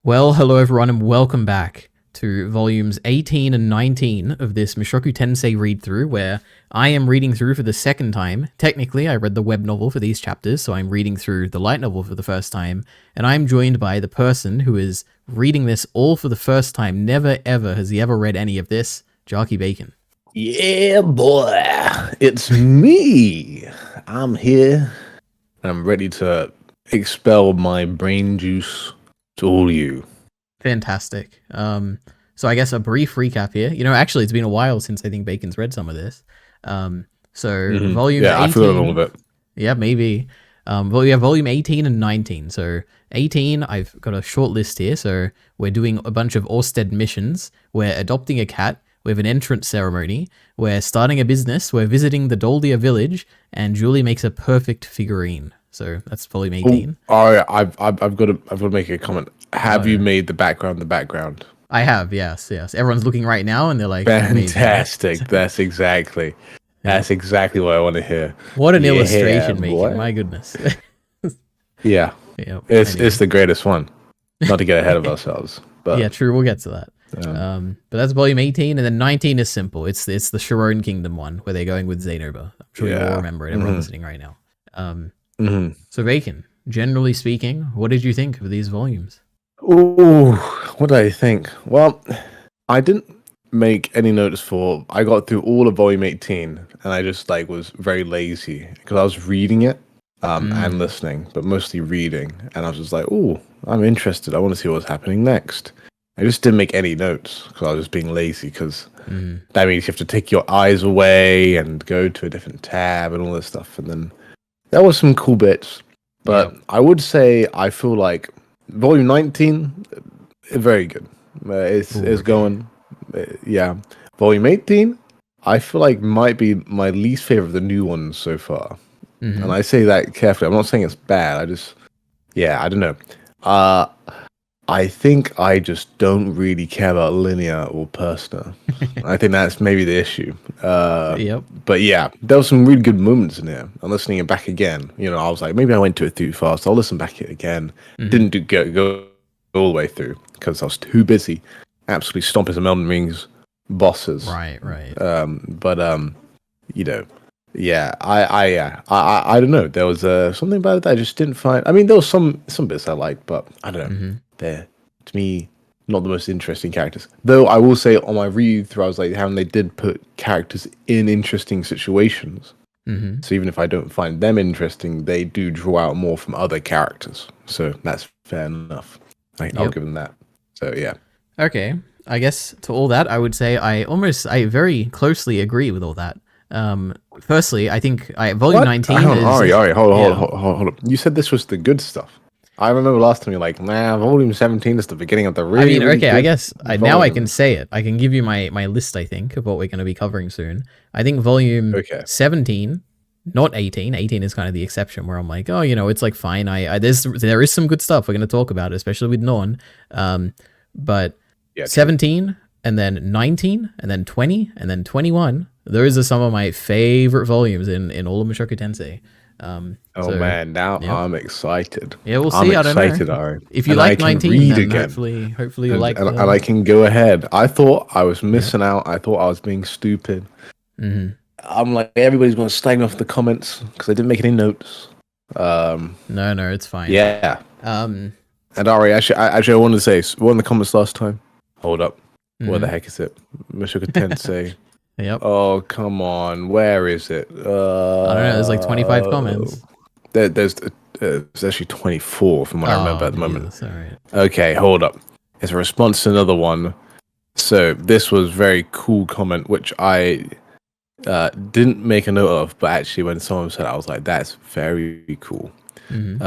Well, hello everyone, and welcome back to volumes 18 and 19 of this Mushoku Tensei read-through, where I am reading through for the second time. Technically, I read the web novel for these chapters, so I'm reading through the light novel for the first time, and I'm joined by the person who is reading this all for the first time. Never ever has he ever read any of this, Jarkey Bacon. Yeah, boy, it's me. I'm here, and I'm ready to expel my brain juice to all you. Fantastic. So I guess a brief recap here. Actually, it's been a while since I think Bacon's read some of this. Volumes Yeah, 18. I forgot all of it. Yeah, maybe. Volume 18 and 19. So 18, I've got a short list here. So we're doing a bunch of Orsted missions. We're adopting a cat. We have an entrance ceremony. We're starting a business. We're visiting the Doldia village, and Julie makes a perfect figurine. So that's volume 18. All right, I've got to make a comment. Have you made the background? I have, yes. Everyone's looking right now, and they're like, Fantastic. That's exactly what I want to hear. What an illustration, boy. Bacon. My goodness. Yeah. Yep, It's the greatest one. Not to get ahead of ourselves, but yeah, true. We'll get to that. But that's volume 18, and then 19 is simple. It's the Sharon Kingdom one where they're going with Zanoba. I'm sure you all remember it. Everyone listening right now. So Bacon, generally speaking, what did you think of these volumes? Ooh, what did I think? Well, I didn't make any notes for. I got through all of volume 18, and I just was very lazy because I was reading it and listening, but mostly reading. And I was just like, "Oh, I'm interested. I want to see what's happening next." I just didn't make any notes because I was just being lazy. Because that means you have to take your eyes away and go to a different tab and all this stuff. And then there was some cool bits, but I would say I feel like volume 19, very good. It's going, yeah. Volume 18, I feel like might be my least favorite of the new ones so far. And I say that carefully. I'm not saying it's bad. I don't know. I think I just don't really care about Linia or Persona. I think that's maybe the issue. But yeah, there were some really good moments in here. I'm listening it back again. I was like, maybe I went to it too fast. I'll listen back it again. Didn't go all the way through because I was too busy absolutely stomping some Elden Ring's bosses. Right. Yeah, I don't know. There was something about it that I just didn't find. I mean, there was some bits I liked, but I don't know. They're, to me, not the most interesting characters. Though I will say on my read through, I was like, how they did put characters in interesting situations. So even if I don't find them interesting, they do draw out more from other characters. So that's fair enough. I'll give them that. So yeah. Okay. I guess to all that, I would say I very closely agree with all that. Firstly, I think volume 19 is... Ari, hold up. You said this was the good stuff. I remember last time you're like, nah, volume 17 is the beginning of the really, really good I guess now I can say it. I can give you my list, I think, of what we're going to be covering soon. I think volume 17, not 18. 18 is kind of the exception where I'm like, oh, it's like fine. There is some good stuff we're going to talk about, especially with Non. But 17 and then 19 and then 20 and then 21. Those are some of my favorite volumes in all of Mushoku Tensei. Man, now I'm excited. Yeah, we'll see. I don't know. Ari. If you like 19, then hopefully you like. And I can go ahead. I thought I was missing out. I thought I was being stupid. I'm like, everybody's going to slag me off the comments because I didn't make any notes. No, it's fine. Yeah. And Ari, actually, I wanted to say, what in the comments last time? Hold up. Where the heck is it? Mushoku Tensei. Yep. Oh, come on. Where is it? I don't know. There's like 25 comments. There's actually 24 from what I remember at the moment. All right. Okay, hold up. It's a response to another one. So this was very cool comment, which I didn't make a note of, but actually when someone said it, I was like, that's very cool. Should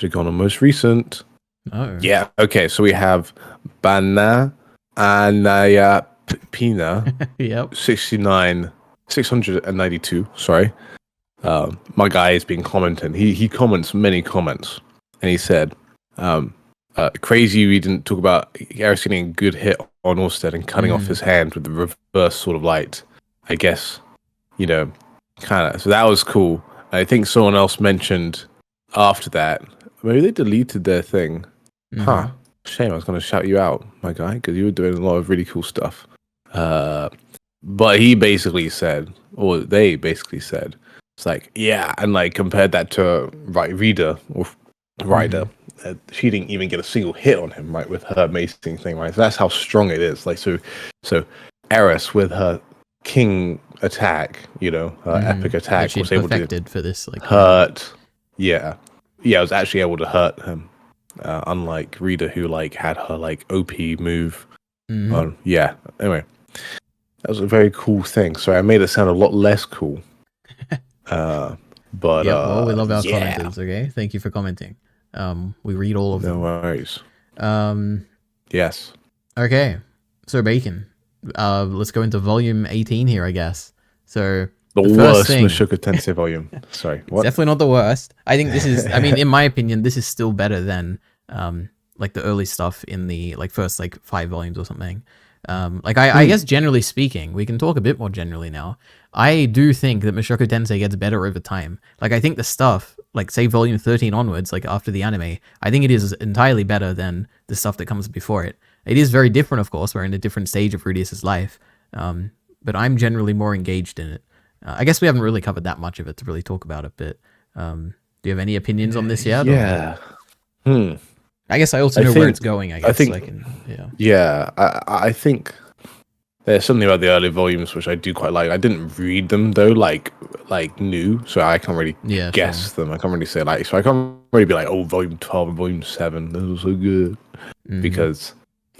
have gone on most recent. Oh. Yeah, okay, so we have Bana Anaya Pina. Yep. 692, sorry. My guy has been commenting. He comments many comments. And he said, crazy we didn't talk about Gareth getting a good hit on Orsted and cutting off his hand with the reverse sort of light. I guess, kind of. So that was cool. I think someone else mentioned after that maybe they deleted their thing. Mm-hmm. Shame, I was going to shout you out, my guy, because you were doing a lot of really cool stuff. But he basically said, or they basically said, it's like, yeah, and like compared that to Ryder. She didn't even get a single hit on him, right, with her amazing thing, right? So that's how strong it is. Like, so Eris with her king attack, her epic attack, was able to for this, like, hurt. Yeah, I was actually able to hurt him. Unlike Rita, who like had her like OP move. Yeah. Anyway, that was a very cool thing. So I made it sound a lot less cool. But well, we love our commenters. Okay, thank you for commenting. We read all of them. No worries. Yes. Okay, so Bacon. Let's go into volume 18 here, I guess. So the worst Mushoku Tensei volume. Sorry, what? Definitely not the worst. I think this is. I mean, in my opinion, this is still better than like the early stuff in the like first like 5 volumes or something. I guess generally speaking, we can talk a bit more generally now. I do think that Mushoku Tensei gets better over time. Like, I think the stuff, like, say, volume 13 onwards, like, after the anime, I think it is entirely better than the stuff that comes before it. It is very different, of course. We're in a different stage of Rudius's life. But I'm generally more engaged in it. I guess we haven't really covered that much of it to really talk about it, but do you have any opinions on this yet? Yeah. I guess I also know where it's going, I guess. I think there's something about the early volumes which I do quite like. I didn't read them though, like new, so I can't really guess them. I can't really say like, so I can't really be like, oh, volume 12 and volume 7, those are so good, because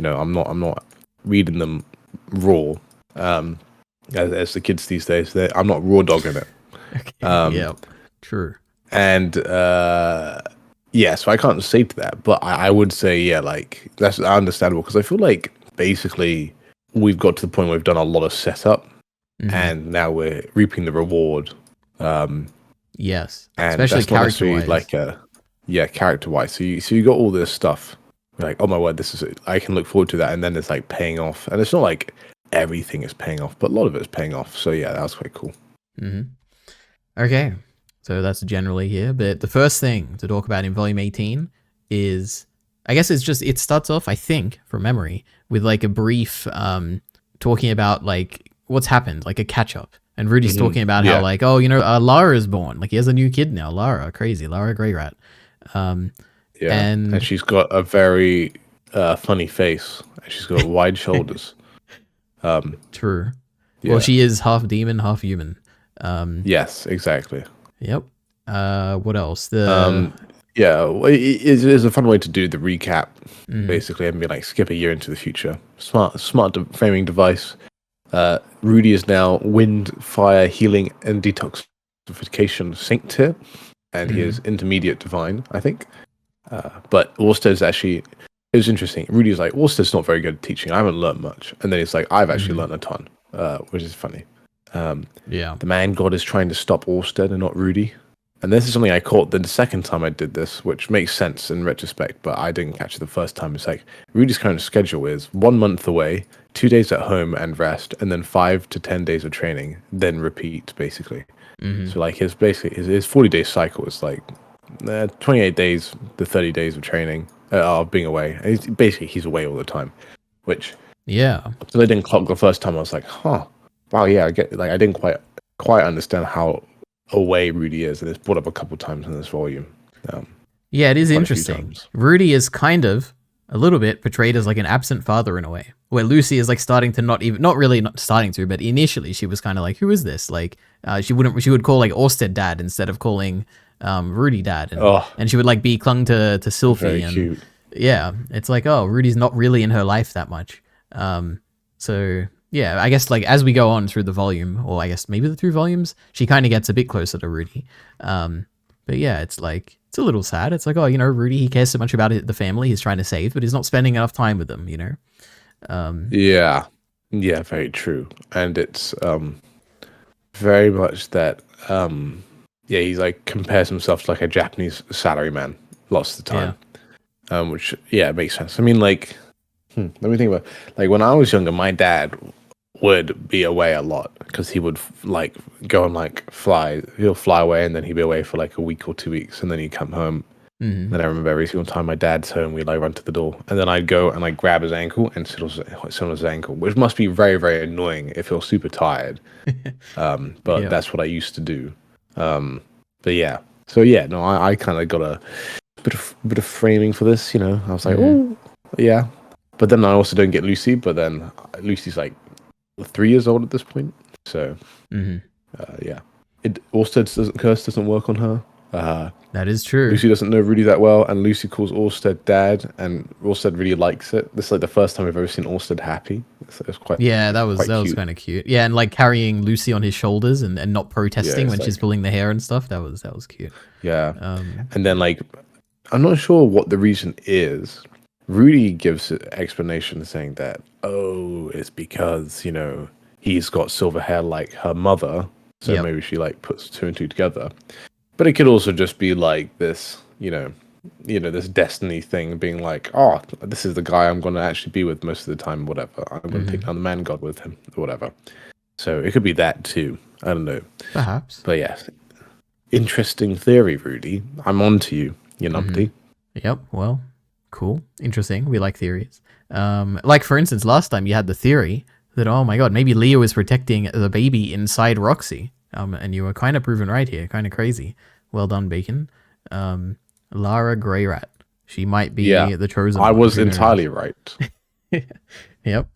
I'm not reading them raw. As the kids these days, I'm not raw dogging it. Yeah, true. And so I can't say to that, but I would say like that's understandable, because I feel like basically we've got to the point where we've done a lot of setup, and now we're reaping the reward. Yes, and especially character-wise. Like character-wise. So you got all this stuff. You're like, oh my word, I can look forward to that, and then it's like paying off, and it's not like everything is paying off, but a lot of it is paying off. So yeah, that was quite cool. Okay, so that's generally here, but the first thing to talk about in volume 18 is, I guess it starts off, I think, from memory, with like a brief talking about like what's happened, like a catch up. And Rudy's talking about how like, oh, Lara's born. Like, he has a new kid now, Lara Grey Rat. And she's got a very funny face. She's got wide shoulders. True. Yeah. Well, she is half demon, half human. Yes, exactly. Yep. What else? It is a fun way to do the recap, basically, and be like, skip a year into the future. Smart framing device. Rudy is now wind, fire, healing, and detoxification sync tier, and he is intermediate divine, I think. But Orsted's actually, it was interesting. Rudy's like, Orsted's not very good at teaching. I haven't learned much. And then he's like, I've actually learned a ton, which is funny. The man god is trying to stop Orsted and not Rudy. And this is something I caught the second time I did this, which makes sense in retrospect, but I didn't catch it the first time. It's like, Rudy's current schedule is 1 month away, 2 days at home and rest, and then 5 to 10 days of training, then repeat, basically. So like his 40-day cycle is like 28 days to 30 days of training, of being away. And he's away all the time, which... Yeah. So I didn't clock the first time. I was like, wow, yeah, I get, like, I didn't quite understand how away Rudy is, and it's brought up a couple times in this volume. Yeah, it is interesting. Rudy is kind of a little bit portrayed as like an absent father in a way, where Lucy is like starting to not starting to, but initially she was kind of like, who is this? Like, she would call like Orsted dad instead of calling Rudy dad, and she would like be clung to Sylphie, very and cute. Yeah, it's like, oh, Rudy's not really in her life that much. So yeah, I guess like as we go on through the volume, or I guess maybe the 3 volumes, she kind of gets a bit closer to Rudy. But yeah, it's like, it's a little sad. It's like, oh, Rudy, he cares so much about the family he's trying to save, but he's not spending enough time with them, Yeah, very true. And it's very much that he's like compares himself to like a Japanese salaryman lots of the time. Which makes sense. I mean, like, let me think about, like, when I was younger, my dad would be away a lot, because he would like go and like he'll fly away, and then he'd be away for like a week or 2 weeks, and then he'd come home, Then I remember every single time my dad's home, we'd like run to the door, and then I'd go and like grab his ankle and sit on his ankle, which must be very, very annoying if you're super tired. But that's what I used to do. But yeah, so yeah, no, I kind of got a bit of framing for this, you know. I was like, oh, yeah, but then I also don't get Lucy. But then Lucy's like 3 years old at this point, so yeah. Orsted's curse doesn't work on her. That is true. Lucy doesn't know Rudy that well, and Lucy calls Orsted dad, and Orsted really likes it. This is like the first time I've ever seen Orsted happy. It's quite that was kind of cute. Yeah, and like carrying Lucy on his shoulders and not protesting when she's pulling the hair and stuff. That was cute. Yeah, and then like I'm not sure what the reason is. Rudy gives an explanation saying that it's because he's got silver hair like her mother, so maybe she like puts two and two together. But it could also just be like this, this destiny thing, being like, oh, this is the guy I'm going to actually be with most of the time, whatever. I'm going to take down the man god with him, or whatever. So it could be that too. I don't know. Perhaps. But yeah, interesting theory, Rudy. I'm on to you, you numpty. Yep. Well, cool. Interesting. We like theories. Like for instance, last time you had the theory that, oh my god, maybe Leo is protecting the baby inside Roxy. And you were kind of proven right here. Kind of crazy. Well done, Bacon. Lara Greyrat. She might be the chosen one. I was entirely right. Yep.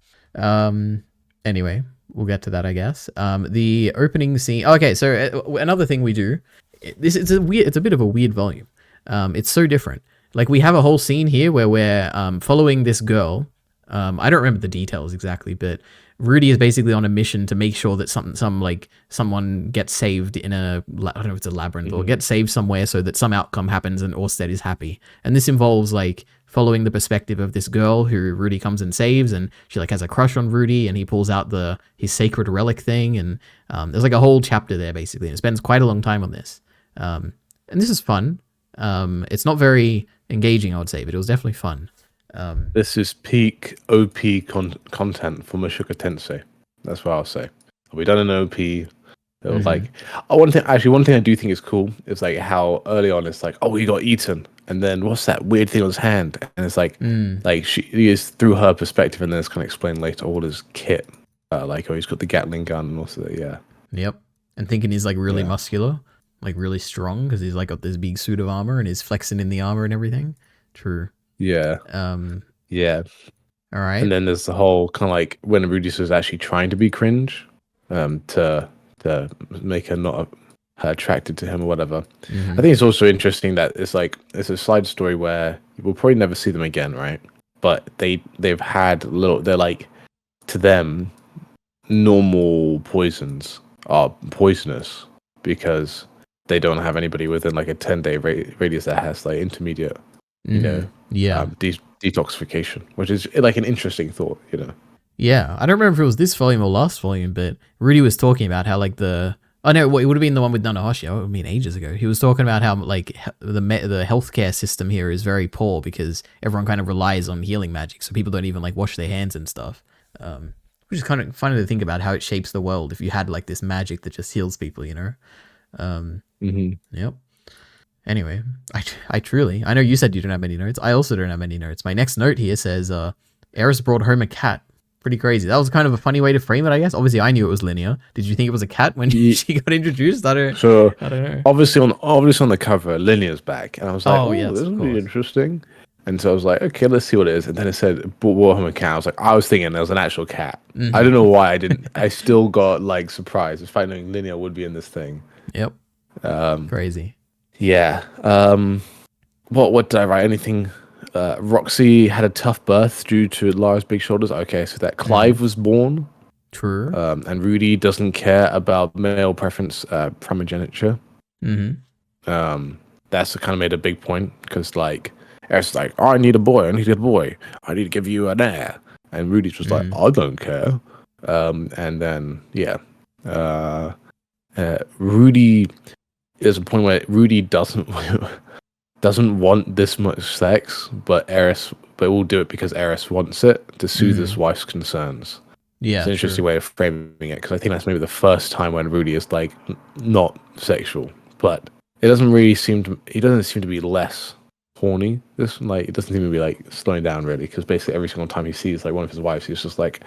Anyway, we'll get to that, I guess. The opening scene. Okay, so another thing we do. It's a bit of a weird volume. It's so different. Like we have a whole scene here where we're following this girl. I don't remember the details exactly, but Rudy is basically on a mission to make sure that someone gets saved in I don't know if it's a labyrinth or gets saved somewhere so that some outcome happens and Orsted is happy. And this involves like following the perspective of this girl who Rudy comes and saves, and she like has a crush on Rudy, and he pulls out his sacred relic thing, and there's like a whole chapter there basically, and it spends quite a long time on this. And this is fun. It's not very engaging, I would say, but it was definitely fun. This is peak OP content for Mushoku Tensei. That's what I'll say. We done an OP. It was like, one thing I do think is cool is like how early on it's like, oh, he got eaten, and then what's that weird thing on his hand? And it's like, like she is through her perspective, and then it's kind of explained later all his kit, like he's got the Gatling gun and also Yep, and thinking he's like really muscular, like really strong because he's like got this big suit of armor and is flexing in the armor and everything. True. Yeah. Yeah. All right. And then there's the whole kind of like when Rudy was actually trying to be cringe, to make her not attracted to him or whatever. I think it's also interesting that it's a side story where we'll probably never see them again, right? But they've had they're like, to them, normal poisons are poisonous because they don't have anybody within like a 10-day radius that has like intermediate. Detoxification, which is like an interesting thought, Yeah, I don't remember if it was this volume or last volume, but Rudy was talking about how like it would have been the one with Nanahashi. It would have been ages ago. He was talking about how like the healthcare system here is very poor because everyone kind of relies on healing magic, so people don't even like wash their hands and stuff. Which is kind of funny to think about how it shapes the world if you had like this magic that just heals people, Yep. Anyway, I know you said you don't have many notes. I also don't have many notes. My next note here says, Eris brought home a cat. Pretty crazy. That was kind of a funny way to frame it, I guess. Obviously, I knew it was Linia. Did you think it was a cat when she got introduced? I don't know. Obviously on the cover, Linia's back. And I was like, this is really interesting. And so I was like, okay, let's see what it is. And then it said, brought home a cat. I was thinking there was an actual cat. I don't know why I didn't. I still got like surprised despite knowing Linia would be in this thing. Yep. Crazy. Yeah. What did I write? Anything? Roxy had a tough birth due to Lara's big shoulders. Okay, so that Clive was born. True. And Rudy doesn't care about male preference primogeniture. That's kind of made a big point because like Eris is like, oh, I need a boy. I need to give you an heir. And Rudy's just like, I don't care. And then Rudy. There's a point where Rudy doesn't want this much sex, but will do it because Eris wants it to soothe his wife's concerns. Yeah, it's an interesting way of framing it because I think that's maybe the first time when Rudy is like not sexual, but it doesn't really seem to. He doesn't seem to be less horny. This like it doesn't seem to be like slowing down really, because basically every single time he sees like one of his wives, he's just like,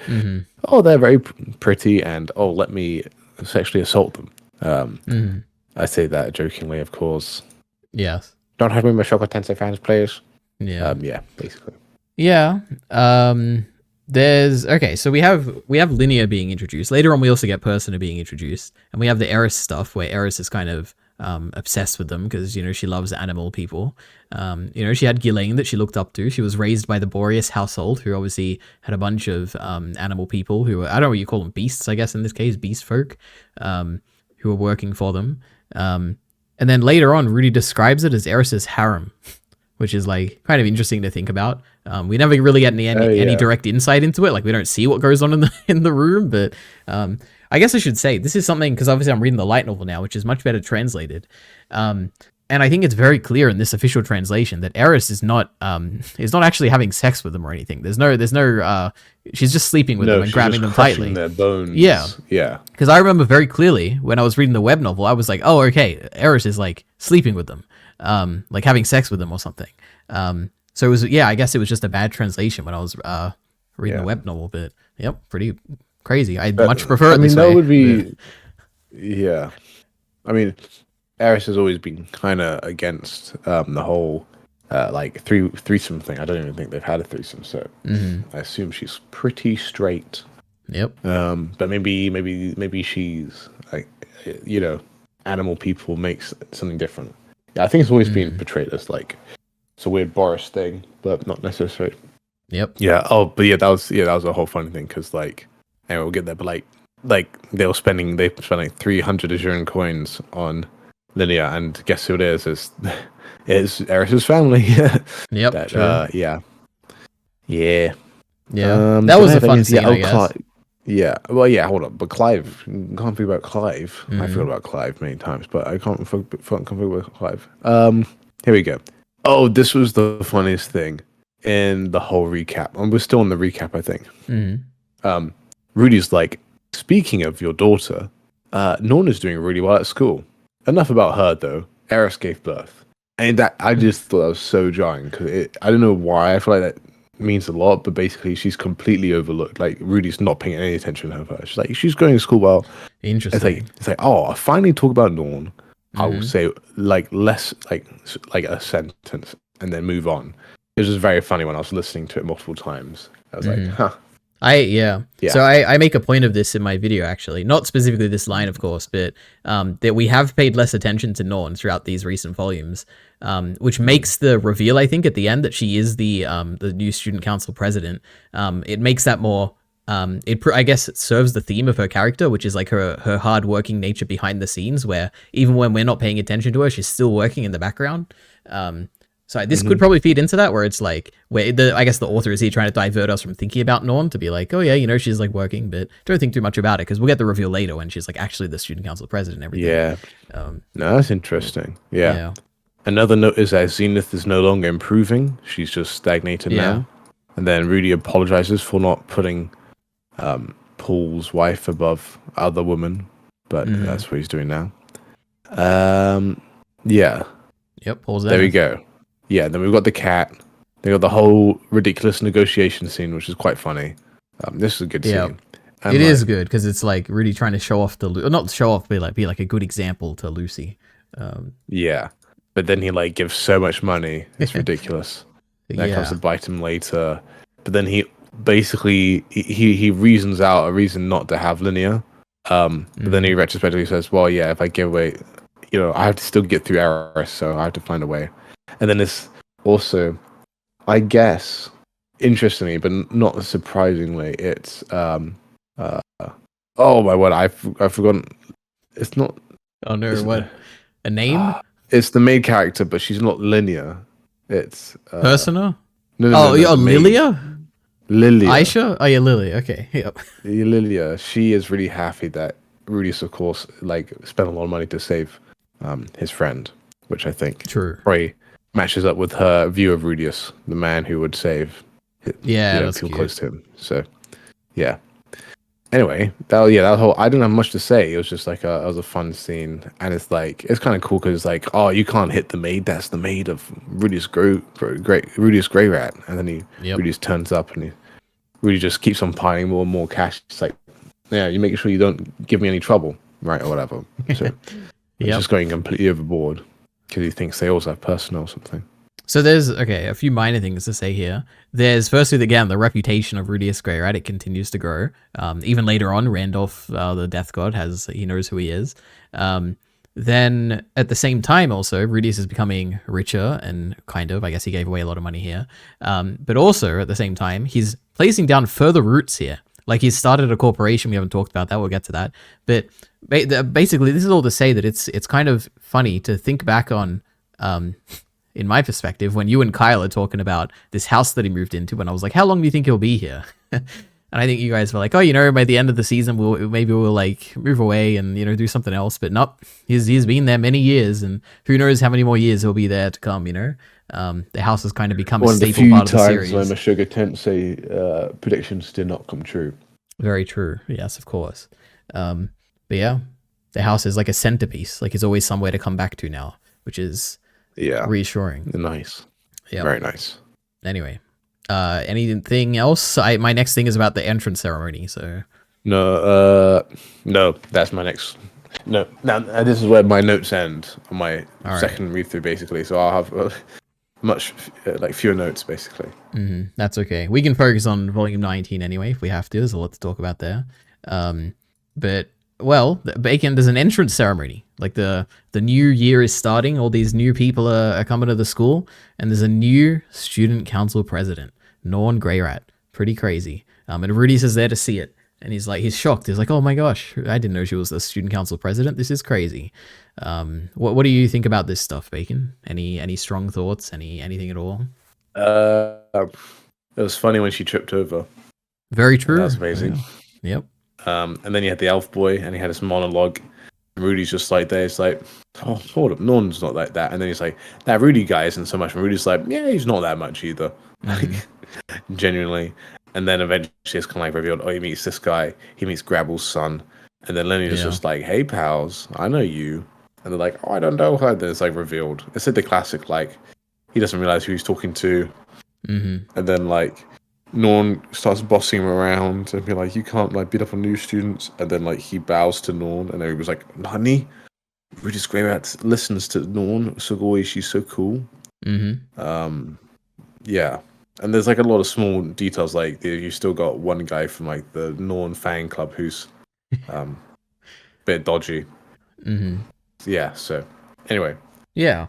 oh, they're very pretty, and oh, let me sexually assault them. I say that jokingly, of course. Yes. Don't have me Mushoku Tensei fans, please. Yeah. Yeah, basically. Yeah. There's okay, so we have Linia being introduced. Later on we also get Persona being introduced, and we have the Eris stuff where Eris is kind of obsessed with them because, you know, she loves animal people. You know, she had Ghislaine that she looked up to. She was raised by the Boreas household, who obviously had a bunch of animal people who were, I don't know what you call them, beasts, I guess in this case, beast folk, who were working for them. And then later on, Rudy describes it as Eris's harem, which is like kind of interesting to think about. We never really get any direct insight into it. Like, we don't see what goes on in the room, but I guess I should say this is something, because obviously I'm reading the light novel now, which is much better translated. And I think it's very clear in this official translation that Eris is not actually having sex with them or anything. There's no she's just sleeping with them and grabbing them tightly. Their bones. Yeah. Because I remember very clearly when I was reading the web novel, I was like, oh, okay, Eris is like sleeping with them, like having sex with them or something. So it was, I guess it was just a bad translation when I was reading the web novel, but yep, pretty crazy. I'd much prefer it this way. That would be, yeah. I mean, Eris has always been kind of against the whole like threesome thing. I don't even think they've had a threesome, so I assume she's pretty straight. Yep. But maybe she's like, you know, animal people makes something different. Yeah, I think it's always been portrayed as like it's a weird Boris thing, but not necessarily. Yep. Yeah. Oh, but that was a whole funny thing, because like, anyway, we'll get there. But like they were spending like 300 Azurian coins on Linia, and guess who it is? It's Eris's family. Yep. Yeah. That was a fun scene, I guess. Yeah. Well, yeah. Hold on, but Clive, can't think about Clive. I forgot about Clive many times, but I can't think about Clive. Here we go. Oh, this was the funniest thing in the whole recap, and we're still in the recap, I think. Rudy's like, speaking of your daughter, Norna's doing really well at school. Enough about her, though. Eris gave birth. And that, I just thought that was so jarring, because I don't know why. I feel like that means a lot, but basically she's completely overlooked. Like, Rudy's not paying any attention to her. She's like, she's going to school well. Interesting. It's like, oh, I finally talk about Norn. I will say like less, like a sentence, and then move on. It was just very funny when I was listening to it multiple times. I was like, huh. So I make a point of this in my video, actually, not specifically this line, of course, but that we have paid less attention to Norn throughout these recent volumes, which makes the reveal, I think, at the end that she is the new student council president. It makes that more. I guess it serves the theme of her character, which is like her hard-working nature behind the scenes, where even when we're not paying attention to her, she's still working in the background. So this could probably feed into that, where it's like, I guess the author is here trying to divert us from thinking about Norn to be like, oh yeah, you know, she's like working, but don't think too much about it, because we'll get the reveal later when she's like actually the student council president and everything. Yeah. No, that's interesting. Yeah. Another note is that Zenith is no longer improving. She's just stagnated now. And then Rudy apologizes for not putting Paul's wife above other women, but that's what he's doing now. Yeah. Yep, Paul's there. We go. Yeah, then we've got the cat. They got the whole ridiculous negotiation scene, which is quite funny. This is a good scene. And it is good, because it's like really trying to show off not show off, but be like a good example to Lucy. Yeah, but then he like gives so much money, it's ridiculous. That comes to bite him later. But then he basically he reasons out a reason not to have Linia. But then he retrospectively says, well, yeah, if I give away, you know, I have to still get through Eris, so I have to find a way. And then it's also, I guess, interestingly, but not surprisingly, it's oh my word, I've forgotten. It's not. Oh no, what? A name? It's the main character, but she's not Linia. It's Persona. No, Lilia. Lilia. Aisha? Oh yeah, Lilia. Okay. Yep. Lilia. She is really happy that Rudy's, of course, like spent a lot of money to save his friend, which I think probably matches up with her view of Rudius, the man who would save that's people cute. close to him. So, yeah. anyway, that whole I didn't have much to say. It was just like it was a fun scene, and it's like it's kind of cool because it's like, oh, you can't hit the maid. That's the maid of Rudius Grey Rat, and then Rudius turns up and he really just keeps on piling more and more cash. It's like, yeah, you're making sure you don't give me any trouble, right, or whatever. So he's just going completely overboard because he thinks they also have personnel or something. So there's, a few minor things to say here. There's firstly, again, the reputation of Rudius Grey Rat, it continues to grow. Even later on, Randolph, the Death God, he knows who he is. Then at the same time also, Rudius is becoming richer and I guess he gave away a lot of money here. But also at the same time, he's placing down further roots here. Like he's started a corporation. We haven't talked about that. We'll get to that. But basically, this is all to say that it's kind of funny to think back on, in my perspective, when you and Kyle are talking about this house that he moved into, and I was like, how long do you think he'll be here? And I think you guys were like, oh, by the end of the season, we'll like move away and, do something else. But nope, he's been there many years, and who knows how many more years he'll be there to come, The house has kind of become a staple part of the series. One of the few times when Mushoku Tensei predictions did not come true. Very true. Yes, of course. But yeah, the house is like a centerpiece. Like it's always somewhere to come back to now, which is reassuring. Nice. Yeah. Very nice. Anyway. Anything else? My next thing is about the entrance ceremony. So no, that's my next. No, now this is where my notes end on my second read through, basically. So I'll have much fewer notes, basically. Mm-hmm. That's okay. We can focus on volume 19 anyway if we have to. There's a lot to talk about there. But Bacon, there's an entrance ceremony. Like the new year is starting. All these new people are coming to the school, and there's a new student council president, Norn Greyrat. Pretty crazy. And Rudius is there to see it, and he's shocked. He's like, oh my gosh, I didn't know she was the student council president. This is crazy. What do you think about this stuff, Bacon? Any strong thoughts? Anything at all? It was funny when she tripped over. Very true. That was amazing. Yep. And then you had the elf boy, and he had this monologue. And Rudy's just like there. It's like, oh, hold up, Norn's not like that. And then he's like, that Rudy guy isn't so much. And Rudy's like, yeah, he's not that much either. Mm-hmm. Genuinely. And then eventually it's kind of like revealed, he meets this guy. He meets Grabble's son. And then Lenny's just like, hey, pals, I know you. And they're like, oh, I don't know her. Then it's like revealed. It's like the classic, like, he doesn't realize who he's talking to. Mm-hmm. And then, like, Norn starts bossing him around and be like, you can't like beat up on new students. And then like he bows to Norn, and then he was like, Nani? Rudius Grey Rat listens to Norn. Sugoi, she's so cool. Mm-hmm. Yeah. And there's like a lot of small details, like you still got one guy from like the Norn fan club who's a bit dodgy. Mm-hmm. Yeah, so anyway. Yeah.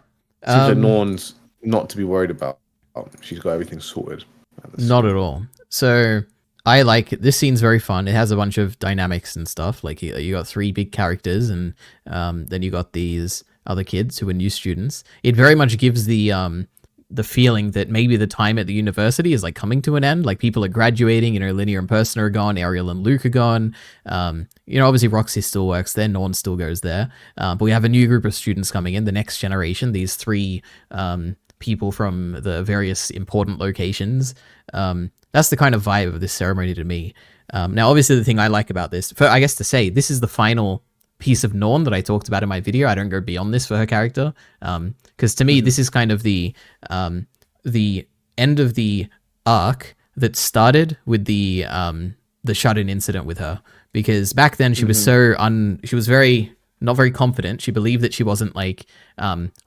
Seems like Norn's not to be worried about. She's got everything sorted. Not at all. So I like it. This scene's very fun. It has a bunch of dynamics and stuff. Like you got three big characters, and then you got these other kids who are new students. It very much gives the feeling that maybe the time at the university is like coming to an end. Like people are graduating. Linia and Persona are gone. Ariel and Luke are gone. Obviously Roxy still works there. Norn still goes there. But we have a new group of students coming in. The next generation. These three people from the various important locations. That's the kind of vibe of this ceremony to me. Now, obviously, the thing I like about this, I guess to say, this is the final piece of Norn that I talked about in my video. I don't go beyond this for her character, because to me, this is kind of the end of the arc that started with the shut-in incident with her. Because back then, she was she was not very confident. She believed that she wasn't like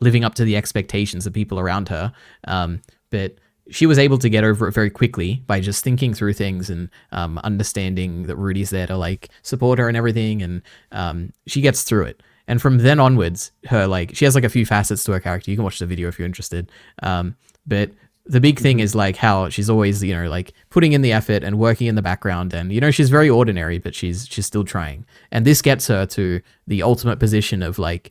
living up to the expectations of people around her. But she was able to get over it very quickly by just thinking through things and understanding that Rudy's there to like support her and everything. And she gets through it. And from then onwards, she has like a few facets to her character. You can watch the video if you're interested. But the big thing is like how she's always, like putting in the effort and working in the background, and she's very ordinary, but she's still trying. And this gets her to the ultimate position of like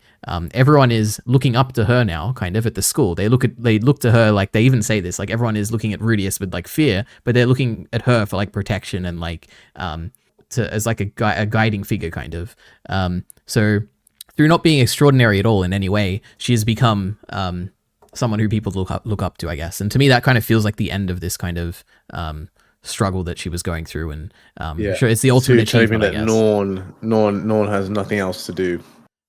everyone is looking up to her now, kind of at the school. They look to her, like they even say this, like everyone is looking at Rudius with like fear, but they're looking at her for like protection and like as like a guiding figure, kind of. So through not being extraordinary at all in any way, she has become someone who people look up to, I guess. And to me, that kind of feels like the end of this kind of struggle that she was going through, and sure, it's the ultimate achievement, I guess. Norn has nothing else to do.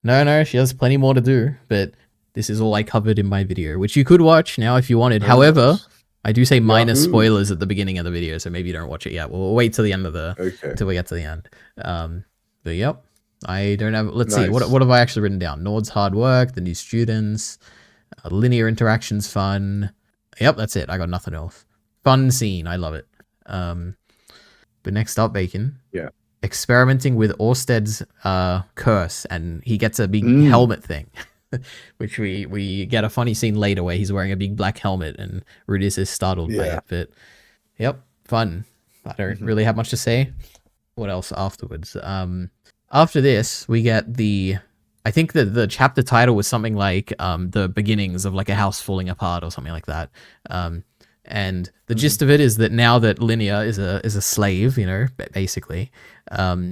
No, she has plenty more to do, but this is all I covered in my video, which you could watch now if you wanted. However, I do say minus spoilers at the beginning of the video, so maybe you don't watch it yet. We'll wait till the end of until we get to the end. But yep, I don't have. Let's see, what have I actually written down? Nord's hard work, the new students, linear interactions, fun. Yep, that's it. I got nothing else. Fun scene, I love it. But next up, Bacon. Yeah. Experimenting with Orsted's curse, and he gets a big helmet thing, which we get a funny scene later where he's wearing a big black helmet and Rudius is startled by it. But yep, fun. I don't really have much to say. What else afterwards? After this, we get I think that the chapter title was something like the beginnings of like a house falling apart or something like that. And the gist of it is that now that Linia is a slave, basically,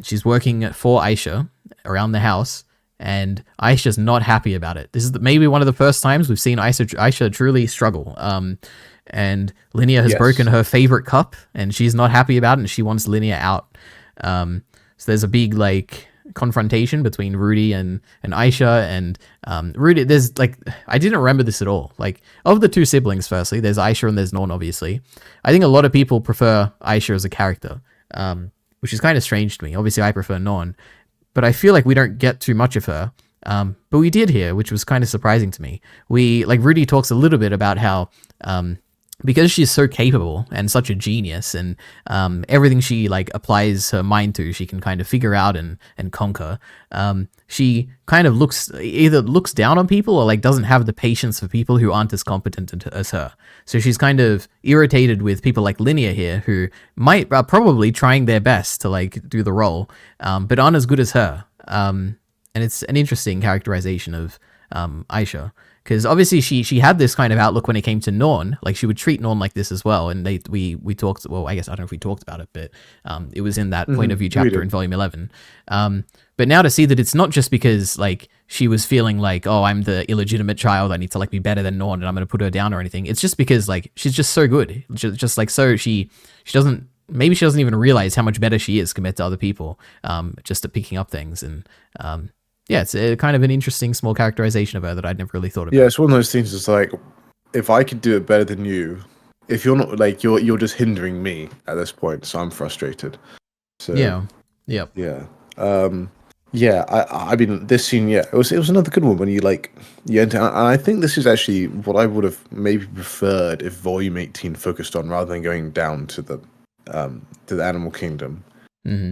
she's working for Aisha around the house, and Aisha's not happy about it. This is maybe one of the first times we've seen Aisha truly struggle. And Linia has broken her favorite cup, and she's not happy about it, and she wants Linia out. So there's a big confrontation between Rudy and Aisha, and Rudy, there's I didn't remember this at all. Of the two siblings, firstly, there's Aisha and there's Norn, obviously. I think a lot of people prefer Aisha as a character, which is kind of strange to me. Obviously, I prefer Norn, but I feel like we don't get too much of her. But we did here, which was kind of surprising to me. Rudy talks a little bit about how because she's so capable and such a genius, and everything she applies her mind to, she can kind of figure out and conquer. She kind of either looks down on people or doesn't have the patience for people who aren't as competent as her. So she's kind of irritated with people like Linia here, who are probably trying their best to do the role, but aren't as good as her. And it's an interesting characterization of Aisha. Because obviously she had this kind of outlook when it came to Norn. She would treat Norn like this as well. And we talked, well, I guess I don't know if we talked about it, but it was in that point of view chapter in volume 11. But now to see that it's not just because she was feeling oh, I'm the illegitimate child, I need to be better than Norn and I'm going to put her down or anything. It's just because she's just so good. Just so she doesn't, maybe she doesn't even realize how much better she is compared to other people, just at picking up things. And yeah, it's a kind of an interesting small characterization of her that I'd never really thought about. Yeah, it's one of those things. It's if I could do it better than you, if you're not you're just hindering me at this point, so I'm frustrated. So yeah, yep, yeah, I mean, this scene, it was another good one when you enter. And I think this is actually what I would have maybe preferred if Volume 18 focused on, rather than going down to the Animal Kingdom,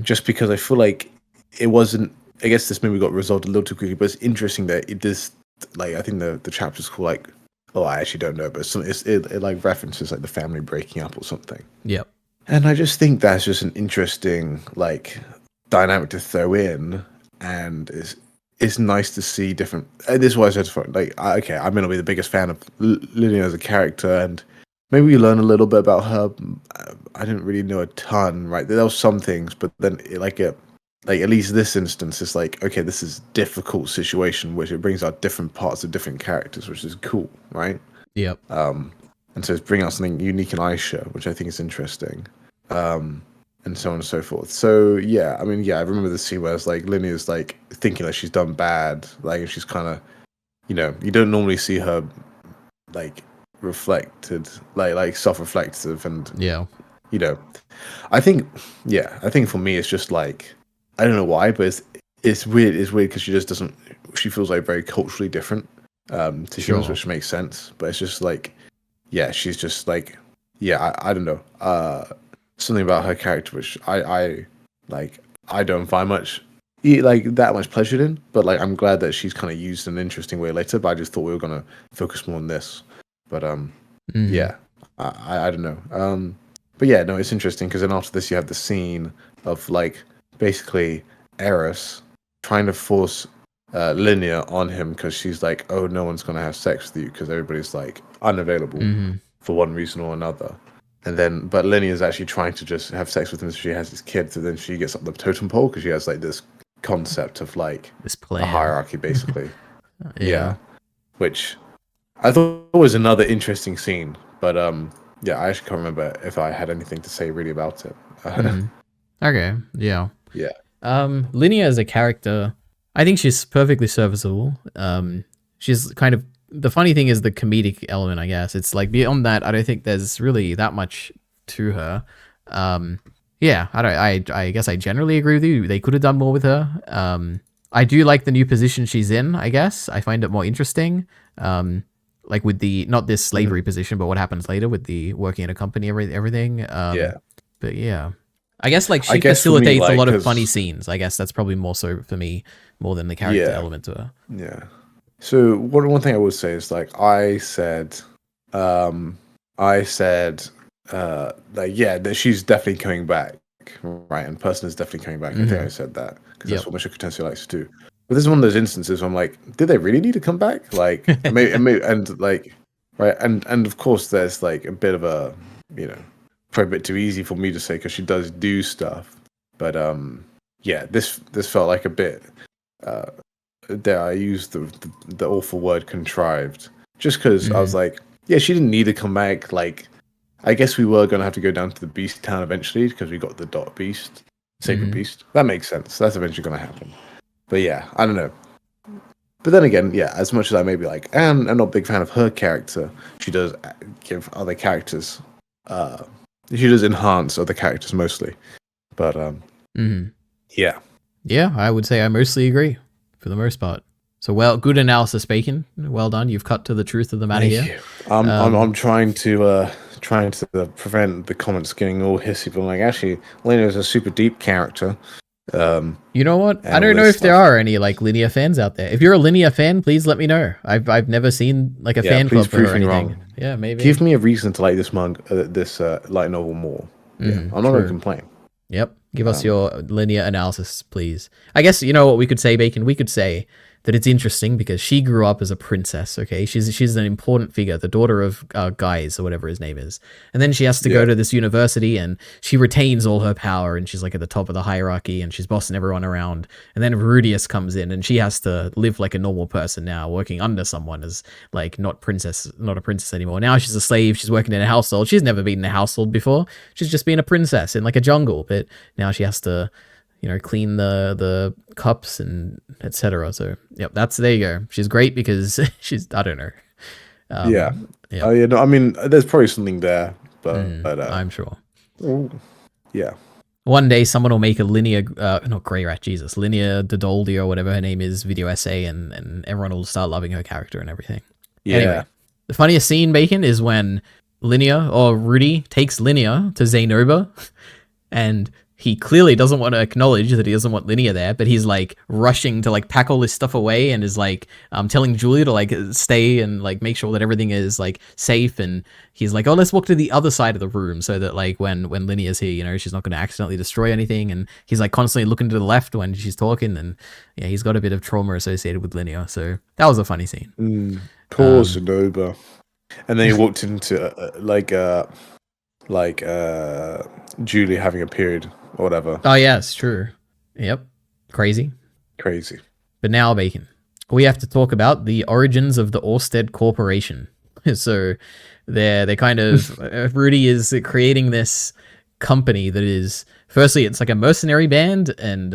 just because I feel like it wasn't. I guess this maybe got resolved a little too quickly, but it's interesting that it does. I think the chapter's called I actually don't know, but it references the family breaking up or something. Yep. And I just think that's just an interesting dynamic to throw in, and it's nice to see different. And this is why I said okay, I may not be the biggest fan of Linia as a character, and maybe we learn a little bit about her. I didn't really know a ton, right? There were some things, but then at least this instance is okay, this is a difficult situation, which it brings out different parts of different characters, which is cool, right? Yep. And so it's bringing out something unique in Aisha, which I think is interesting, and so on and so forth. So yeah, I mean, I remember the scene where it's Linia's thinking she's done bad, and she's kind of, you don't normally see her reflected, self-reflective, and I think for me it's just I don't know why, but it's weird. It's weird because she just doesn't. She feels very culturally different to humans, which makes sense. But it's just she's just I don't know. Something about her character which I don't find that much pleasure in. But I'm glad that she's kind of used in an interesting way later. But I just thought we were gonna focus more on this. But yeah, I don't know. But yeah, no, it's interesting because then after this you have the scene of basically Eris trying to force Linia on him because she's oh, no one's gonna have sex with you because everybody's unavailable for one reason or another. And then, but Linia's actually trying to just have sex with him so she has this kid. So then she gets up the totem pole because she has this concept of this plan, a hierarchy, basically. Yeah, which I thought was another interesting scene. But yeah, I actually can't remember if I had anything to say really about it. Okay, yeah. Yeah. Linia as a character, I think she's perfectly serviceable. She's kind of the funny thing is the comedic element, I guess. It's like beyond that, I don't think there's really that much to her. Yeah, I guess I generally agree with you. They could have done more with her. I do like the new position she's in, I guess. I find it more interesting. Like with the not this slavery position, but what happens later with the working at a company, everything. Yeah. But yeah. I guess like she facilitates a lot of funny scenes. I guess that's probably more so for me, more than the character element to her. Yeah. So one thing I would say is like I said that she's definitely coming back, right? And person is definitely coming back. I think I said that because that's what Mushoku Tensei likes to do. But this is one of those instances where I'm like, did they really need to come back? Like, and like, right? And of course, there's like a bit of a, probably a bit too easy for me to say because she does do stuff. But yeah, this felt like a bit. There, I used the awful word contrived, just because I was like, yeah, she didn't need to come back. Like, I guess we were gonna have to go down to the Beast Town eventually because we got the Dot Beast, Sacred Beast. That makes sense. That's eventually gonna happen. But yeah, I don't know. But then again, yeah, as much as I may be like, I'm not a big fan of her character, she does give other characters. She does enhance other characters mostly. But yeah. Yeah, I would say I mostly agree for the most part. So good analysis, Bacon. Well done. You've cut to the truth of the matter here. I'm trying to prevent the comments getting all hissy, but I'm like, actually, Linia is a super deep character. You know what? I don't know if there are any like Linia fans out there. If you're a Linia fan, please let me know. I've never seen like a fan club for her or anything. Wrong. Yeah, maybe. Give me a reason to like this this light novel more. Yeah, I'm not going to complain. Yep. Give us your Linia analysis, please. I guess you know what we could say, Bacon. We could say that it's interesting because she grew up as a princess. Okay, she's an important figure, the daughter of Guys or whatever his name is, and then she has to go to this university, and she retains all her power, and she's like at the top of the hierarchy, and she's bossing everyone around. And then Rudius comes in, and she has to live like a normal person now, working under someone as like not a princess anymore. Now she's a slave. She's working in a household. She's never been in a household before. She's just been a princess in like a jungle, but now she has to clean the cups and etc. So, yep, there you go. She's great because she's, I don't know. Yeah. Oh, yeah. No, I mean, there's probably something there, but I'm sure. Yeah. One day someone will make a Linia, not Grey Rat, Jesus, Linia Doldia or whatever her name is, video essay, and everyone will start loving her character and everything. Yeah. Anyway, the funniest scene, Bacon, is when Linia or Rudy takes Linia to Zanoba and he clearly doesn't want to acknowledge that he doesn't want Linia there, but he's like rushing to like pack all this stuff away and is like telling Julia to like stay and like make sure that everything is like safe. And he's like, oh, let's walk to the other side of the room so that like when Linia's here, she's not going to accidentally destroy anything. And he's like constantly looking to the left when she's talking. And yeah, he's got a bit of trauma associated with Linia. So that was a funny scene. Poor Zanoba. And then he walked into Julie having a period or whatever. Oh yeah, it's true. Yep. Crazy. But now, Bacon, we have to talk about the origins of the Orsted Corporation. So they're kind of Rudy is creating this company that is, firstly, it's like a mercenary band, and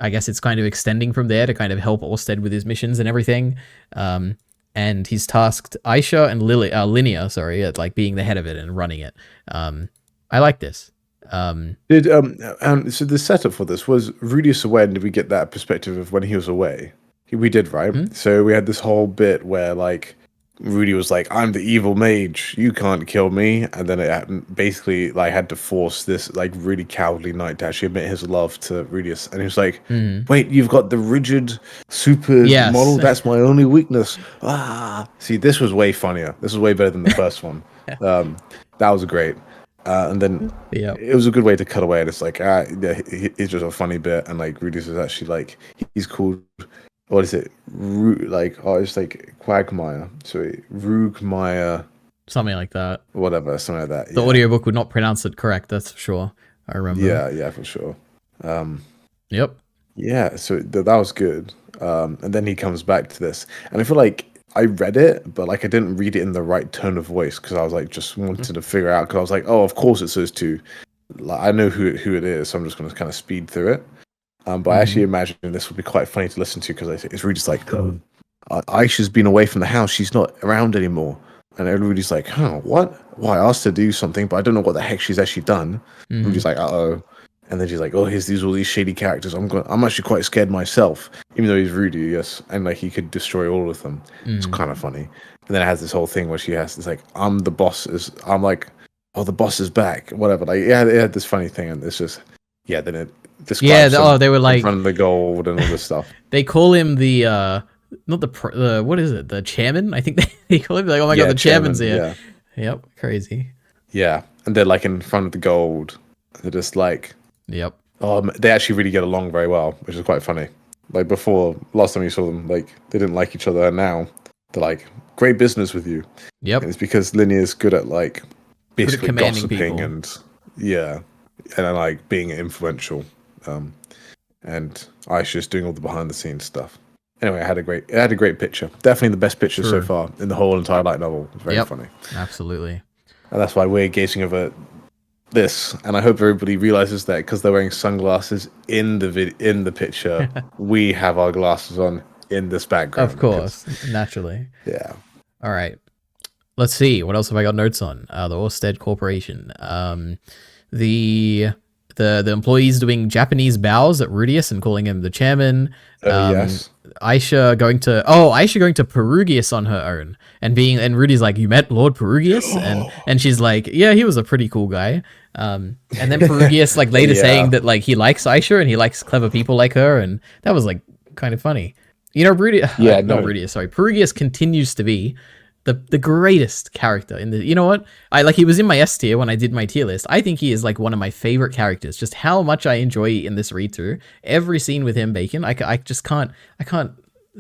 I guess it's kind of extending from there to kind of help Orsted with his missions and everything. And he's tasked Aisha and Linia, at like being the head of it and running it. I like this. So the setup for this was Rudius away, and did we get that perspective of when he was away? We did, right? So we had this whole bit where like Rudy was like, "I'm the evil mage, you can't kill me," and then it basically like had to force this like really cowardly knight to actually admit his love to Rudius, and he was like, "Wait, you've got the rigid super model? That's my only weakness." See, this was way funnier. This was way better than the first one. That was great. And then it was a good way to cut away. And it's like, it's just a funny bit. And like, Rudius is actually like, he's called, what is it? It's like Quagmire. Sorry, Rugmire. Something like that. Whatever, something like that. The audiobook would not pronounce it correct, that's for sure. I remember. Yeah, for sure. Yep. Yeah, so that was good. And then he comes back to this. And I feel like I read it, but like I didn't read it in the right tone of voice because I was like just wanted to figure out because I was like, oh, of course it's those two. Like, I know who it is, so I'm just going to kind of speed through it. But I actually imagine this would be quite funny to listen to because it's really just like, Aisha's been away from the house. She's not around anymore. And everybody's like, huh, what? Well, I asked her to do something, but I don't know what the heck she's actually done. And she's like, uh-oh. And then she's like, oh, here's all these shady characters. I'm actually quite scared myself, even though he's Rudy, yes. And like he could destroy all of them. It's kind of funny. And then it has this whole thing where it's like, I'm like, oh, the boss is back, whatever. Like, yeah, it had this funny thing, and it's just, yeah, then it describes they were like in front of the gold and all this stuff. They call him the not the what is it, the chairman? I think they call him like, oh my god, the chairman's here. Yeah. Yep, crazy. Yeah, and they're like in front of the gold. They're just like, yep. They actually really get along very well, which is quite funny. Like before, last time you saw them, like they didn't like each other, and now they're like, great business with you. Yep. And it's because Linia is good at like basically gossiping people. and like being influential. And Aisha's doing all the behind the scenes stuff. Anyway, it had a great picture. Definitely the best picture so far in the whole entire light novel. It's very funny. Absolutely. And that's why we're gazing over this. And I hope everybody realizes that because they're wearing sunglasses in the picture, we have our glasses on in this background. Of course, naturally. Yeah. All right. Let's see. What else have I got notes on? The Orsted Corporation. The employees doing Japanese bows at Rudius and calling him the chairman. Yes. Aisha going to Perugius on her own and Rudy's like, you met Lord Perugius? and she's like, yeah, he was a pretty cool guy. And then Perugius like later saying that like he likes Aisha and he likes clever people like her, and that was like kind of funny. You know, Perugius continues to be the greatest character in the, you know what? He was in my S tier when I did my tier list. I think he is like one of my favorite characters. Just how much I enjoy in this read through every scene with him, Bacon. I can't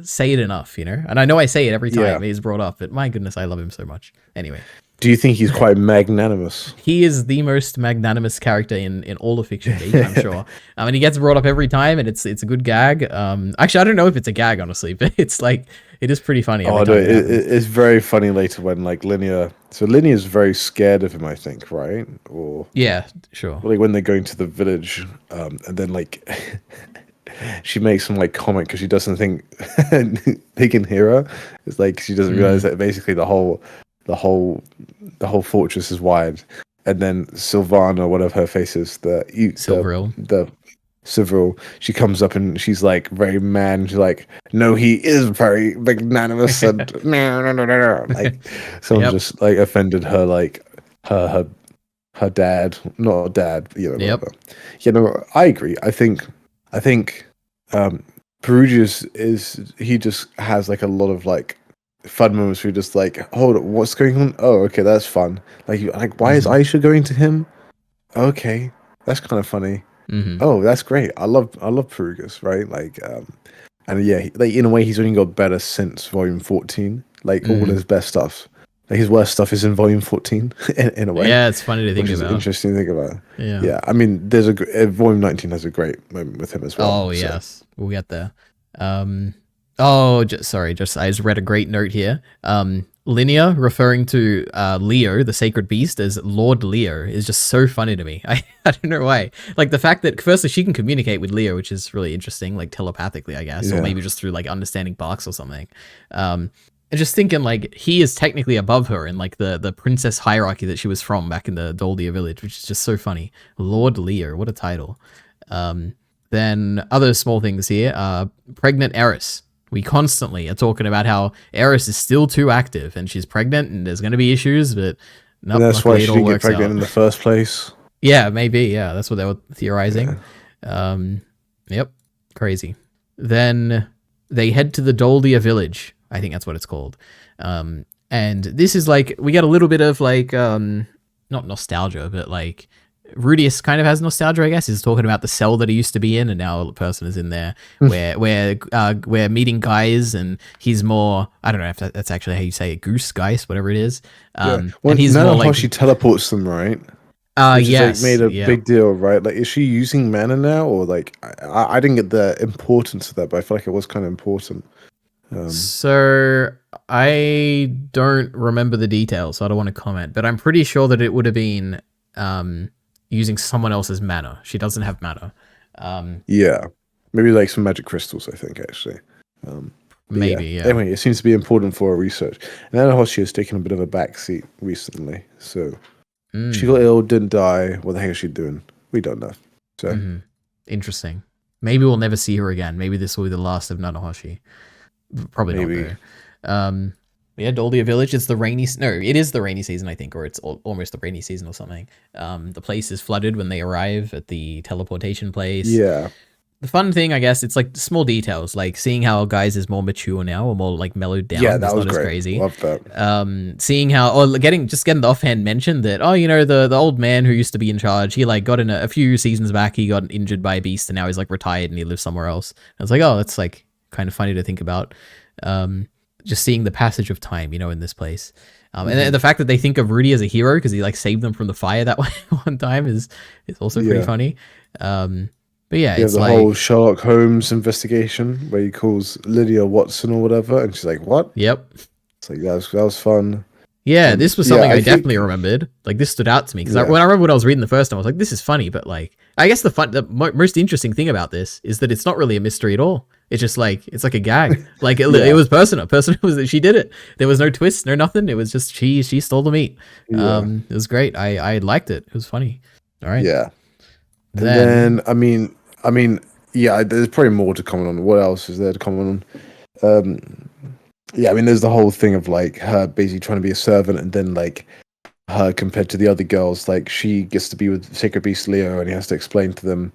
say it enough, you know? And I know I say it every time he's brought up, but my goodness, I love him so much. Anyway. Do you think he's quite magnanimous? He is the most magnanimous character in all of fiction, I'm sure. And he gets brought up every time, and it's a good gag. Actually, I don't know if it's a gag, honestly, but it's like, it is pretty funny. It's very funny later when like Linia is very scared of him, I think, right? Or yeah, sure. Like when they're going to the village, and then like she makes some like comment because she doesn't think they can hear her. It's like she doesn't realize that basically the whole fortress is wide, and then Sylvana, whatever her face is, the Sivril, she comes up and she's like very mad, and she's like, no, he is very magnanimous, and no. Like someone just like offended her, like her dad, not a dad, you know. Yep. You know, I agree. I think Perugius he just has like a lot of like fun moments where you're just like, hold on, what's going on? Oh, okay, that's fun. Like why is Aisha going to him? Okay, that's kind of funny. Oh, that's great. I love Perugius, right? Like, and yeah, like in a way, he's only got better since Volume 14. Like all his best stuff, like his worst stuff is in Volume 14. in a way, yeah, it's funny to think about. Interesting to think about. Yeah. I mean, there's Volume 19 has a great moment with him as well. Oh yes, we'll get there. I just read a great note here. Linia referring to Leo, the sacred beast, as Lord Leo is just so funny to me. I don't know why. Like the fact that firstly she can communicate with Leo, which is really interesting, like telepathically, I guess, or maybe just through like understanding barks or something. And just thinking like he is technically above her in like the princess hierarchy that she was from back in the Doldia village, which is just so funny. Lord Leo, what a title. Then other small things here. Pregnant Eris. We constantly are talking about how Eris is still too active and she's pregnant and there's going to be issues, but no, that's why she didn't get pregnant in the first place. Yeah, maybe. Yeah, that's what they were theorizing. Yeah. Yep, crazy. Then they head to the Doldia village. I think that's what it's called. And this is like, we get a little bit of like, not nostalgia, but like, Rudius kind of has nostalgia, I guess. He's talking about the cell that he used to be in, and now the person is in there where we're meeting guys, and he's more, I don't know if that's actually how you say it, goose, geist, whatever it is. Well, and he's more like, how she teleports them, right? Yes. Like made a big deal, right? Like, is she using mana now, or like I didn't get the importance of that, but I feel like it was kind of important. So I don't remember the details, so I don't want to comment, but I'm pretty sure that it would have been using someone else's mana. She doesn't have mana. Yeah, maybe like some magic crystals, I think, actually. Maybe, yeah. Anyway, it seems to be important for our research. And Nanahoshi has taken a bit of a backseat recently, so she got ill, didn't die. What the heck is she doing? We don't know. So interesting. Maybe we'll never see her again. Maybe this will be the last of Nanahoshi. Probably not though. Yeah, Doldia Village. It's the rainy. No, it is the rainy season, I think, or it's almost the rainy season or something. The place is flooded when they arrive at the teleportation place. Yeah. The fun thing, I guess, it's like small details, like seeing how Guys is more mature now or more like mellowed down. Yeah, that was not great. As crazy. Love that. Seeing how, or getting the offhand mention that, oh, you know, the old man who used to be in charge, he like got in a few seasons back, he got injured by a beast, and now he's like retired and he lives somewhere else. And I was like, oh, that's like kind of funny to think about. Just seeing the passage of time, you know, in this place. And the fact that they think of Rudy as a hero because he like saved them from the fire that one time is also pretty funny. But yeah, it's the like whole Sherlock Holmes investigation where he calls Lydia Watson or whatever, and she's like, "What?" Yep. It's like that was fun. Yeah, this was something I definitely remembered. Like this stood out to me because when I remember when I was reading the first time, I was like, "This is funny," but like, I guess the most interesting thing about this is that it's not really a mystery at all. It's just like it's like a gag. Like it was personal. Personal was that she did it. There was no twist, no nothing. It was just she stole the meat. It was great. I liked it. It was funny. All right. Yeah. Then I mean, yeah, there's probably more to comment on. What else is there to comment on? Yeah, I mean, there's the whole thing of like her basically trying to be a servant, and then like her compared to the other girls, like she gets to be with Sacred Beast Leo, and he has to explain to them.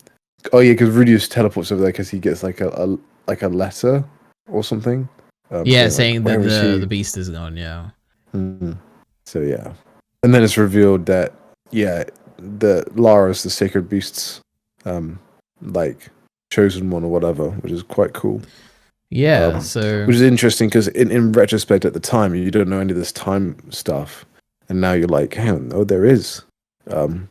Oh yeah, because Rudius teleports over there because he gets like a letter or something. Saying that the beast is gone. Yeah. So yeah, and then it's revealed that that Lara's the Sacred Beast's like chosen one or whatever, which is quite cool. Yeah, which is interesting because in retrospect at the time you don't know any of this time stuff, and now you're like, hang on, there is, there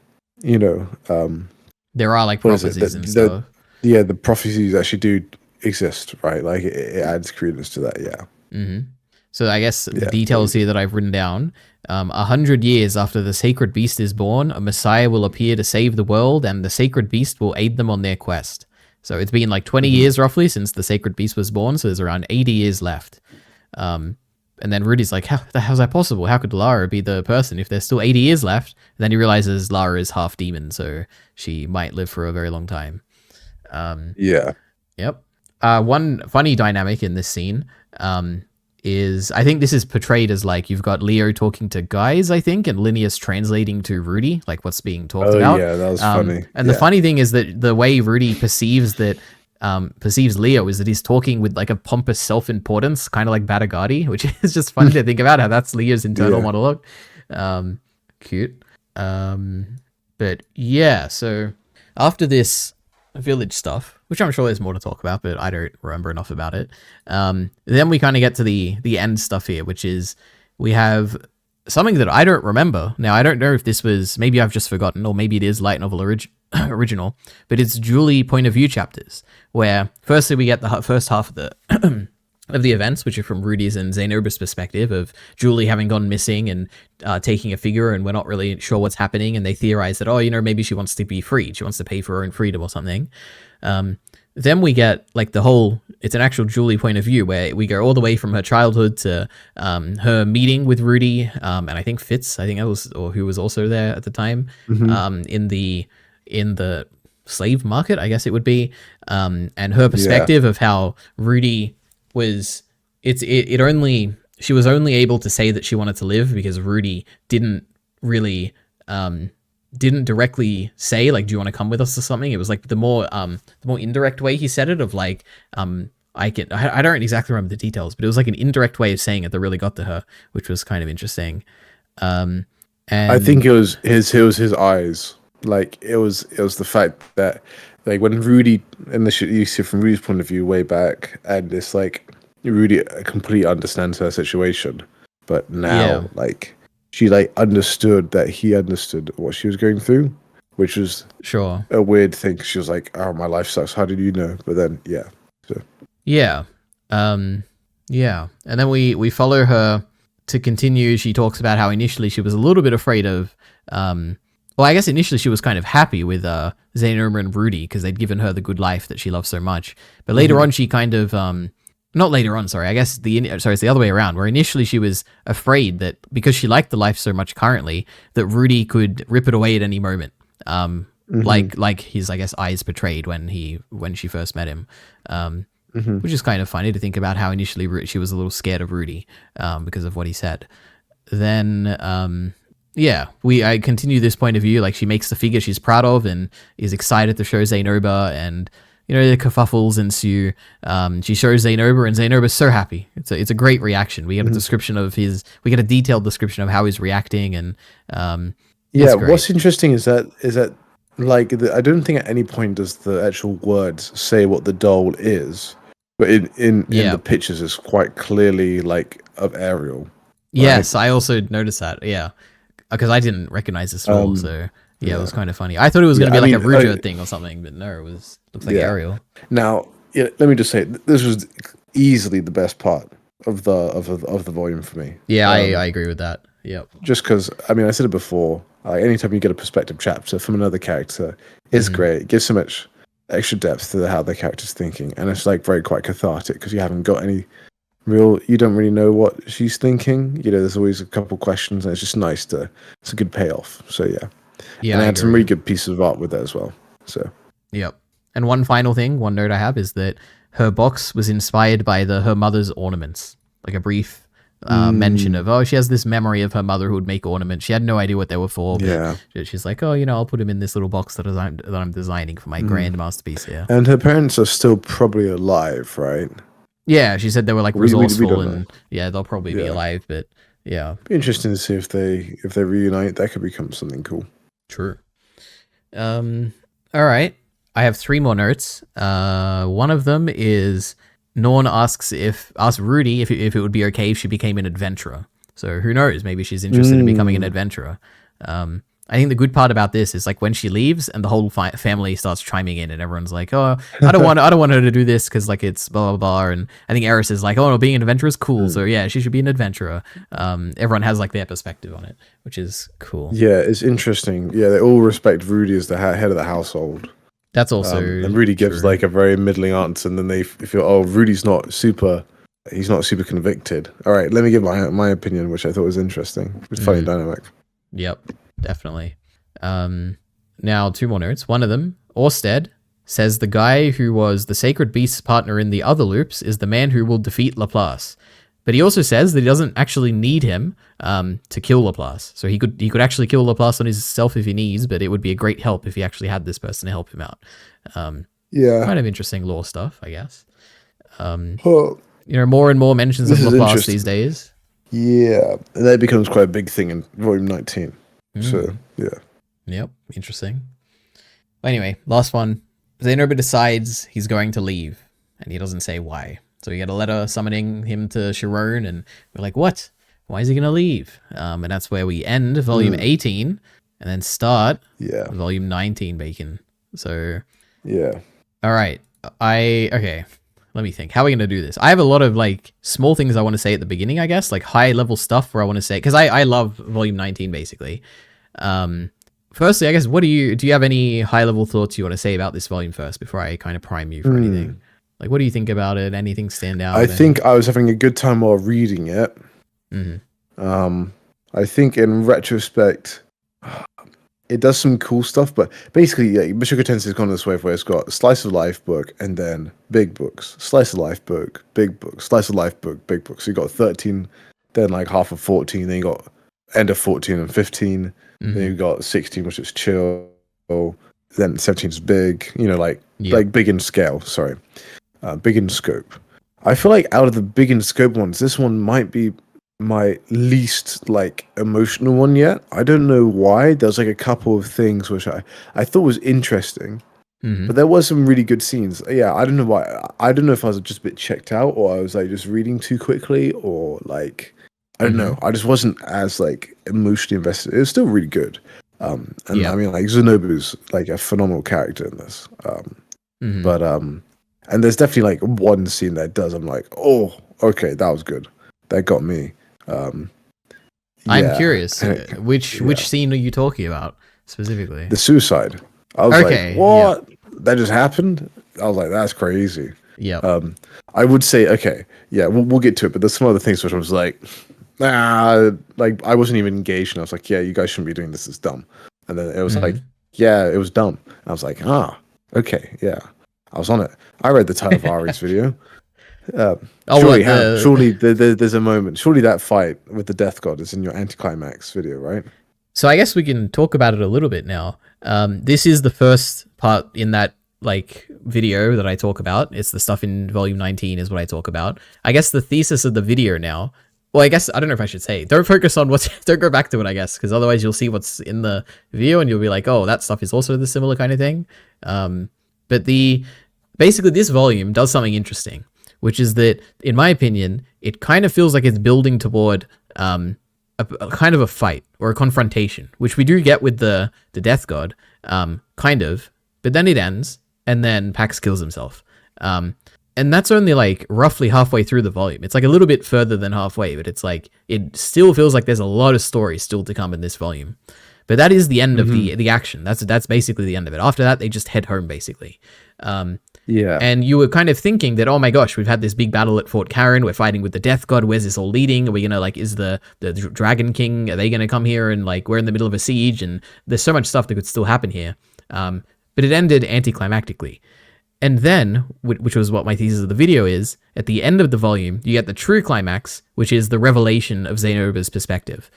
are like prophecies and stuff. Yeah, the prophecies actually do exist, right? Like it adds credence to that. Yeah. Mm-hmm. So I guess the details here that I've written down. 100 years after the sacred beast is born, a messiah will appear to save the world, and the sacred beast will aid them on their quest. So it's been like 20 years roughly since the sacred beast was born, so there's around 80 years left. And then Rudy's like, how's that possible? How could Lara be the person if there's still 80 years left? And then he realizes Lara is half demon, so she might live for a very long time. Yep. One funny dynamic in this scene is, I think this is portrayed as like you've got Leo talking to Guys, I think, and Linia's translating to Rudy, like what's being talked about. Yeah, that was funny. And the funny thing is that the way Rudy perceives Leo is that he's talking with like a pompous self-importance, kind of like Batagati, which is just funny to think about how that's Leo's internal monologue. Cute. But yeah, so after this village stuff, which I'm sure there's more to talk about, but I don't remember enough about it. Then we kind of get to the end stuff here, which is we have something that I don't remember. Now, I don't know if this was, maybe I've just forgotten, or maybe it is light novel original, but it's Julie point of view chapters, where firstly we get the first half of the of the events, which are from Rudy's and Zanoba's perspective of Julie having gone missing and taking a figure, and we're not really sure what's happening, and they theorize that, maybe she wants to be freed. She wants to pay for her own freedom or something. Then we get like it's an actual Julie point of view where we go all the way from her childhood to her meeting with Rudy, and I think Fitz, or who was also there at the time, in the slave market, I guess it would be, and her perspective of how Rudy was, she was only able to say that she wanted to live because Rudy didn't directly say like, do you want to come with us or something. It was like the more indirect way he said it of like, I don't exactly remember the details, but it was like an indirect way of saying it that really got to her, which was kind of interesting. And I think it was his eyes. Like it was the fact that like when Rudy, and you see from Rudy's point of view way back, and it's like Rudy completely understands her situation, but now like she like understood that he understood what she was going through, which was a weird thing. She was like, "Oh, my life sucks. How did you know?" But then, Yeah, and then we follow her to continue. She talks about how initially she was a little bit afraid of. Well, I guess initially she was kind of happy with Zainoma and Rudy because they'd given her the good life that she loves so much. But later on, she kind of not later on. Sorry, I guess it's the other way around. Where initially she was afraid that because she liked the life so much currently, that Rudy could rip it away at any moment. Like his, I guess, eyes portrayed when she first met him. Which is kind of funny to think about how initially she was a little scared of Rudy because of what he said. Then, I continue this point of view. Like she makes the figure she's proud of and is excited to show Zainoba, and the kerfuffles ensue. She shows Zainoba, and Zainoba's so happy. It's a great reaction. We get a description of we get a detailed description of how he's reacting, and what's interesting is that like I don't think at any point does the actual words say what the doll is. But in the pictures, it's quite clearly like of Ariel. Right? Yes, I also noticed that. Yeah, because I didn't recognize this at all. So it was kind of funny. I thought it was going to be like a Rujo thing or something, but no, looks like Ariel. Now, let me just say, this was easily the best part of the volume for me. Yeah, I agree with that. Yep. Just because I said it before. Anytime you get a perspective chapter from another character, it's great. It gives so much extra depth to how the character's thinking, and it's like quite cathartic because you haven't got any you don't really know what she's thinking. There's always a couple questions, and it's just nice it's a good payoff. So and I had some really good pieces of art with that as well. So and one note I have is that her box was inspired by her mother's ornaments, like a brief mention of she has this memory of her mother who would make ornaments. She had no idea what they were for, but she's like, I'll put them in this little box that I'm designing for my grand masterpiece here. And her parents are still probably alive, right? Yeah, she said they were like resourceful, and they'll probably be alive, but be interesting to see if they reunite. That could become something cool. True. All right, I have 3 more notes. One of them is Norn asks Rudy if it would be okay if she became an adventurer. So who knows? Maybe she's interested in becoming an adventurer. I think the good part about this is like when she leaves and the whole family starts chiming in, and everyone's like, "Oh, I don't want her to do this because like it's blah blah blah." And I think Eris is like, "Oh no, being an adventurer is cool, so yeah, she should be an adventurer." Everyone has like their perspective on it, which is cool. Yeah, it's interesting. Yeah, they all respect Rudy as the head of the household. That's also and Rudy gives like a very middling answer, and then they feel, oh, Rudy's not super convicted. All right, let me give my opinion, which I thought was interesting. It's funny dynamic. Yep, definitely. Now 2 more notes. One of them, Orsted says the guy who was the Sacred Beast's partner in the other loops is the man who will defeat Laplace. But he also says that he doesn't actually need him to kill Laplace. So he could actually kill Laplace on himself if he needs, but it would be a great help if he actually had this person to help him out. Kind of interesting lore stuff, I guess. More and more mentions of Laplace these days. Yeah, and that becomes quite a big thing in Volume 19. So, yeah. Yep, interesting. Anyway, last one. Zainoba decides he's going to leave, and he doesn't say why. So we get a letter summoning him to Sharon, and we're like, what? Why is he going to leave? And that's where we end Volume 18, and then start Volume 19, Bacon. So, all right. Okay. Let me think. How are we going to do this? I have a lot of like small things I want to say at the beginning, I guess, like high level stuff where I want to say, because I love Volume 19, basically. Firstly, I guess, do you have any high level thoughts you want to say about this volume first before I kind of prime you for anything? Like, what do you think about it? Anything stand out? I think I was having a good time while reading it. I think in retrospect, it does some cool stuff, but basically, Mushoku Tensei has gone this way where it's got slice of life book and then big books, slice of life book, big book, slice of life book, big book. So you got 13, then like half of 14, then you got end of 14 and 15, then you got 16, which is chill, then 17 is big, like big in scale. Sorry, big in scope. I feel like out of the big in scope ones, this one might be my least like emotional one yet. I don't know why. There's like a couple of things which I thought was interesting, but there was some really good scenes. Yeah, I don't know why. I don't know if I was just a bit checked out or I was like just reading too quickly or like I don't know. I just wasn't as like emotionally invested. It was still really good. I mean like Zanobu's like a phenomenal character in this. But and there's definitely like one scene that does. I'm like, oh, okay, that was good. That got me. I'm curious, which scene are you talking about specifically? The suicide. I was like, what? That just happened? I was like, that's crazy. Yeah. I would say, okay, yeah, we'll get to it, but there's some other things which I was like, like I wasn't even engaged, and I was like, yeah, you guys shouldn't be doing this. It's dumb. And then it was like, yeah, it was dumb. And I was like, okay, yeah. I was on it. I read the title of Ari's video. Surely there's a moment. Surely that fight with the Death God is in your anticlimax video, right? So I guess we can talk about it a little bit now. This is the first part in that video that I talk about. It's the stuff in volume 19 is what I talk about. I guess the thesis of the video now. Well, I guess I don't know if I should say. Don't focus on don't go back to it, I guess, because otherwise you'll see what's in the video and you'll be like, oh, that stuff is also the similar kind of thing. But basically this volume does something interesting, which is that, in my opinion, it kind of feels like it's building toward a kind of a fight or a confrontation, which we do get with the Death God, kind of, but then it ends, and then Pax kills himself. And that's only roughly halfway through the volume. It's a little bit further than halfway, but it's it still feels like there's a lot of story still to come in this volume. But that is the end of the action. That's basically the end of it. After that, they just head home, basically. Yeah. And you were kind of thinking that, oh my gosh, we've had this big battle at Fort Karon. We're fighting with the Death God. Where's this all leading? Are we going to, is the Dragon King, are they going to come here? And, we're in the middle of a siege, and there's so much stuff that could still happen here. But it ended anticlimactically. And then, which was what my thesis of the video is, at the end of the volume, you get the true climax, which is the revelation of Zanoba's perspective.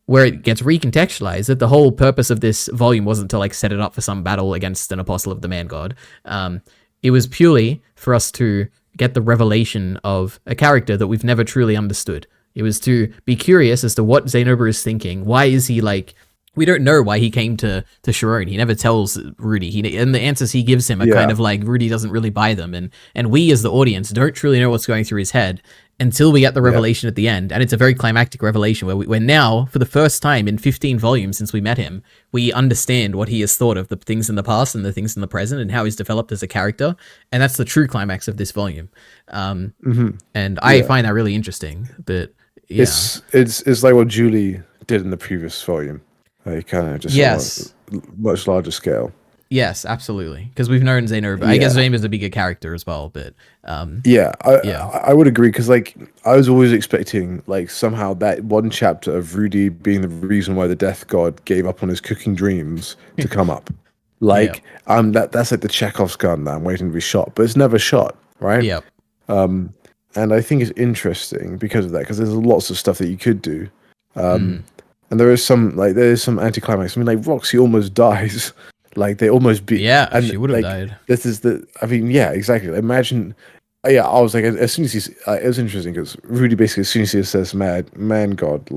Where it gets recontextualized that the whole purpose of this volume wasn't to set it up for some battle against an apostle of the man god. It was purely for us to get the revelation of a character that we've never truly understood. It was to be curious as to what Zanoba is thinking. Why is he we don't know why he came to Sharon. He never tells Rudy. And the answers he gives him are kind of Rudy doesn't really buy them. And we as the audience don't truly know what's going through his head until we get the revelation at the end. And it's a very climactic revelation where now, for the first time in 15 volumes since we met him, we understand what he has thought of the things in the past and the things in the present and how he's developed as a character. And that's the true climax of this volume. And I find that really interesting. But yeah. It's like what Julie did in the previous volume. Kind of just on a much larger scale. Yes, absolutely. Because we've known Zanoba. I guess Zanoba's a bigger character as well, but I would agree, because I was always expecting somehow that one chapter of Rudy being the reason why the Death God gave up on his cooking dreams to come up. That's the Chekhov's gun that I'm waiting to be shot, but it's never shot, right? Yep. And I think it's interesting because of that, because there's lots of stuff that you could do. And there is some anticlimax. I mean, Roxy almost dies. They almost beat. Yeah, and she would have died. This is exactly. Imagine. I was as soon as it was interesting because Rudy basically, as soon as he says man god,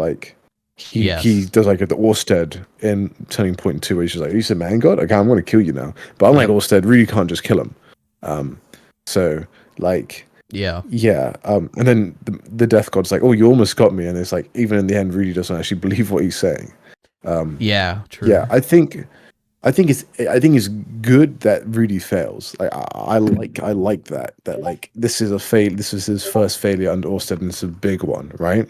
he does the Orsted in Turning Point 2, where he's just you said man god? Okay, I'm going to kill you now. But unlike Orsted, Rudy can't just kill him. And then the Death God's oh, you almost got me, and it's even in the end, Rudy doesn't actually believe what he's saying. True. Yeah, I think it's good that Rudy fails. I like that this is a fail. This is his first failure under Orsted, and it's a big one, right?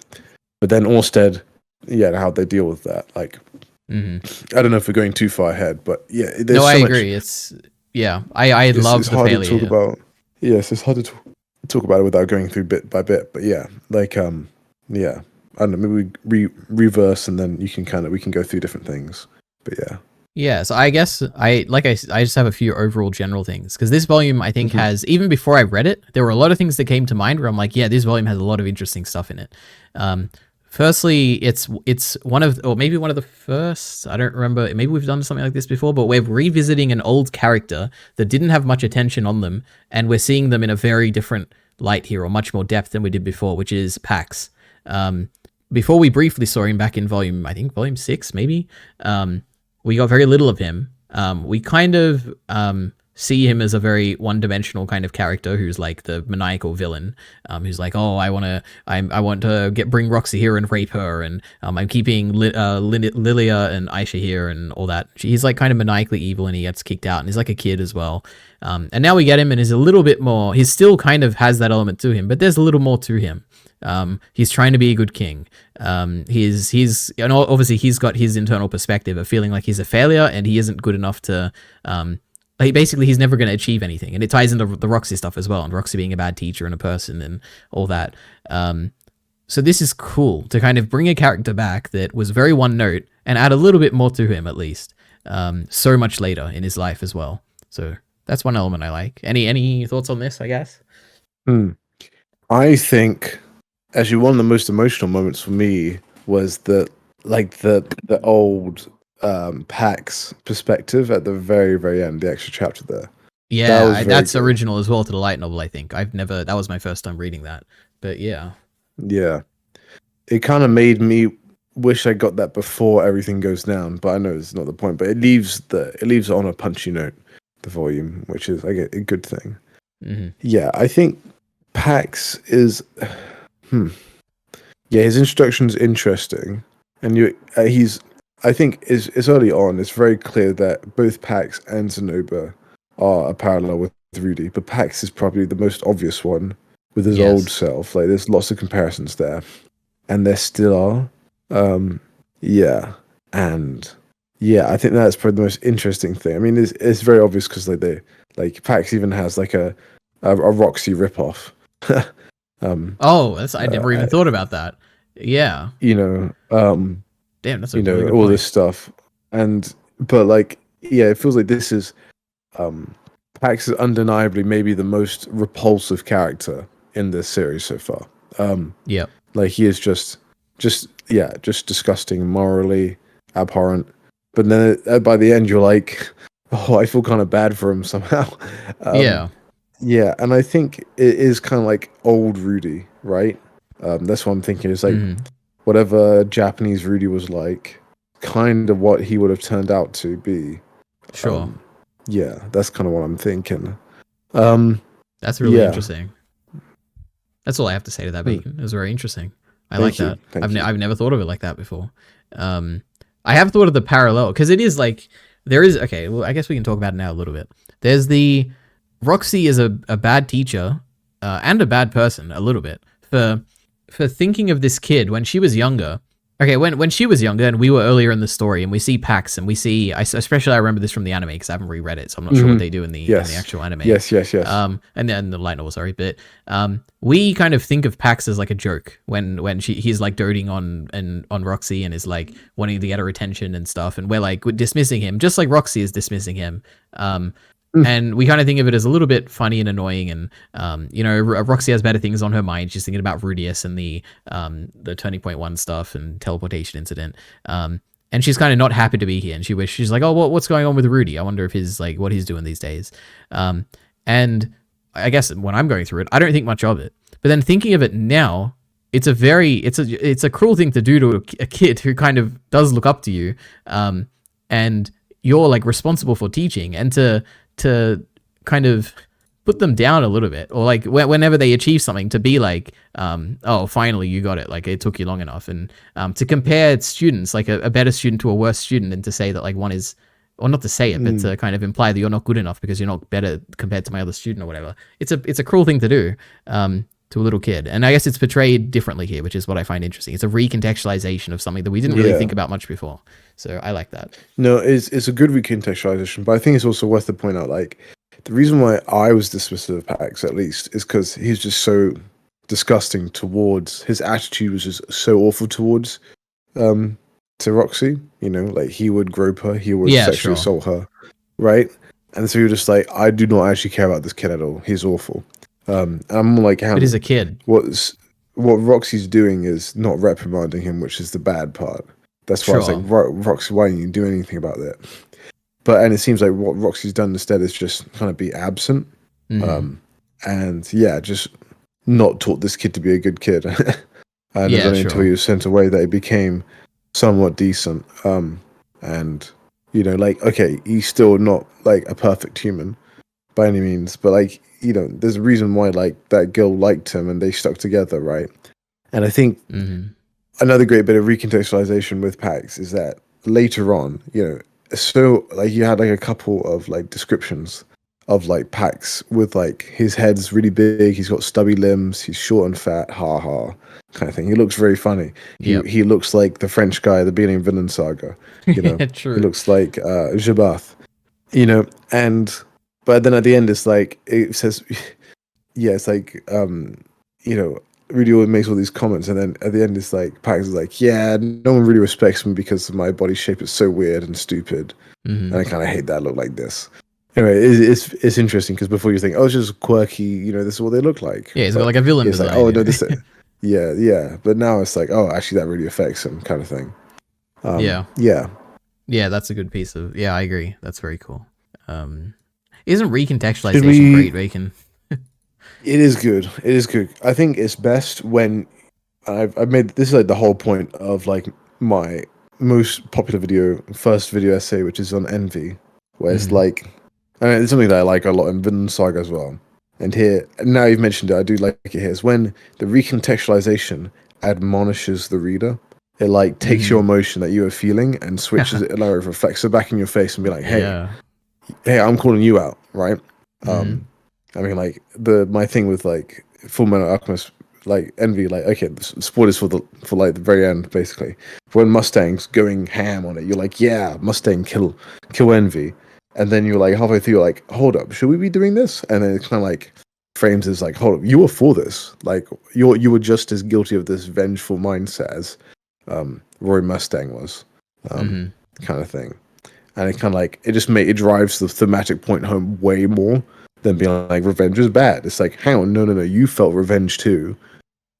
But then Orsted, how they deal with that. I don't know if we're going too far ahead, but I agree. It's I love the failure. To talk about. Yes, it's hard to talk about it without going through bit by bit, but I don't know, maybe we reverse, and then we can go through different things, but so I guess I just have a few overall general things, because this volume I think has, even before I read it, there were a lot of things that came to mind where I'm this volume has a lot of interesting stuff in it. Firstly, it's one of the first, I don't remember, maybe we've done something like this before, but we're revisiting an old character that didn't have much attention on them, and we're seeing them in a very different light here, or much more depth than we did before, which is Pax. Before we briefly saw him back in volume 6, maybe, we got very little of him. We kind of see him as a very one-dimensional kind of character who's like the maniacal villain, who's like, oh, I want to bring Roxy here and rape her, and I'm keeping Lilia and Aisha here and all that. He's like kind of maniacally evil, and he gets kicked out, and he's like a kid as well. And now we get him, and he's a little bit more. He still kind of has that element to him, but there's a little more to him. He's trying to be a good king. He's and obviously he's got his internal perspective of feeling like he's a failure and he isn't good enough to. Basically, he's never going to achieve anything, and it ties into the Roxy stuff as well, and Roxy being a bad teacher and a person and all that. So this is cool to kind of bring a character back that was very one note and add a little bit more to him at least. So much later in his life as well. So that's one element I like. Any thoughts on this? I guess. I think actually one of the most emotional moments for me was the old Pax perspective at the very, very end, the extra chapter there. Yeah, that's original as well to the light novel, I think. That was my first time reading that. But yeah. Yeah. It kind of made me wish I got that before everything goes down, but I know it's not the point. But it leaves on a punchy note, the volume, which is a good thing. Mm-hmm. Yeah, I think Pax is yeah, his introduction's interesting. And I think it's early on, it's very clear that both Pax and Zanoba are a parallel with Rudy, but Pax is probably the most obvious one with his old self. Like, there's lots of comparisons there, and there still are. Yeah, and yeah, I think that's probably the most interesting thing. I mean, it's very obvious because like Pax even has like a Roxy ripoff. I never even thought about that. Yeah, damn, that's a really good all point. this stuff, but like, yeah, it feels like this is Pax is undeniably maybe the most repulsive character in this series so far. Yeah, like he is just disgusting, morally abhorrent. But then by the end, you're like, oh, I feel kind of bad for him somehow. Yeah, and I think it is kind of like old Rudy, right? That's what I'm thinking. It's like whatever Japanese Rudy was like, kind of what he would have turned out to be. Sure. Yeah, that's kind of what I'm thinking. That's really interesting. That's all I have to say to that, Bacon. It was very interesting. I like that. I've never thought of it like that before. I have thought of the parallel because it is like there is. Okay, well, I guess we can talk about it now a little bit. There's the Roxy is a bad teacher and a bad person a little bit for thinking of this kid when she was younger. Okay, when she was younger and we were earlier in the story and we see Pax and we see, especially I remember this from the anime because I haven't reread it, so I'm not sure what they do in the actual anime. Yes. And then the light novel, sorry, but we kind of think of Pax as like a joke when he's like doting on Roxy and is like wanting to get her attention and stuff, and we're like dismissing him just like Roxy is dismissing him. And we kind of think of it as a little bit funny and annoying, and Roxy has better things on her mind. She's thinking about Rudius and the Turning Point 1 stuff and teleportation incident. And she's kind of not happy to be here, and she's like, oh, what's going on with Rudy? I wonder if what he's doing these days. And I guess when I'm going through it, I don't think much of it. But then thinking of it now, it's a cruel thing to do to a kid who kind of does look up to you, and you're like responsible for teaching, and to kind of put them down a little bit, or like whenever they achieve something, to be like, oh, finally you got it, like it took you long enough, and to compare students, like a better student to a worse student, and to say that like one is, or not to say it, but to kind of imply that you're not good enough because you're not better compared to my other student or whatever. It's a cruel thing to do to a little kid, and I guess it's portrayed differently here, which is what I find interesting. It's a recontextualization of something that we didn't really think about much before, so I like that. No, it's a good recontextualization, but I think it's also worth to point out, like, the reason why I was dismissive of Pax, at least, is because he's just so disgusting towards, his attitude was just so awful towards to Roxy, like he would grope her, he would sexually assault her, right? And so you're just like, I do not actually care about this kid at all, he's awful. And I'm like, it is a kid. What Roxy's doing is not reprimanding him, which is the bad part. That's why I was like, Roxy, why didn't you do anything about that? And it seems like what Roxy's done instead is just kind of be absent. And just not taught this kid to be a good kid. And it was only until he was sent away that he became somewhat decent. And, like, okay, he's still not like a perfect human. by any means, but like, you know, there's a reason why like that girl liked him and they stuck together, right? And I think another great bit of recontextualization with Pax is that later on, you know, so like you had like a couple of like descriptions of like Pax with like his head's really big, he's got stubby limbs, he's short and fat, ha ha, kind of thing. He looks very funny. He looks like the French guy at the beginning of Vinland Saga, you know. True. He looks like Jabath, you know, but then at the end it's like it says yeah, it's like you know, Rudy always makes all these comments, and then at the end it's like Pax is like, yeah, no one really respects me because my body shape is so weird and stupid, and I kind of hate that I look like this. Anyway, it's interesting because before you think, oh, it's just quirky, you know, this is what they look like. Yeah, he's got like a villain design. Like, oh no, this, yeah. But now it's like, oh, actually, that really affects him, kind of thing. Yeah. That's a good piece of. Yeah, I agree. That's very cool. Isn't recontextualization great, Bacon? It is good. It is good. I think it's best when I've made this is like the whole point of like my most popular first video essay, which is on envy, where it's like, and it's something that I like a lot in Vinland Saga as well. And here, now you've mentioned it, I do like it here, is when the recontextualization admonishes the reader. It like takes your emotion that you are feeling and switches it, like reflects it back in your face and be like, hey, I'm calling you out, right? I mean, like my thing with like Full Metal Alchemist, like envy, like okay, spoilers for like the very end, basically. When Mustang's going ham on it, you're like, yeah, Mustang kill envy, and then you're like halfway through, you're like, hold up, should we be doing this? And then it kind of like frames as like, hold up, you were for this, like you were just as guilty of this vengeful mindset as Roy Mustang was, kind of thing, and it kind of like it drives the thematic point home way more than being like revenge is bad. It's like, hang on, no, you felt revenge too,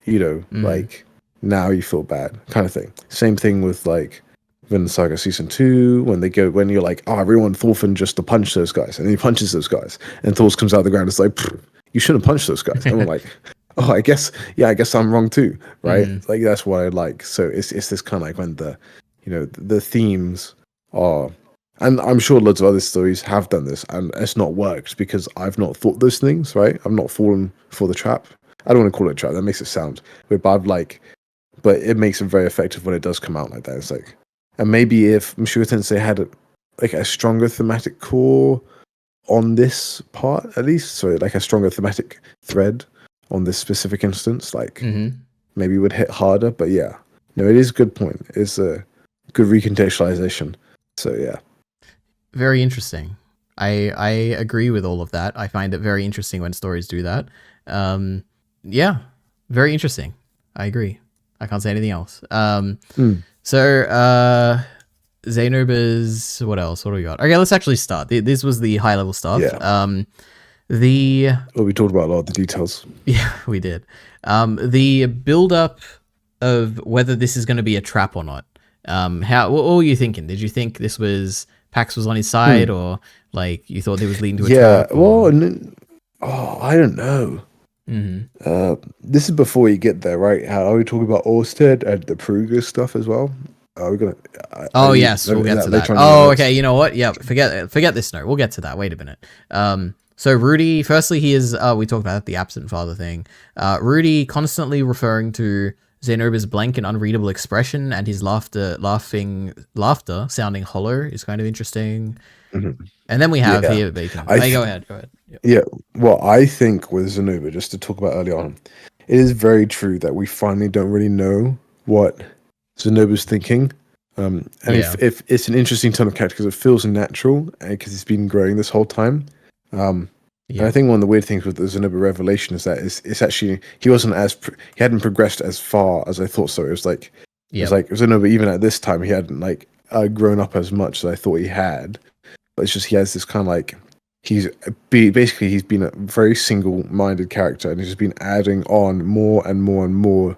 you know, like now you feel bad, kind of thing. Same thing with like Vinland Saga Season 2, when you're like, oh, I really want Thorfinn just to punch those guys, and then he punches those guys, and Thor comes out of the ground, it's like, you shouldn't punch those guys. And we're like, oh, I guess I'm wrong too, right? Like that's what I like. So it's this kind of like when the, you know, the themes are. And I'm sure loads of other stories have done this, and it's not worked because I've not thought those things, right? I've not fallen for the trap. I don't want to call it a trap. That makes it sound weird, but it makes it very effective when it does come out like that. It's like, and maybe if Mushoku Tensei had a stronger thematic core on this part, at least, so like a stronger thematic thread on this specific instance, like maybe would hit harder. But yeah, no, it is a good point. It's a good recontextualization. So yeah. Very interesting. I agree with all of that. I find it very interesting when stories do that. Yeah, very interesting. I agree. I can't say anything else. So Zanoba's, what else? What do we got? Okay, let's actually start. This was the high level stuff. Yeah. We talked about a lot of the details. Yeah, we did. The build up of whether this is going to be a trap or not. What were you thinking? Did you think this was Pax was on his side, or like you thought they was leading to a trap? Yeah, well, I don't know. This is before you get there, right? How are we talking about Orsted and the Perugius stuff as well? Are we gonna? Yes, we'll get to that. Oh, okay. You know what? Yeah, forget this note. We'll get to that. Wait a minute. So Rudy, firstly, he is. We talked about the absent father thing. Rudy constantly referring to Zanoba's blank and unreadable expression, and his laughter sounding hollow is kind of interesting. And then we have here Bacon. Go ahead. Yep. Yeah, well, I think with Zanoba, just to talk about early on, it is very true that we finally don't really know what Zanoba's thinking. If it's an interesting turn of character because it feels natural because he's been growing this whole time. And I think one of the weird things with the Zanoba revelation is that it's actually he hadn't progressed as far as I thought. So it was like Zanoba, even at this time, he hadn't like grown up as much as I thought he had. But it's just he has this kind of like he's been a very single-minded character, and he's just been adding on more and more and more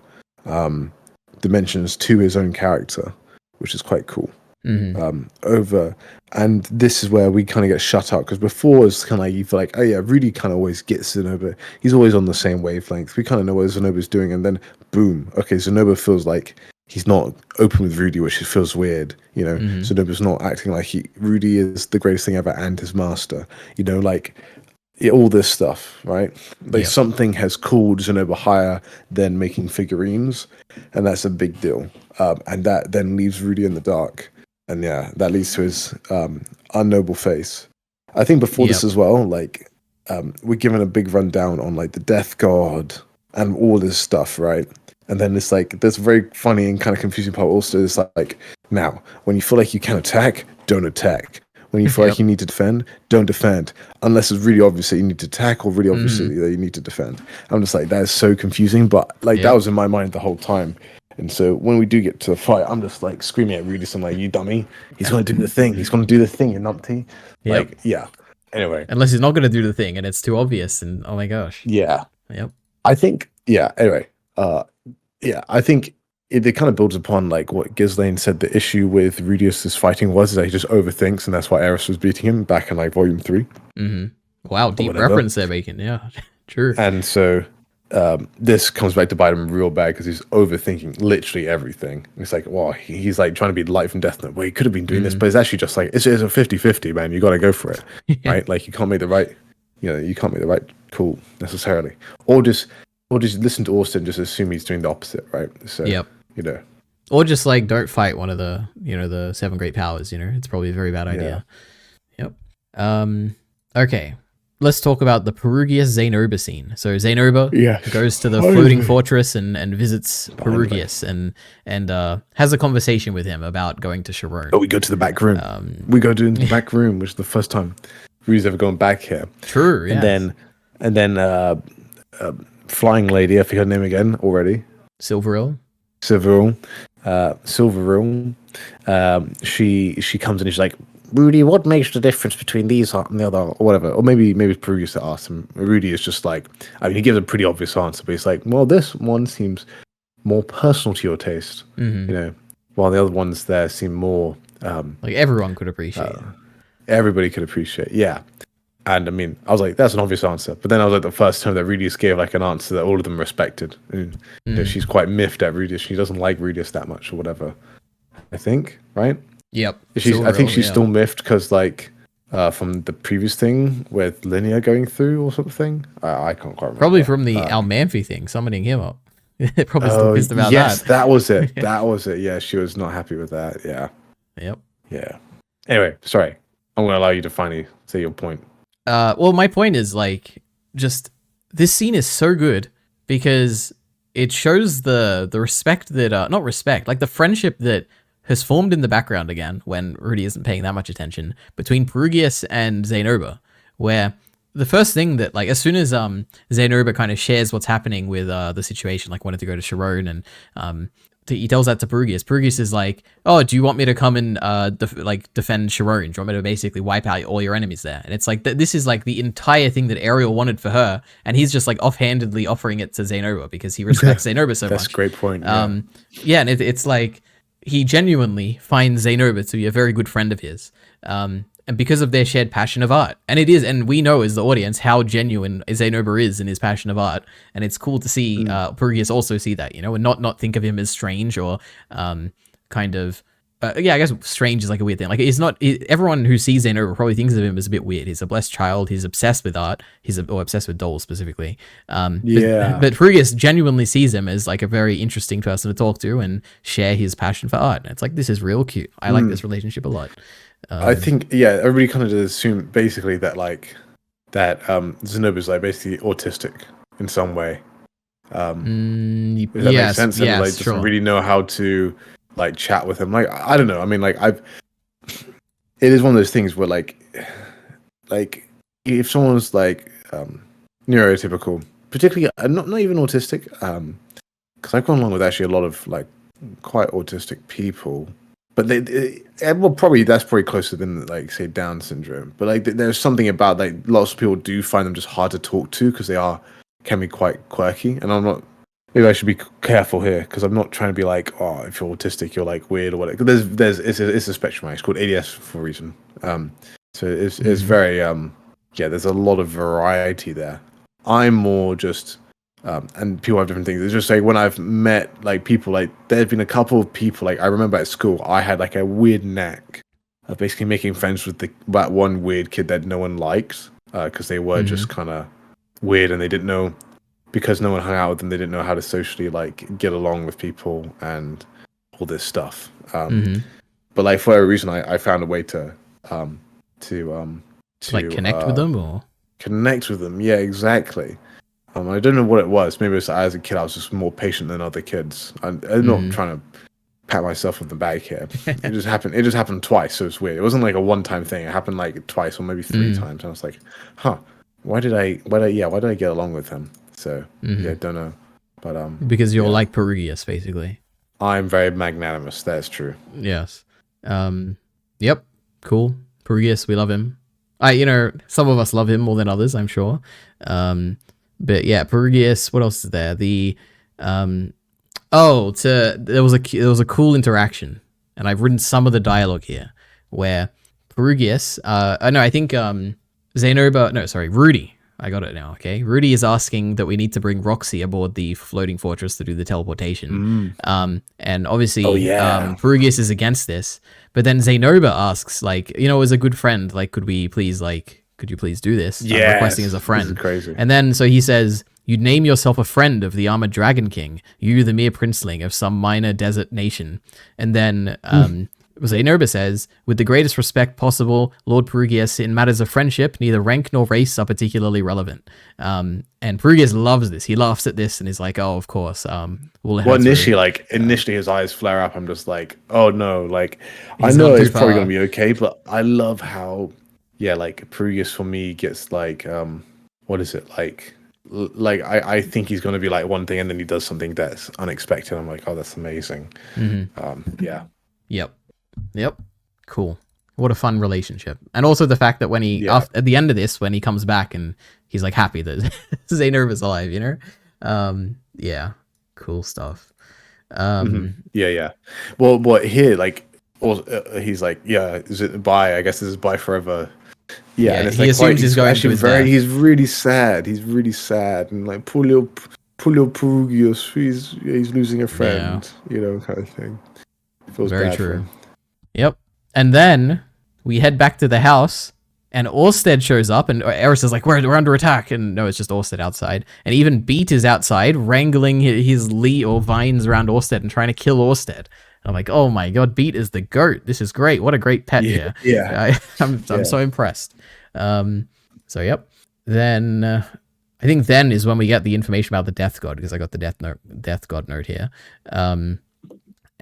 dimensions to his own character, which is quite cool. And this is where we kind of get shut out, because before it's kind of like you feel like, oh yeah, Rudy kind of always gets Zanoba. He's always on the same wavelength. We kind of know what Zanoba's doing, and then boom, okay, Zanoba feels like he's not open with Rudy, which feels weird. You know, Zanoba's not acting like Rudy is the greatest thing ever and his master. You know, like all this stuff, right? Like something has called Zanoba higher than making figurines, and that's a big deal. And that then leaves Rudy in the dark, and that leads to his unnoble face. I think before this as well, like we're given a big rundown on like the Death God and all this stuff, right? And then it's like there's a very funny and kind of confusing part also. It's like now when you feel like you can attack, don't attack. When you feel like you need to defend, don't defend. Unless it's really obvious that you need to attack or really obviously that you need to defend. I'm just like, that is so confusing. But like that was in my mind the whole time. And so when we do get to the fight, I'm just like screaming at Rudy, I'm like, you dummy. He's going to do the thing. He's going to do the thing, you numpty. Like, Anyway. Unless he's not going to do the thing and it's too obvious. And oh my gosh. Yeah. Yep. I think, anyway. I think it kind of builds upon like what Ghislaine said the issue with Rudius's fighting was, is that he just overthinks, and that's why Eris was beating him back in like volume 3. Wow, deep reference there, Bacon. Yeah, true. And so this comes back to bite him real bad because he's overthinking literally everything. It's like, well, he's like trying to be the light from Death Note. Well, he could have been doing this, but it's actually just like it's a 50-50, man. You got to go for it, right? Like you can't make the right, you can't make the right call necessarily, or just listen to Austin, just assume he's doing the opposite, right? So or just like don't fight one of the the 7 great powers. It's probably a very bad idea. Okay, let's talk about the Perugius Zanoba scene. So Zanoba goes to the floating fortress and visits Perugius and has a conversation with him about going to Sharon. Oh, we go to the back room. We go to the back room, which is the first time Rudy's ever gone back here. True. And then flying lady, I forget her name again already. Silveril. She comes in and she's like, Rudy, what makes the difference between these and the other, or whatever? Or maybe it's Perugius that asked him. Rudy is just like, I mean, he gives a pretty obvious answer, but he's like, well, this one seems more personal to your taste, while the other ones there seem more like everyone could appreciate. Everybody could appreciate, And I mean, I was like, that's an obvious answer. But then I was like, the first time that Rudius gave like an answer that all of them respected. And, she's quite miffed at Rudius. She doesn't like Rudius that much or whatever. I think, right? Yep. I think she's still miffed because like from the previous thing with Linia going through or something. I can't quite remember. Probably from the Almanfi thing, summoning him up. Probably still pissed about that. Yes, that was it. That was it. Yeah, she was not happy with that. Yeah. Yep. Yeah. Anyway, sorry. I'm going to allow you to finally say your point. Well, my point is like, just this scene is so good because it shows the respect that not respect, like the friendship that has formed in the background again when Rudy isn't paying that much attention between Perugius and Zanoba, where the first thing that like as soon as Zanoba kind of shares what's happening with the situation, like wanted to go to Sharon and he tells that to Perugius. Perugius is like, oh, do you want me to come and defend Sharon? Do you want me to basically wipe out all your enemies there? And it's like, this is like the entire thing that Ariel wanted for her. And he's just like offhandedly offering it to Zanoba because he respects Zanoba so much. That's a great point. And it's like, he genuinely finds Zanoba to be a very good friend of his. And because of their shared passion of art. And it is, and we know as the audience how genuine Zanoba is in his passion of art. And it's cool to see Perugius also see that, and not think of him as strange or kind of, I guess strange is like a weird thing. Like everyone who sees Zanoba probably thinks of him as a bit weird. He's a blessed child. He's obsessed with art. Or obsessed with dolls specifically. But Perugius genuinely sees him as like a very interesting person to talk to and share his passion for art. And it's like, this is real cute. I like this relationship a lot. I think, everybody kind of does assume basically that Zanoba is like basically autistic in some way. Does that make sense? And like doesn't really know how to like chat with him. Like, I don't know. I mean, like it is one of those things where like if someone's like neurotypical, particularly not even autistic, because I've gone along with actually a lot of like quite autistic people. But that's probably closer than like say Down syndrome. But like there's something about like lots of people do find them just hard to talk to because can be quite quirky. And maybe I should be careful here because I'm not trying to be like, oh, if you're autistic, you're like weird or whatever. It's a spectrum. Right? It's called ADS for a reason. So it's very there's a lot of variety there. I'm more just. And people have different things. It's just like when I've met like people, like there's been a couple of people, like I remember at school, I had like a weird knack of basically making friends with that one weird kid that no one liked. because they were just kind of weird, and they didn't know, because no one hung out with them, they didn't know how to socially like get along with people and all this stuff. But like for whatever reason, I found a way to like connect with them, or connect with them. Yeah, exactly. I don't know what it was. Maybe it was as a kid, I was just more patient than other kids. I'm not trying to pat myself on the back here. It just happened. It just happened twice, so it's weird. It wasn't like a one-time thing. It happened like twice or maybe 3 times. And I was like, huh, why did I get along with him? So yeah, don't know. But because you're like Perugius, basically. I'm very magnanimous. That's true. Yes. Yep. Cool. Perugius, we love him. Some of us love him more than others, I'm sure. But yeah, Perugius. What else is there? There was a cool interaction, and I've written some of the dialogue here, where Perugius. I think Zanoba. No, sorry, Rudy. I got it now. Okay, Rudy is asking that we need to bring Roxy aboard the floating fortress to do the teleportation. And obviously, Perugius is against this. But then Zanoba asks, like, as a good friend, like, could you please do this? Yeah, requesting as a friend. This is crazy. And then so he says, "You'd name yourself a friend of the armored dragon king, you the mere princeling of some minor desert nation." And then Zanoba says, "With the greatest respect possible, Lord Perugius, in matters of friendship, neither rank nor race are particularly relevant." And Perugius loves this. He laughs at this and is like, "Oh, of course." Initially his eyes flare up. I'm just like, "Oh no!" Like, I know it's probably gonna be okay, but I love how, like Perugius for me gets like, what is it like? Like I think he's gonna be like one thing, and then he does something that's unexpected. I'm like, "Oh, that's amazing." Yeah. Yep. Cool. What a fun relationship. And also the fact that when at the end of this, when he comes back and he's like happy that Zanoba's alive, Yeah. Cool stuff. Yeah. Well, what here, like, he's like, yeah, is it bye? I guess this is bye forever. Yeah, and it's he assumes he's going to his death. He's really sad. And like, poor little Perugius, he's losing a friend, kind of thing. Feels very bad true. For him. Yep. And then we head back to the house, and Orsted shows up, and Eris is like, we're under attack. And no, it's just Orsted outside. And even Beat is outside, wrangling his vines around Orsted and trying to kill Orsted. And I'm like, oh my god, Beat is the goat. This is great. What a great pet here. Yeah. I'm so impressed. So yep. Then I think then is when we get the information about the Death God, because I got the Death God note here.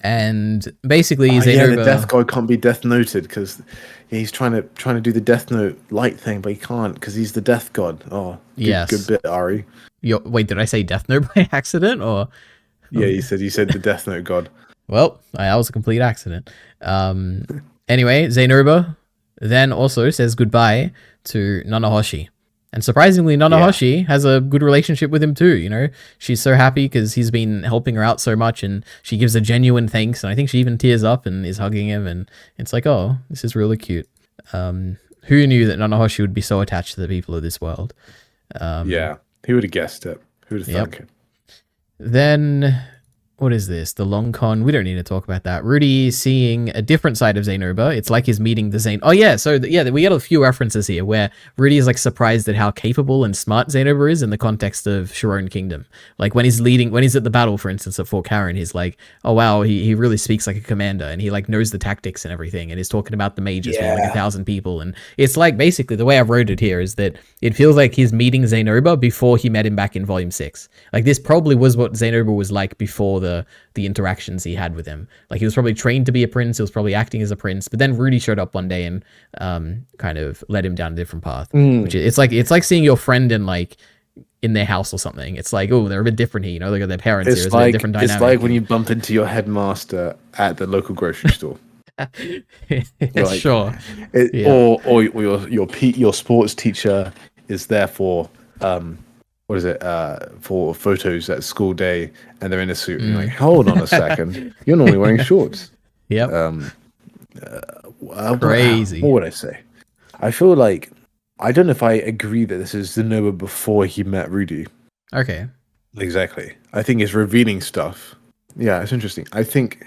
And basically, Zanoba, the Death God can't be Death Noted because he's trying to do the Death Note light thing, but he can't because he's the Death God. Oh, good bit, Ari. Wait, did I say Death Note by accident or? Yeah, you said the Death Note God. Well, that was a complete accident. Anyway, Zanoba then also says goodbye to Nanahoshi. And surprisingly, Nanahoshi has a good relationship with him too, She's so happy because he's been helping her out so much, and she gives a genuine thanks, and I think she even tears up and is hugging him, and it's like, oh, this is really cute. Who knew that Nanahoshi would be so attached to the people of this world? Who would have guessed it? Who would have thunk it? Then, what is this? The long con. We don't need to talk about that. Rudy seeing a different side of Zanoba. It's like he's meeting the Zane. Oh yeah, so we get a few references here where Rudy is like surprised at how capable and smart Zanoba is in the context of Sharon Kingdom. Like when he's at the battle, for instance, at Fort Karon, he's like, oh wow, he really speaks like a commander, and he like knows the tactics and everything, and he's talking about the mages being like 1,000 people, and it's like basically the way I've wrote it here is that it feels like he's meeting Zanoba before he met him back in Volume 6. Like this probably was what Zanoba was like before the interactions he had with him. Like he was probably trained to be a prince, he was probably acting as a prince, but then Rudy showed up one day and kind of led him down a different path. Which it's like seeing your friend in their house or something. It's like, oh, they're a bit different here, they got their parents here. It's like a different dynamic. It's like when you bump into your headmaster at the local grocery store. Like, sure. Or your sports teacher is there for for photos at school day, and they're in a suit. And you're like, hold on a second, you're normally wearing shorts. Yep. Crazy. What would I say? I feel like I don't know if I agree that this is Zanoba before he met Rudy. Okay. Exactly. I think it's revealing stuff. Yeah, it's interesting. I think.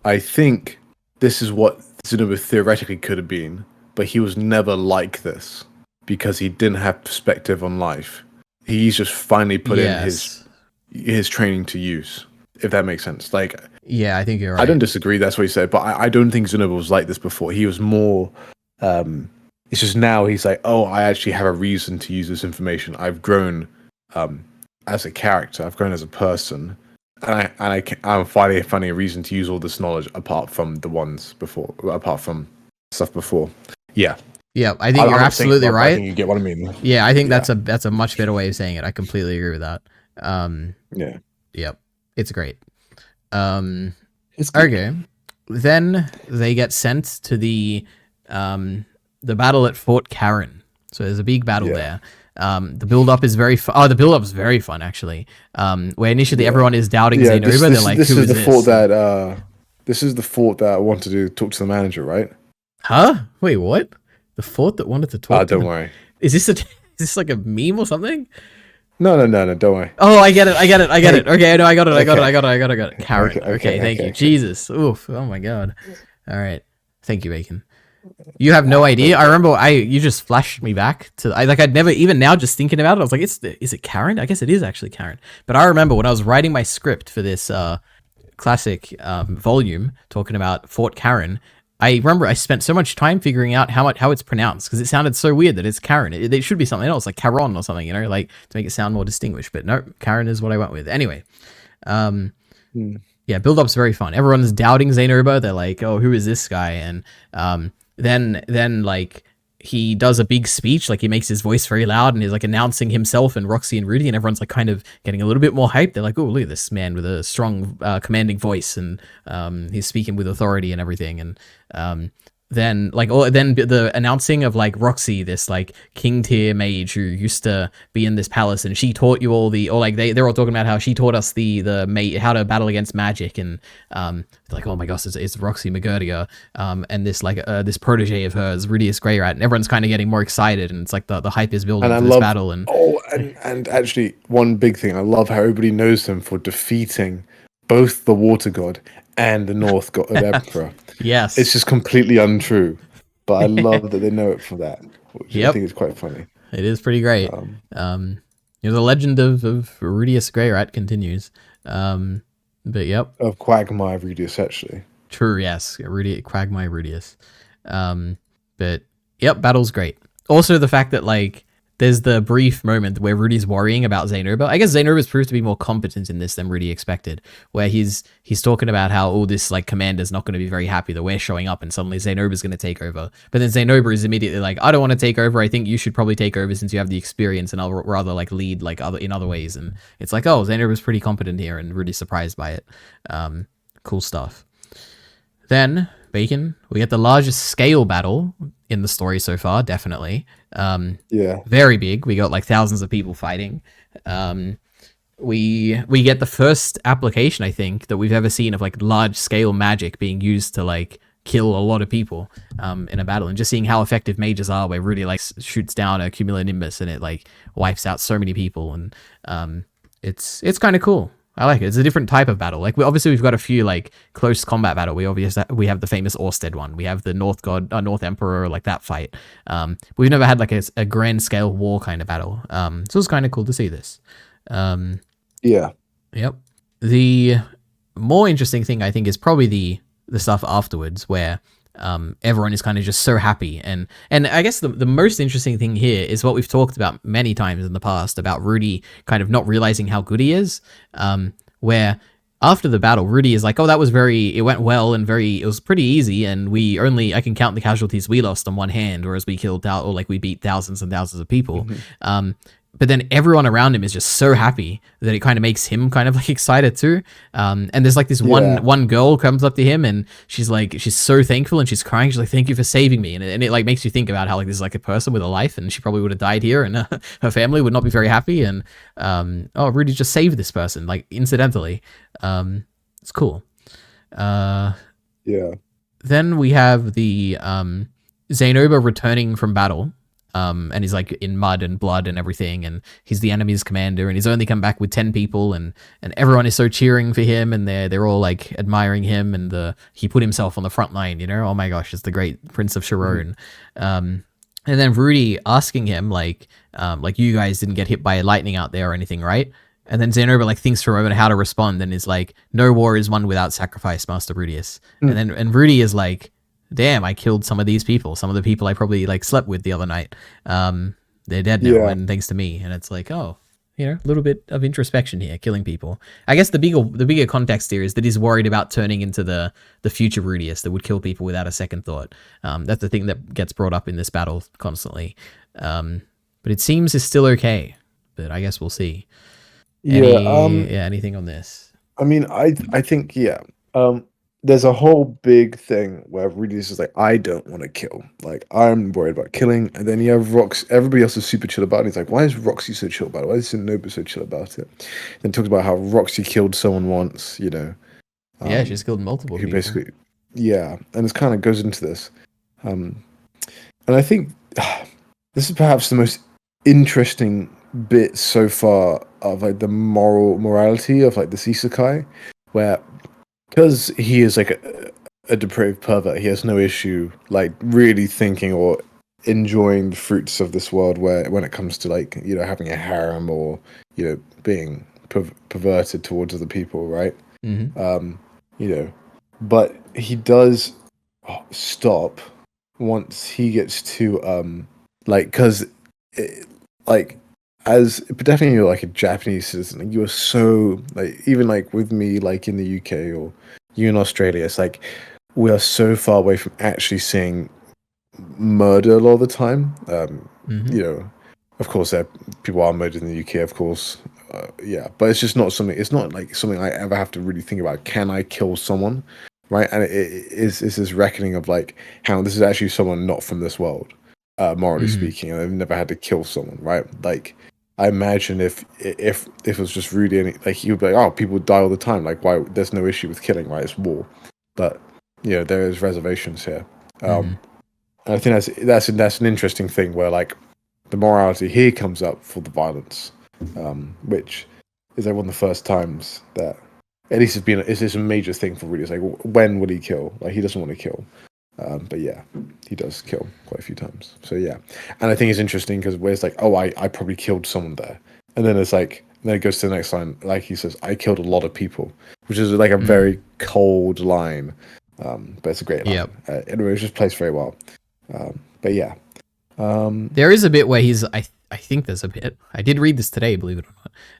I think this is what Zanoba theoretically could have been, but he was never like this because he didn't have perspective on life. He's just finally put in his training to use, if that makes sense. Like, yeah, I think you're right. I don't disagree. That's what he said, but I don't think Zanoba was like this before. He was more. It's just now he's like, oh, I actually have a reason to use this information. I've grown as a character. I've grown as a person, and I'm finally finding a reason to use all this knowledge apart from the ones before, apart from stuff before. Yeah. Yeah, I think you're absolutely right. I think you get what I mean. Yeah, I think that's a much better way of saying it. I completely agree with that. Yeah. Yep. It's great. Okay. Then they get sent to the battle at Fort Karon. So there's a big battle there. The build-up is very fun. Oh, the build-up is very fun, actually. Where initially everyone is doubting Zanoba. They're like, this is the fort that this is the fort that I wanted to talk to the manager, right? Huh? Wait, what? The fort that wanted to talk to don't worry. Is this like a meme or something? No, don't worry. Oh, I get it. Okay, no, I got it. Karon. Okay, thank you. Jesus. Oof. Oh my god. All right. Thank you, Bacon. You have no idea. I remember you just flashed me back to I'd never, even now just thinking about it, I was like, is it Karon? I guess it is actually Karon. But I remember when I was writing my script for this classic volume talking about Fort Karon, I remember I spent so much time figuring out how it's pronounced because it sounded so weird that it's Karon. It should be something else like Karon or something, like to make it sound more distinguished. But no, Karon is what I went with. Anyway, yeah, build-up's very fun. Everyone's doubting Zanoba. They're like, oh, who is this guy? And then like he does a big speech, like he makes his voice very loud and he's like announcing himself and Roxy and Rudy, and everyone's like kind of getting a little bit more hyped. They're like, oh, look at this man with a strong commanding voice, and he's speaking with authority and everything. And then the announcing of like Roxy, this like king tier mage who used to be in this palace, and she taught you all they're all talking about how she taught us how to battle against magic, and like, oh my gosh, it's Roxy McGurdiger, and this this protege of hers, Rudius Greyrat, and everyone's kind of getting more excited, and it's like the hype is building for this battle. And actually one big thing, I love how everybody knows them for defeating both the Water God and the North God of Emperor. Yes. It's just completely untrue. But I love that they know it for that, which I think is quite funny. It is pretty great. The legend of Rudius Greyrat continues. But yep. Of Quagmire Rudius, actually. True, yes. Quagmire Rudius. But yep, battle's great. Also the fact that like there's the brief moment where Rudy's worrying about Zanoba. I guess Zanoba's proved to be more competent in this than Rudy expected, where he's talking about how all this like commander's not going to be very happy that we're showing up and suddenly Zanoba's going to take over. But then Zanoba is immediately like, I don't want to take over. I think you should probably take over since you have the experience, and I'll rather like lead like in other ways. And it's like, oh, Zanoba's pretty competent here, and Rudy's surprised by it. Cool stuff. Then Bacon, we get the largest scale battle in the story so far, definitely. Very big. We got like thousands of people fighting. We get the first application, I think, that we've ever seen of like large scale magic being used to like kill a lot of people in a battle, and just seeing how effective mages are, where Rudy like shoots down a cumulonimbus and it like wipes out so many people, and it's kind of cool. I like it. It's a different type of battle. Like we've got a few like close combat battle. We have the famous Orsted one. We have the North Emperor, like that fight. We've never had like a grand scale war kind of battle. So it's kind of cool to see this. Yep. The more interesting thing, I think, is probably the stuff afterwards, where everyone is kind of just so happy, and I guess the most interesting thing here is what we've talked about many times in the past about Rudy kind of not realizing how good he is, where after the battle Rudy is like, oh, it went well and it was pretty easy, and I can count the casualties we lost on one hand, whereas we beat thousands and thousands of people. But then everyone around him is just so happy that it kind of makes him kind of like excited too. And there's like this one girl comes up to him, and she's so thankful, and she's crying. She's like, thank you for saving me. And it like makes you think about how like this is like a person with a life, and she probably would have died here, and her family would not be very happy. And Rudy just saved this person, like incidentally. It's cool. Then we have the Zanoba returning from battle. and he's like in mud and blood and everything, and he's the enemy's commander, and he's only come back with 10 people, and everyone is so cheering for him, and they're all like admiring him, and he put himself on the front line, you know. Oh my gosh, it's the great Prince of Sharon. And then Rudy asking him like you guys didn't get hit by lightning out there or anything, right? And then Zanoba like thinks for a moment how to respond, and is like, no war is won without sacrifice, Master Rudius. And Rudy is like, damn, I killed some of these people. Some of the people I probably like slept with the other night. They're dead now, and thanks to me. And it's like, oh, you know, a little bit of introspection here, killing people. I guess the bigger context here is that he's worried about turning into the future Rudius that would kill people without a second thought. That's the thing that gets brought up in this battle constantly. But it seems it's still okay. But I guess we'll see. Anything on this? I mean, I think there's a whole big thing where Rudius is like, I don't want to kill. Like, I'm worried about killing. And then you have Rox. Everybody else is super chill about it. He's like, why is Roxy so chill about it? Why is Zanoba so chill about it? Then talks about how Roxy killed someone once, you know. She's killed multiple people. Basically, and it kind of goes into this. And I think this is perhaps the most interesting bit so far of like the morality of like this isekai, where because he is like a depraved pervert, he has no issue like really thinking or enjoying the fruits of this world, where when it comes to like, you know, having a harem or, you know, being perverted towards other people, right? You know, but he does stop once he gets to like, because like, as definitely like a Japanese citizen, you are so like, even like with me, like in the UK or you in Australia, it's like we are so far away from actually seeing murder a lot of the time. You know, of course, people are murdered in the UK, of course, but it's just not something. It's not like something I ever have to really think about. Can I kill someone, right? And it's this reckoning of like how this is actually someone not from this world, morally speaking, and I've never had to kill someone, right? Like, I imagine if it was just Rudy, and like he would be like, oh, people die all the time. Like, why? There's no issue with killing, right? It's war, but you know, there is reservations here. And I think that's an interesting thing where like the morality here comes up for the violence, which is like one of the first times that at least it's just a major thing for Rudy. It's like, when would he kill? Like, he doesn't want to kill. But yeah, he does kill quite a few times. So yeah, and I think it's interesting because where it's like, oh, I probably killed someone there, and then it's like, then it goes to the next line, like he says, I killed a lot of people, which is like a very cold line, but it's a great line. It was just placed very well. But yeah, there is a bit where he's I think there's a bit, I did read this today, believe it or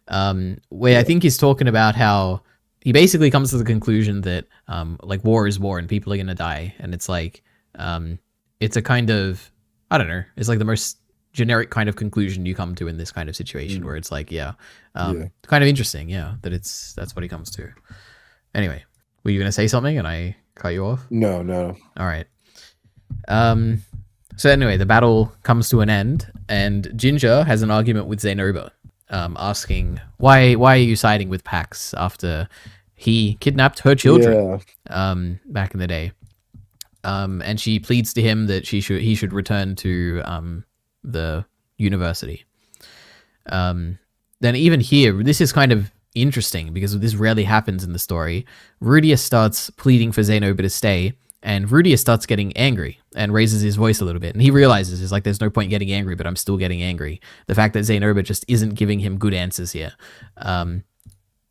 not, where I think he's talking about how he basically comes to the conclusion that like war is war and people are going to die. And it's like, it's a kind of, I don't know, it's like the most generic kind of conclusion you come to in this kind of situation where it's like, kind of interesting. That that's what he comes to. Anyway, were you going to say something and I cut you off? No. All right. So anyway, the battle comes to an end and Ginger has an argument with Zanoba, asking why are you siding with Pax after he kidnapped her children back in the day, and she pleads to him that he should return to the university. Then even here, this is kind of interesting because this rarely happens in the story. Rudius starts pleading for Zanoba to stay, and Rudius starts getting angry and raises his voice a little bit. And he realizes, it's like, there's no point getting angry, but I'm still getting angry. The fact that Zanoba just isn't giving him good answers here.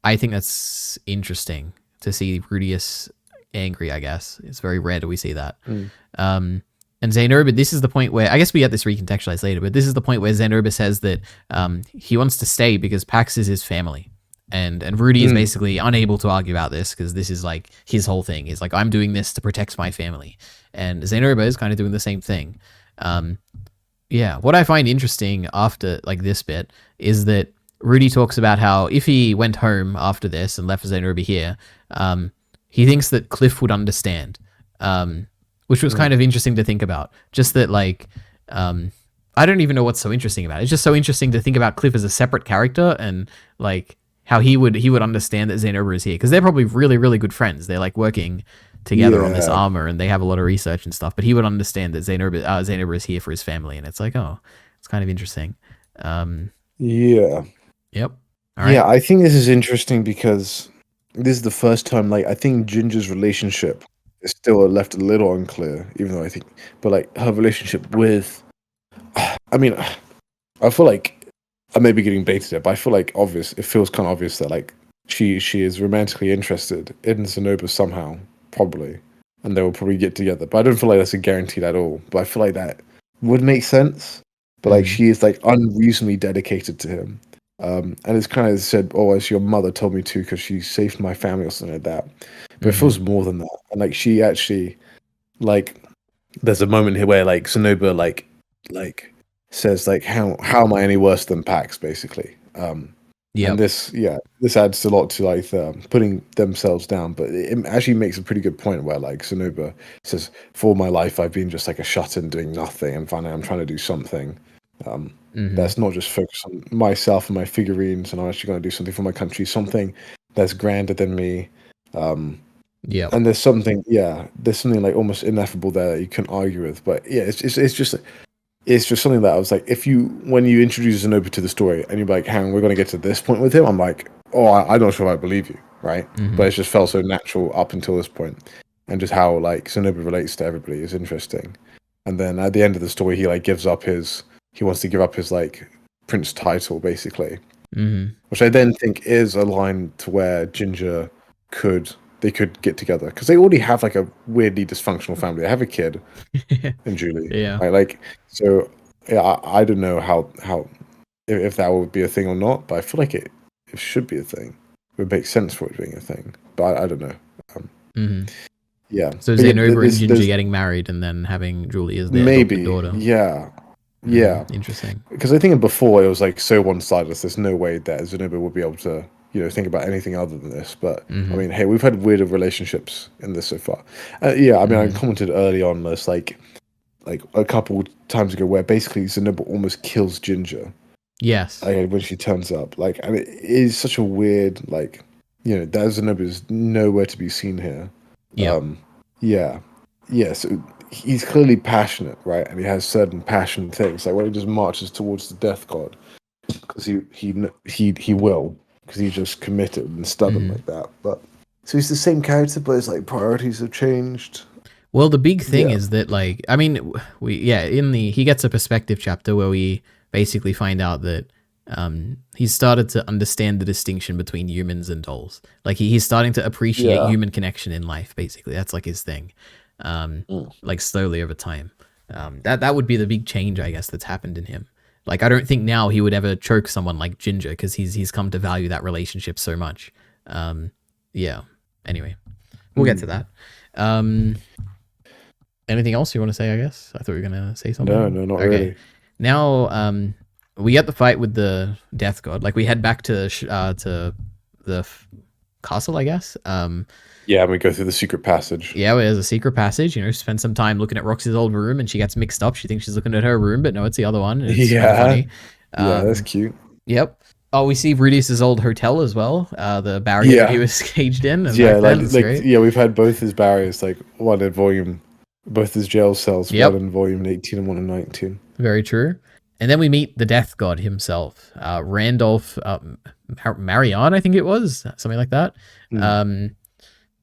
I think that's interesting to see Rudius angry, I guess. It's very rare that we see that. And Zanoba, this is the point where, I guess we get this recontextualized later, but this is the point where Zanoba says that he wants to stay because Pax is his family. And Rudy is basically unable to argue about this because this is like his whole thing. He's like, I'm doing this to protect my family. And Zanoba is kind of doing the same thing. What I find interesting after like this bit is that Rudy talks about how if he went home after this and left Zanoba here, he thinks that Cliff would understand, which was kind of interesting to think about. Just that like, I don't even know what's so interesting about it. It's just so interesting to think about Cliff as a separate character and like how he would understand that Zanoba is here, because they're probably really, really good friends. They're like working together on this armor, and they have a lot of research and stuff. But he would understand that Zanoba is here for his family, and it's like, oh, it's kind of interesting. Yeah. Yep. All right. Yeah, I think this is interesting because this is the first time, like, I think Ginger's relationship is still left a little unclear, even though but like her relationship with, I mean, I feel like I may be getting baited there, but I feel like it feels kind of obvious that like she is romantically interested in Zanoba somehow, probably, and they will probably get together. But I don't feel like that's a guaranteed at all. But I feel like that would make sense. But like she is like unreasonably dedicated to him. And it's kind of said, oh, as your mother told me to because she saved my family or something like that. But it feels more than that. And like she actually, like, there's a moment here where like Zanoba like says like how am I any worse than Pax, basically. And this adds a lot to like putting themselves down, but it actually makes a pretty good point where like Zanoba says, for all my life I've been just like a shut-in doing nothing, and finally I'm trying to do something that's not just focused on myself and my figurines, and I'm actually going to do something for my country, something that's grander than me. And there's something like almost ineffable there that you can argue with, but yeah, it's just something that I was like, when you introduce Zanoba to the story and you're like, hang on, we're going to get to this point with him, I'm like, oh, I'm not sure I believe you, right? But it just felt so natural up until this point, and just how like Zanoba relates to everybody is interesting. And then at the end of the story, he like wants to give up his like prince title, basically, which I then think is aligned to where Ginger could get together, because they already have like a weirdly dysfunctional family. They have a kid and Julie, right? Like, so yeah, I don't know how if that would be a thing or not, but I feel like it should be a thing. It would make sense for it being a thing, but I don't know. Yeah. So Zanoba and Ginger getting married and then having Julie as their adopted daughter. Yeah. Interesting. Because I think before it was like so one-sided. There's no way that Zanoba would be able to, think about anything other than this. But I mean, hey, we've had weirder relationships in this so far. I mean, I commented early on this, like a couple times ago, where basically Zanoba almost kills Ginger. Yes. When she turns up, like, and it is such a weird, like, that Zanoba is nowhere to be seen here. So he's clearly passionate, right? And he has certain passion things, like when he just marches towards the death god, because he will, because he's just committed and stubborn like that. But so he's the same character, but his like priorities have changed. Well, the big thing is that, like, I mean, he gets a perspective chapter where we basically find out that he's started to understand the distinction between humans and dolls. Like he's starting to appreciate human connection in life. Basically, that's like his thing. Like slowly over time. That would be the big change, I guess, that's happened in him. Like I don't think now he would ever choke someone like Ginger, because he's come to value that relationship so much. Anyway, we'll get to that. Anything else you want to say? I guess I thought you were gonna say something. No, not really. Now, we get the fight with the death god. Like we head back to the castle, I guess. And we go through the secret passage. Yeah, there's a secret passage. Spend some time looking at Roxy's old room, and she gets mixed up. She thinks she's looking at her room, but no, it's the other one. It's funny. That's cute. Yep. Oh, we see Rudius's old hotel as well. The barrier that he was caged in. We've had both his barriers, like one in volume, both his jail cells, one in volume 18 and one in 19. Very true. And then we meet the death god himself, Randolph Marianne, I think it was, something like that.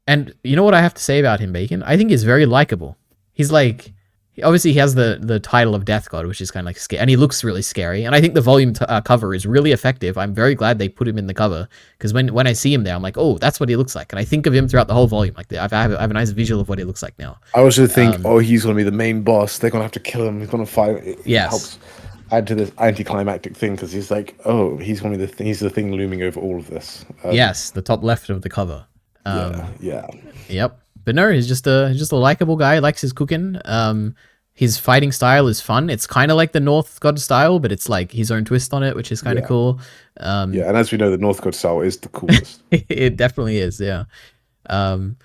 And you know what I have to say about him, Bacon? I think he's very likable. He's like, obviously he has the title of Death God, which is kind of like scary, and he looks really scary. And I think the volume cover is really effective. I'm very glad they put him in the cover, because when I see him there, I'm like, oh, that's what he looks like. And I think of him throughout the whole volume. Like I have a nice visual of what he looks like now. I also think, he's going to be the main boss. They're going to have to kill him. He's going to fight. It helps add to this anticlimactic thing, because he's like, oh, he's going to be he's the thing looming over all of this. Yes, the top left of the cover. Yep. But no, he's just a likable guy. Likes his cooking. His fighting style is fun. It's kind of like the North God style, but it's like his own twist on it, which is kind of cool. And as we know, the North God style is the coolest. It definitely is. Yeah. So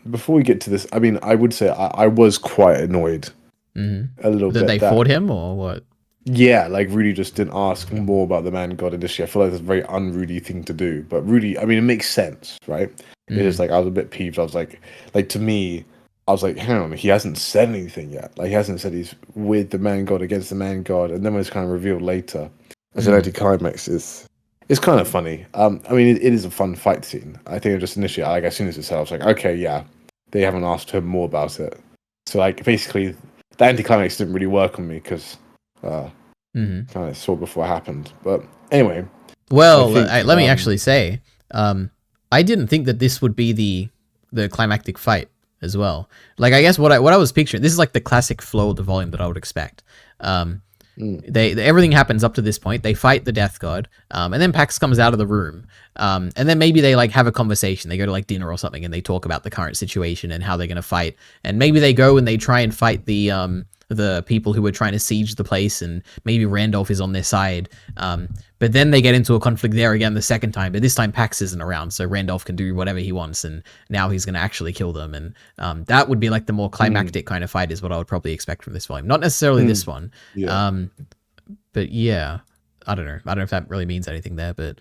before we get to this, I mean, I would say I was quite annoyed a little bit. That they fought him, or what? Yeah, like Rudy just didn't ask more about the man god initially. I feel like that's a very un-Rudy thing to do. But Rudy, I mean, it makes sense, right? It's just like I was a bit peeved. I was like to me, I was like, hang on, he hasn't said anything yet. Like he hasn't said he's with the man god against the man god, and then when it's kind of revealed later as an anticlimax, it's kind of funny. I mean, it is a fun fight scene. I think just initially, like as soon as it said, I was like, okay, yeah, they haven't asked him more about it. So like basically, the anticlimax didn't really work on me because kind of saw before it happened. But anyway, well, let me actually say, I didn't think that this would be the climactic fight as well. Like I guess what I was picturing, this is like the classic flow of the volume that I would expect. Everything happens up to this point. They fight the death god, and then Pax comes out of the room, and then maybe they like have a conversation. They go to like dinner or something, and they talk about the current situation and how they're gonna fight. And maybe they go and they try and fight the people who were trying to siege the place, and maybe Randolph is on their side. But then they get into a conflict there again the second time, but this time Pax isn't around, so Randolph can do whatever he wants, and now he's going to actually kill them. And that would be like the more climactic kind of fight is what I would probably expect from this volume. Not necessarily this one. Yeah. But yeah, I don't know. I don't know if that really means anything there, but...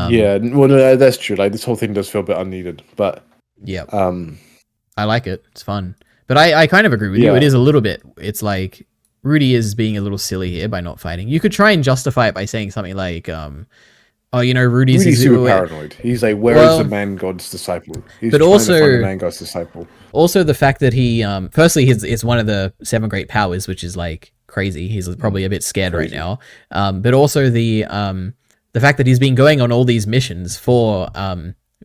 yeah, well, no, that's true. Like, this whole thing does feel a bit unneeded, but... Yeah. I like it. It's fun. But I kind of agree with you. It is a little bit... It's like... Rudy is being a little silly here by not fighting. You could try and justify it by saying something like, oh, you know, Rudy's super paranoid. He's like, where is the man god's disciple? He's trying to find the man god's disciple. Also, the fact that he, firstly, it's one of the 7 great powers, which is like crazy. He's probably a bit scared right now. But also the fact that he's been going on all these missions for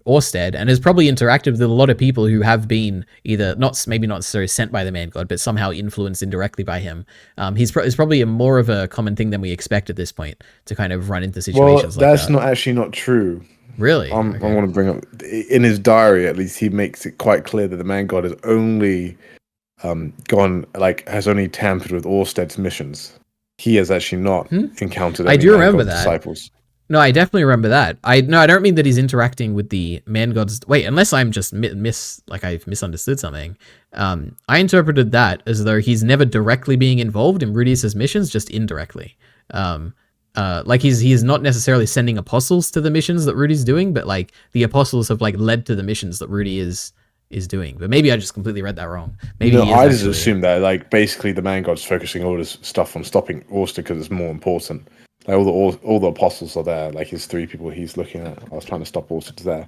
Orsted and has probably interacted with a lot of people who have been either maybe not necessarily sent by the man god, but somehow influenced indirectly by him. It's probably more of a common thing than we expect at this point to kind of run into situations like that. That's not true. Really? I want to bring up in his diary, at least he makes it quite clear that the man god has only has only tampered with Orsted's missions. He has actually not encountered any disciples. No, I definitely remember that. I don't mean that he's interacting with the man gods. Wait, unless I'm just I've misunderstood something. I interpreted that as though he's never directly being involved in Rudius' missions, just indirectly. Like he's not necessarily sending apostles to the missions that Rudy's doing, but like the apostles have like led to the missions that Rudy is doing. But maybe I just completely read that wrong. Maybe I just assumed that like basically the man god's focusing all this stuff on stopping Orsted because it's more important. Like all the apostles are there. Like his 3 people he's looking at. I was trying to stop Orsted there.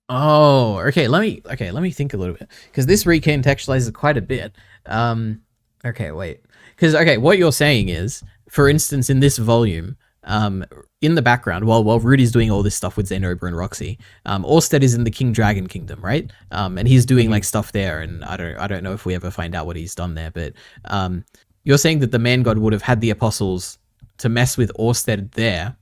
Okay. Let me think a little bit because this recontextualizes quite a bit. Okay, wait. Because what you're saying is, for instance, in this volume, in the background, while Rudy's doing all this stuff with Zanoba and Roxy, Orsted is in the King Dragon Kingdom, right? And he's doing like stuff there, and I don't know if we ever find out what he's done there, but you're saying that the man god would have had the apostles to mess with Orsted there,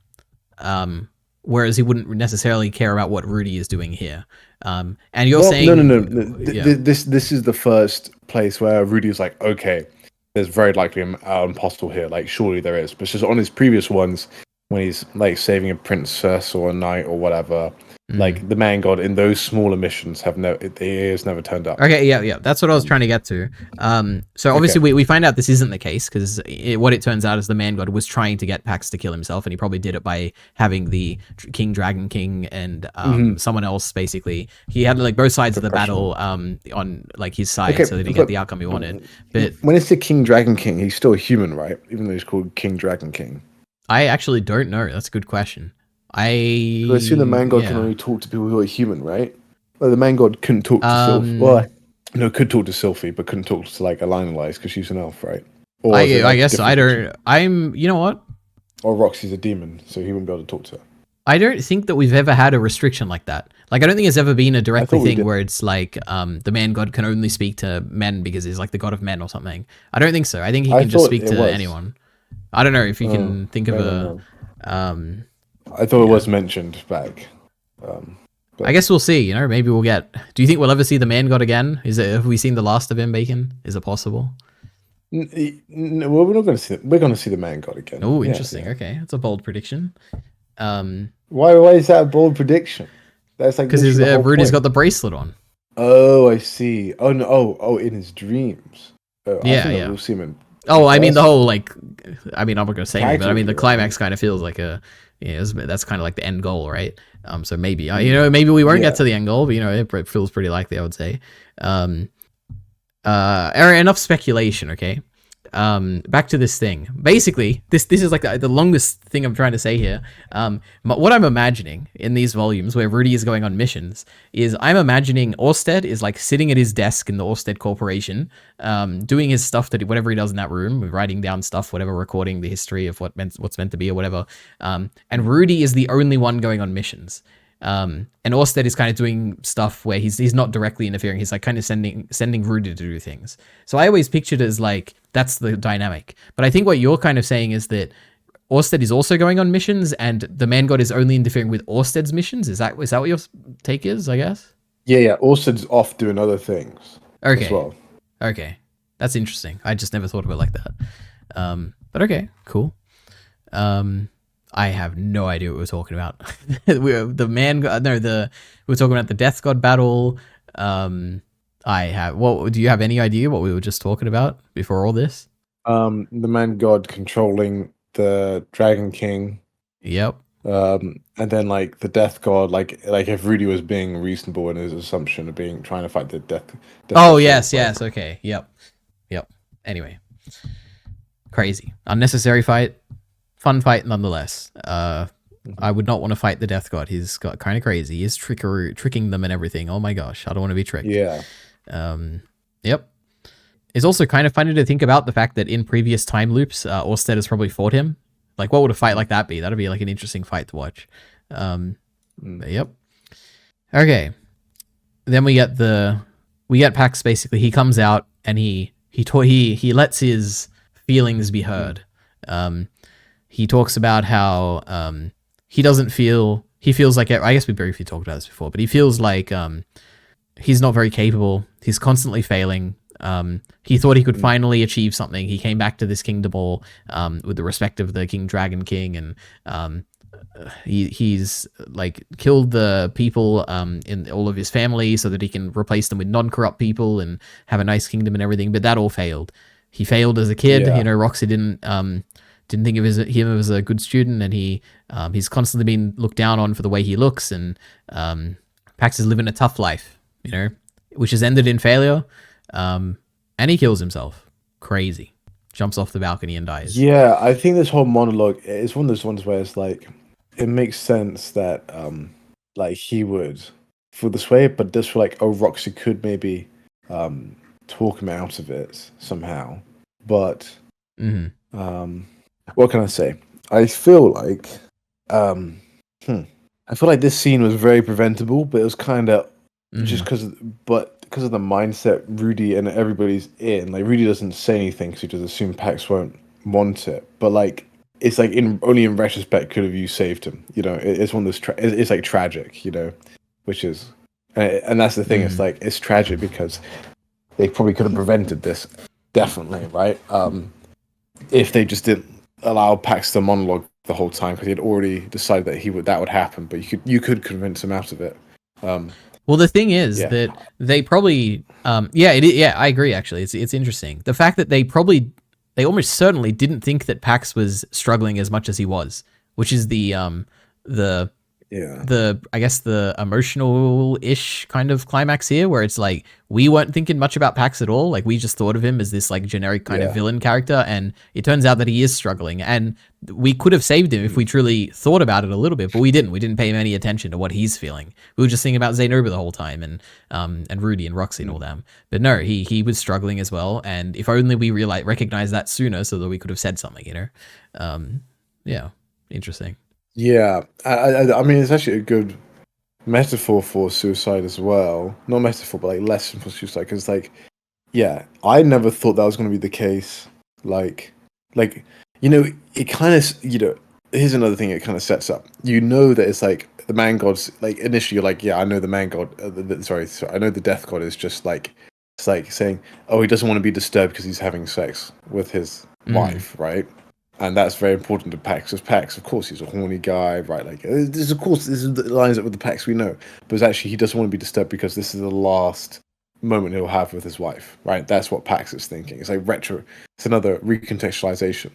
whereas he wouldn't necessarily care about what Rudy is doing here. And you're saying... No. This is the first place where Rudy is like, okay, there's very likely an apostle here. Like, surely there is. But it's just on his previous ones, when he's like saving a princess or a knight or whatever, like the man god in those smaller missions has never turned up. Okay, yeah, that's what I was trying to get to. So obviously we find out this isn't the case because what it turns out is the man god was trying to get Pax to kill himself, and he probably did it by having the Dragon King and someone else. Basically, he had like both sides of the battle on like his side, so that he get the outcome he wanted. But when it's the Dragon King, he's still a human, right? Even though he's called Dragon King. I actually don't know. That's a good question. I assume the man god can only talk to people who are human, right? Well, the man god couldn't talk to Sylphie. Well, no, could talk to Sylphie, but couldn't talk to like Elite because she's an elf, right? Or I guess I don't. You know what? Or Roxy's a demon, so he wouldn't be able to talk to her. I don't think that we've ever had a restriction like that. Like, I don't think it's ever been a direct thing where it's like the man god can only speak to men because he's like the god of men or something. I don't think so. I think he can just speak to anyone. I don't know if you can think of a... I thought it was mentioned back. I guess we'll see, you know, maybe we'll get... Do you think we'll ever see the man god again? Have we seen the last of him, Bacon? Is it possible? No, well, we're not going to see... We're going to see the man god again. Oh, interesting. Yeah. Okay, that's a bold prediction. Why is that a bold prediction? That's like... Because Rudy's got the bracelet on. Oh, I see. Oh, no. Oh, in his dreams. I think we'll see him in... Oh, I mean the whole like, I mean I'm not gonna say anything, but I mean the climax right? kind of feels like a, that's kind of like the end goal, right? So maybe maybe we won't get to the end goal, but it feels pretty likely, I would say. Enough speculation, okay? Back to this thing. Basically, this is like the longest thing I'm trying to say here. What I'm imagining in these volumes where Rudy is going on missions is I'm imagining Orsted is like sitting at his desk in the Orsted Corporation, doing his stuff, whatever he does in that room, writing down stuff, whatever, recording the history of what's meant to be or whatever. And Rudy is the only one going on missions. And Orsted is kind of doing stuff where he's not directly interfering. He's like kind of sending Rudy to do things. So I always pictured it as like that's the dynamic. But I think what you're kind of saying is that Orsted is also going on missions, and the Man God is only interfering with Orsted's missions. Is that what your take is? I guess. Yeah. Orsted's off doing other things. Okay. As well. Okay, that's interesting. I just never thought of it like that. But okay, cool. I have no idea what we're talking about. We were talking about the Death God battle. Do you have any idea what we were just talking about before all this? The Man God controlling the Dragon King. Yep. And then like the Death God, like if Rudy was being reasonable in his assumption of trying to fight the Death oh yes, okay, yep. Anyway, crazy, unnecessary fight. Fun fight nonetheless. I would not want to fight the Death God. He's got kind of crazy. He's tricking them and everything. Oh my gosh, I don't want to be tricked. Yeah. Yep. It's also kind of funny to think about the fact that in previous time loops, Orsted has probably fought him. Like, what would a fight like that be? That'd be like an interesting fight to watch. Yep. Okay. Then we get Pax. Basically, he comes out and he lets his feelings be heard. He talks about how he feels like, I guess we briefly talked about this before, but he feels like he's not very capable. He's constantly failing. He thought he could finally achieve something. He came back to this kingdom all with the respect of the Dragon King, and he's like killed the people in all of his family so that he can replace them with non-corrupt people and have a nice kingdom and everything. But that all failed. He failed as a kid. Yeah. Roxy didn't think of him as a good student, and he's constantly been looked down on for the way he looks, and Pax is living a tough life, which has ended in failure, and he kills himself. Crazy. Jumps off the balcony and dies. Yeah, I think this whole monologue is one of those ones where it's like, it makes sense that like he would feel this way, but just for like, Roxy could maybe talk him out of it somehow. But what can I say? I feel like this scene was very preventable, but it was kind of just because of the mindset Rudy and everybody's in. Like, Rudy doesn't say anything because he just assumes Pax won't want it. But like, it's like only in retrospect could have you saved him. It's one of those. It's like tragic, which is, and that's the thing. It's like it's tragic because they probably could have prevented this, definitely, right? If they just didn't allow Pax to monologue the whole time, because he had already decided that would happen, but you could convince him out of it. Well, the thing is that they probably, I agree. Actually, it's interesting the fact that they almost certainly didn't think that Pax was struggling as much as he was, which is the I guess the emotional-ish kind of climax here, where it's like we weren't thinking much about Pax at all. Like, we just thought of him as this like generic kind of villain character, and it turns out that he is struggling, and we could have saved him if we truly thought about it a little bit, but we didn't. We didn't pay him any attention to what he's feeling. We were just thinking about Zanoba the whole time, and Rudy and Roxy and all them. But no, he was struggling as well, and if only we recognized that sooner, so that we could have said something. Interesting. Yeah, I mean, it's actually a good metaphor for suicide as well. Not metaphor, but like lesson for suicide. Because like, yeah, I never thought that was going to be the case. Like, it kind of, here's another thing it kind of sets up. That it's like the Man God's like initially you're like, yeah, I know the Man God. Sorry, I know the Death God is just like, it's like saying, oh, he doesn't want to be disturbed because he's having sex with his wife, right? And that's very important to Pax. Because Pax, of course, he's a horny guy, right? Like, this lines up with the Pax we know. But it's actually, he doesn't want to be disturbed because this is the last moment he'll have with his wife, right? That's what Pax is thinking. It's like it's another recontextualization,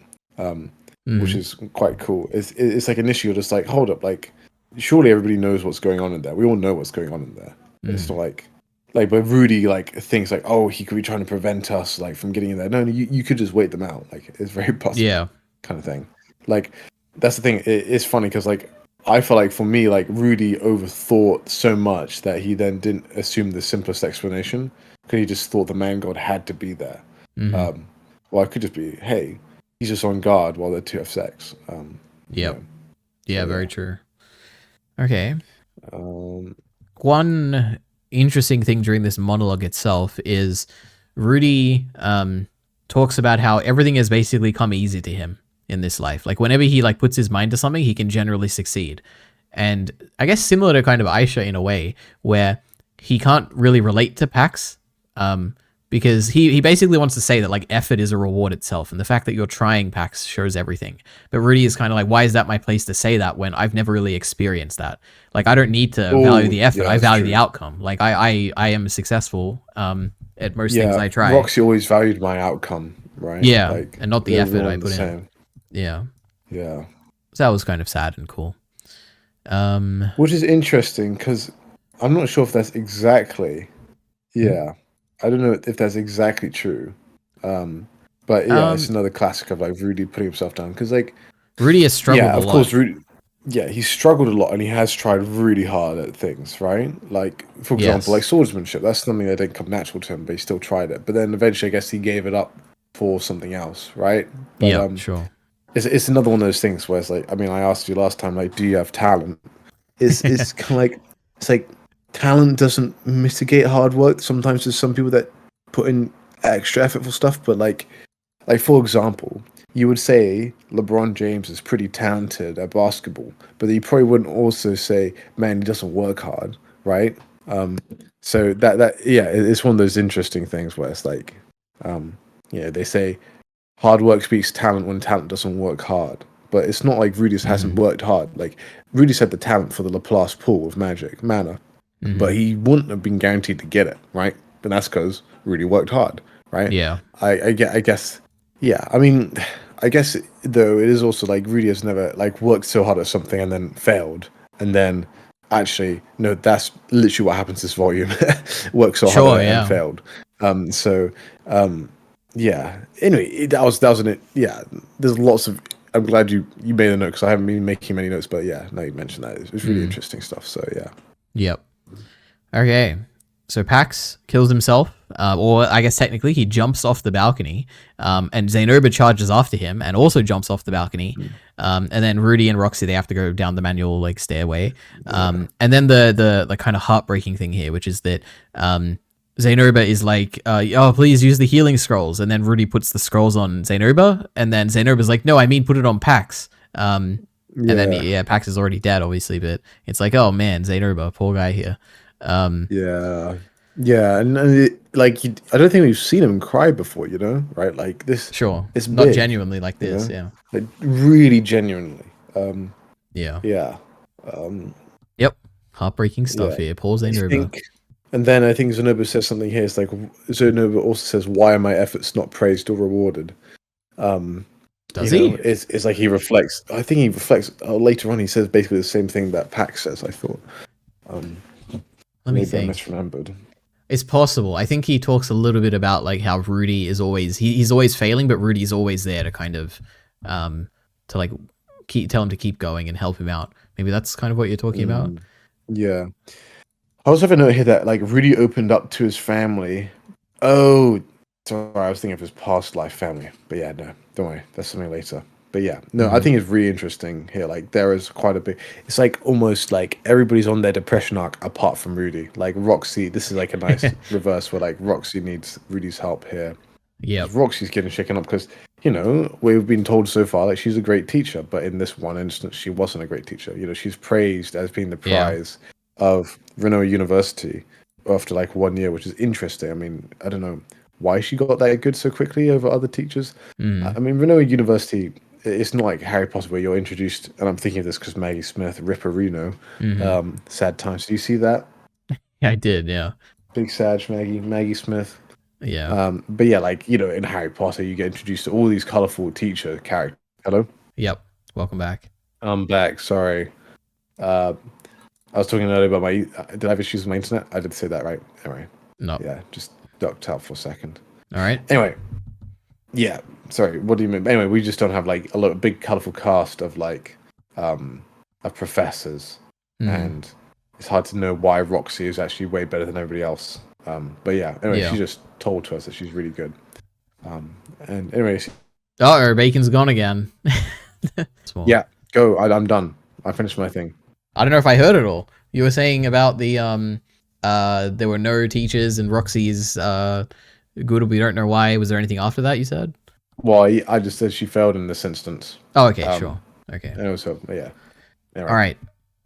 which is quite cool. It's like initially you're just like, hold up, like surely everybody knows what's going on in there. We all know what's going on in there. It's not like but Rudy like thinks like, oh, he could be trying to prevent us like from getting in there. No, you could just wait them out. Like it's very possible, kind of thing. Like that's the thing. It's funny because like I feel like for me, like Rudy overthought so much that he then didn't assume the simplest explanation because he just thought the man god had to be there. Well, it could just be, hey, he's just on guard while the two have sex. Very true. Okay. One interesting thing during this monologue itself is Rudy talks about how everything has basically come easy to him in this life. Like whenever he like puts his mind to something, he can generally succeed. And I guess similar to kind of Aisha in a way, where he can't really relate to Pax, because he basically wants to say that like effort is a reward itself, and the fact that you're trying, Pax, shows everything. But Rudy is kind of like, why is that my place to say that when I've never really experienced that? Like I don't need to value the effort, I value the outcome. Like I am successful at most things I try. Roxy always valued my outcome, right? Yeah, like, and not the effort I put in. Yeah. So that was kind of sad and cool. Which is interesting because I'm not sure if that's exactly. I don't know if that's exactly true. But yeah, it's another classic of like Rudy putting himself down because like Rudy has struggled a lot. Of course, Rudy. Yeah, he's struggled a lot and he has tried really hard at things, right? Like for example, like swordsmanship. That's something that didn't come natural to him, but he still tried it. But then eventually, I guess he gave it up for something else, right? But, sure. It's another one of those things where it's like, I mean, I asked you last time, like, do you have talent? It's kind of like, it's like talent doesn't mitigate hard work. Sometimes there's some people that put in extra effort for stuff, but like for example, you would say LeBron James is pretty talented at basketball, but you probably wouldn't also say, man, he doesn't work hard, right? So it's one of those interesting things where it's like, they say hard work beats talent when talent doesn't work hard. But it's not like Rudy hasn't worked hard. Like Rudy's had the talent for the Laplace pool of magic, mana, but he wouldn't have been guaranteed to get it, right? But that's because Rudy worked hard, right? Yeah. I guess. Yeah. I mean, I guess though it is also like Rudy has never like worked so hard at something and then failed, and then actually no, that's literally what happens this volume. Worked so hard and failed. Yeah. Anyway, that was it. Yeah. There's lots of. I'm glad you made a note because I haven't been making many notes, but yeah, now you mentioned that. It's really interesting stuff. So yeah. Yep. Okay. So Pax kills himself, or I guess technically he jumps off the balcony, and Zanoba charges after him and also jumps off the balcony. And then Rudy and Roxy, they have to go down the manual like stairway. And then the kind of heartbreaking thing here, which is that Zanoba is like, oh, please use the healing scrolls. And then Rudy puts the scrolls on Zanoba. And then Zanoba's like, no, I mean, put it on Pax. And then, Pax is already dead, obviously. But it's like, oh, man, Zanoba, poor guy here. Yeah. And I don't think we've seen him cry before, right? Like this. Sure. It's not big, genuinely like this, yeah. Like really genuinely. Yeah. Yep. Heartbreaking stuff here. Poor Zanoba. And then I think Zanoba says something here. It's like Zanoba also says, "Why are my efforts not praised or rewarded?" Does he? It's like he reflects. I think he reflects later on. He says basically the same thing that Pax says. I thought. Let me think. I misremembered. It's possible. I think he talks a little bit about like how Rudy is always he's always failing, but Rudy's always there to kind of to like tell him to keep going and help him out. Maybe that's kind of what you're talking about. Yeah. I also have a note here that like Rudy opened up to his family. Oh, sorry, I was thinking of his past life family. But yeah, no, don't worry, that's something later. But yeah, no, I think it's really interesting here. Like there is quite a bit. It's like almost like everybody's on their depression arc apart from Rudy. Like Roxy, this is like a nice reverse where like Roxy needs Rudy's help here. Yeah, Roxy's getting shaken up because we've been told so far like she's a great teacher, but in this one instance, she wasn't a great teacher. She's praised as being the prize of Renoa University after like 1 year, which is interesting. I mean, I don't know why she got that good so quickly over other teachers. I mean, Renoa University, it's not like Harry Potter where you're introduced, and I'm thinking of this because Maggie Smith, Ripper Reno, sad times. Do you see that? Yeah, I did, yeah. Big Sag, Maggie Smith. Yeah. But yeah, like, you know, in Harry Potter, you get introduced to all these colorful teacher characters. Hello? Yep. Welcome back. I'm back. Sorry. I was talking earlier about my. Did I have issues with my internet? I did say that, right? Anyway. No. Yeah, just ducked out for a second. All right. Anyway. Yeah. Sorry. What do you mean? Anyway, we just don't have like a big colorful cast of like of professors, and it's hard to know why Roxy is actually way better than everybody else. But yeah. Anyway, she just told to us that she's really good. And anyway. Oh, Bacon's gone again. Yeah. Go. I'm done. I finished my thing. I don't know if I heard it all. You were saying about the there were no teachers and Roxy's good. We don't know why. Was there anything after that you said? Well, I just said she failed in this instance. Oh, okay, sure. Okay. And also, yeah. Anyway. All right.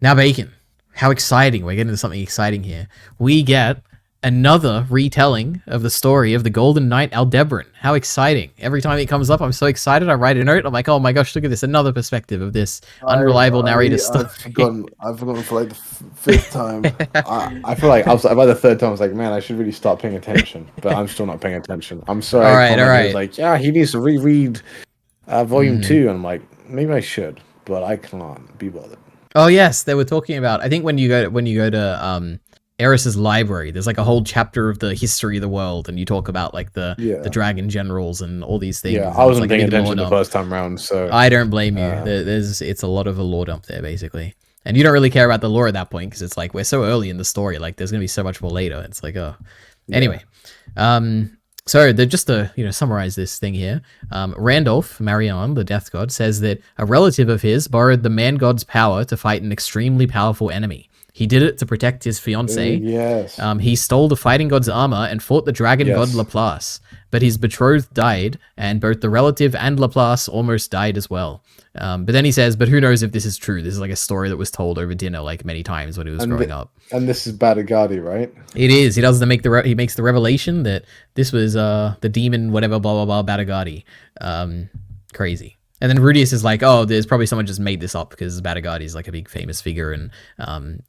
Now, Bacon. How exciting. We're getting into something exciting here. We get another retelling of the story of the Golden Knight Aldebaran. How exciting. Every time it comes up, I'm so excited. I write a note. I'm like, oh my gosh, look at this. Another perspective of this unreliable narrator story. I've forgotten for like the fifth time. I feel like by the third time, I was like, man, I should really start paying attention. But I'm still not paying attention. I'm sorry. All right. Was like, yeah, he needs to reread volume 2. And I'm like, maybe I should, but I can't be bothered. Oh yes, they were talking about. I think when you go to Eris's library, there's like a whole chapter of the history of the world, and you talk about like the dragon generals and all these things. Yeah, I wasn't paying attention the first time round, so I don't blame you. It's a lot of a lore dump there, basically, and you don't really care about the lore at that point because it's like we're so early in the story. Like there's gonna be so much more later. It's like anyway, so just to summarize this thing here, Randolph Marion, the Death God, says that a relative of his borrowed the Man God's power to fight an extremely powerful enemy. He did it to protect his fiancée. Yes. He stole the fighting god's armor and fought the dragon god Laplace. But his betrothed died, and both the relative and Laplace almost died as well. But then he says, but who knows if this is true? This is like a story that was told over dinner like many times when he was growing up. And this is Badagadi, right? It is. He does he makes the revelation that this was the demon whatever blah blah blah Badagadi. Crazy. And then Rudius is like, oh, there's probably someone just made this up because Badagadi is like a big famous figure, and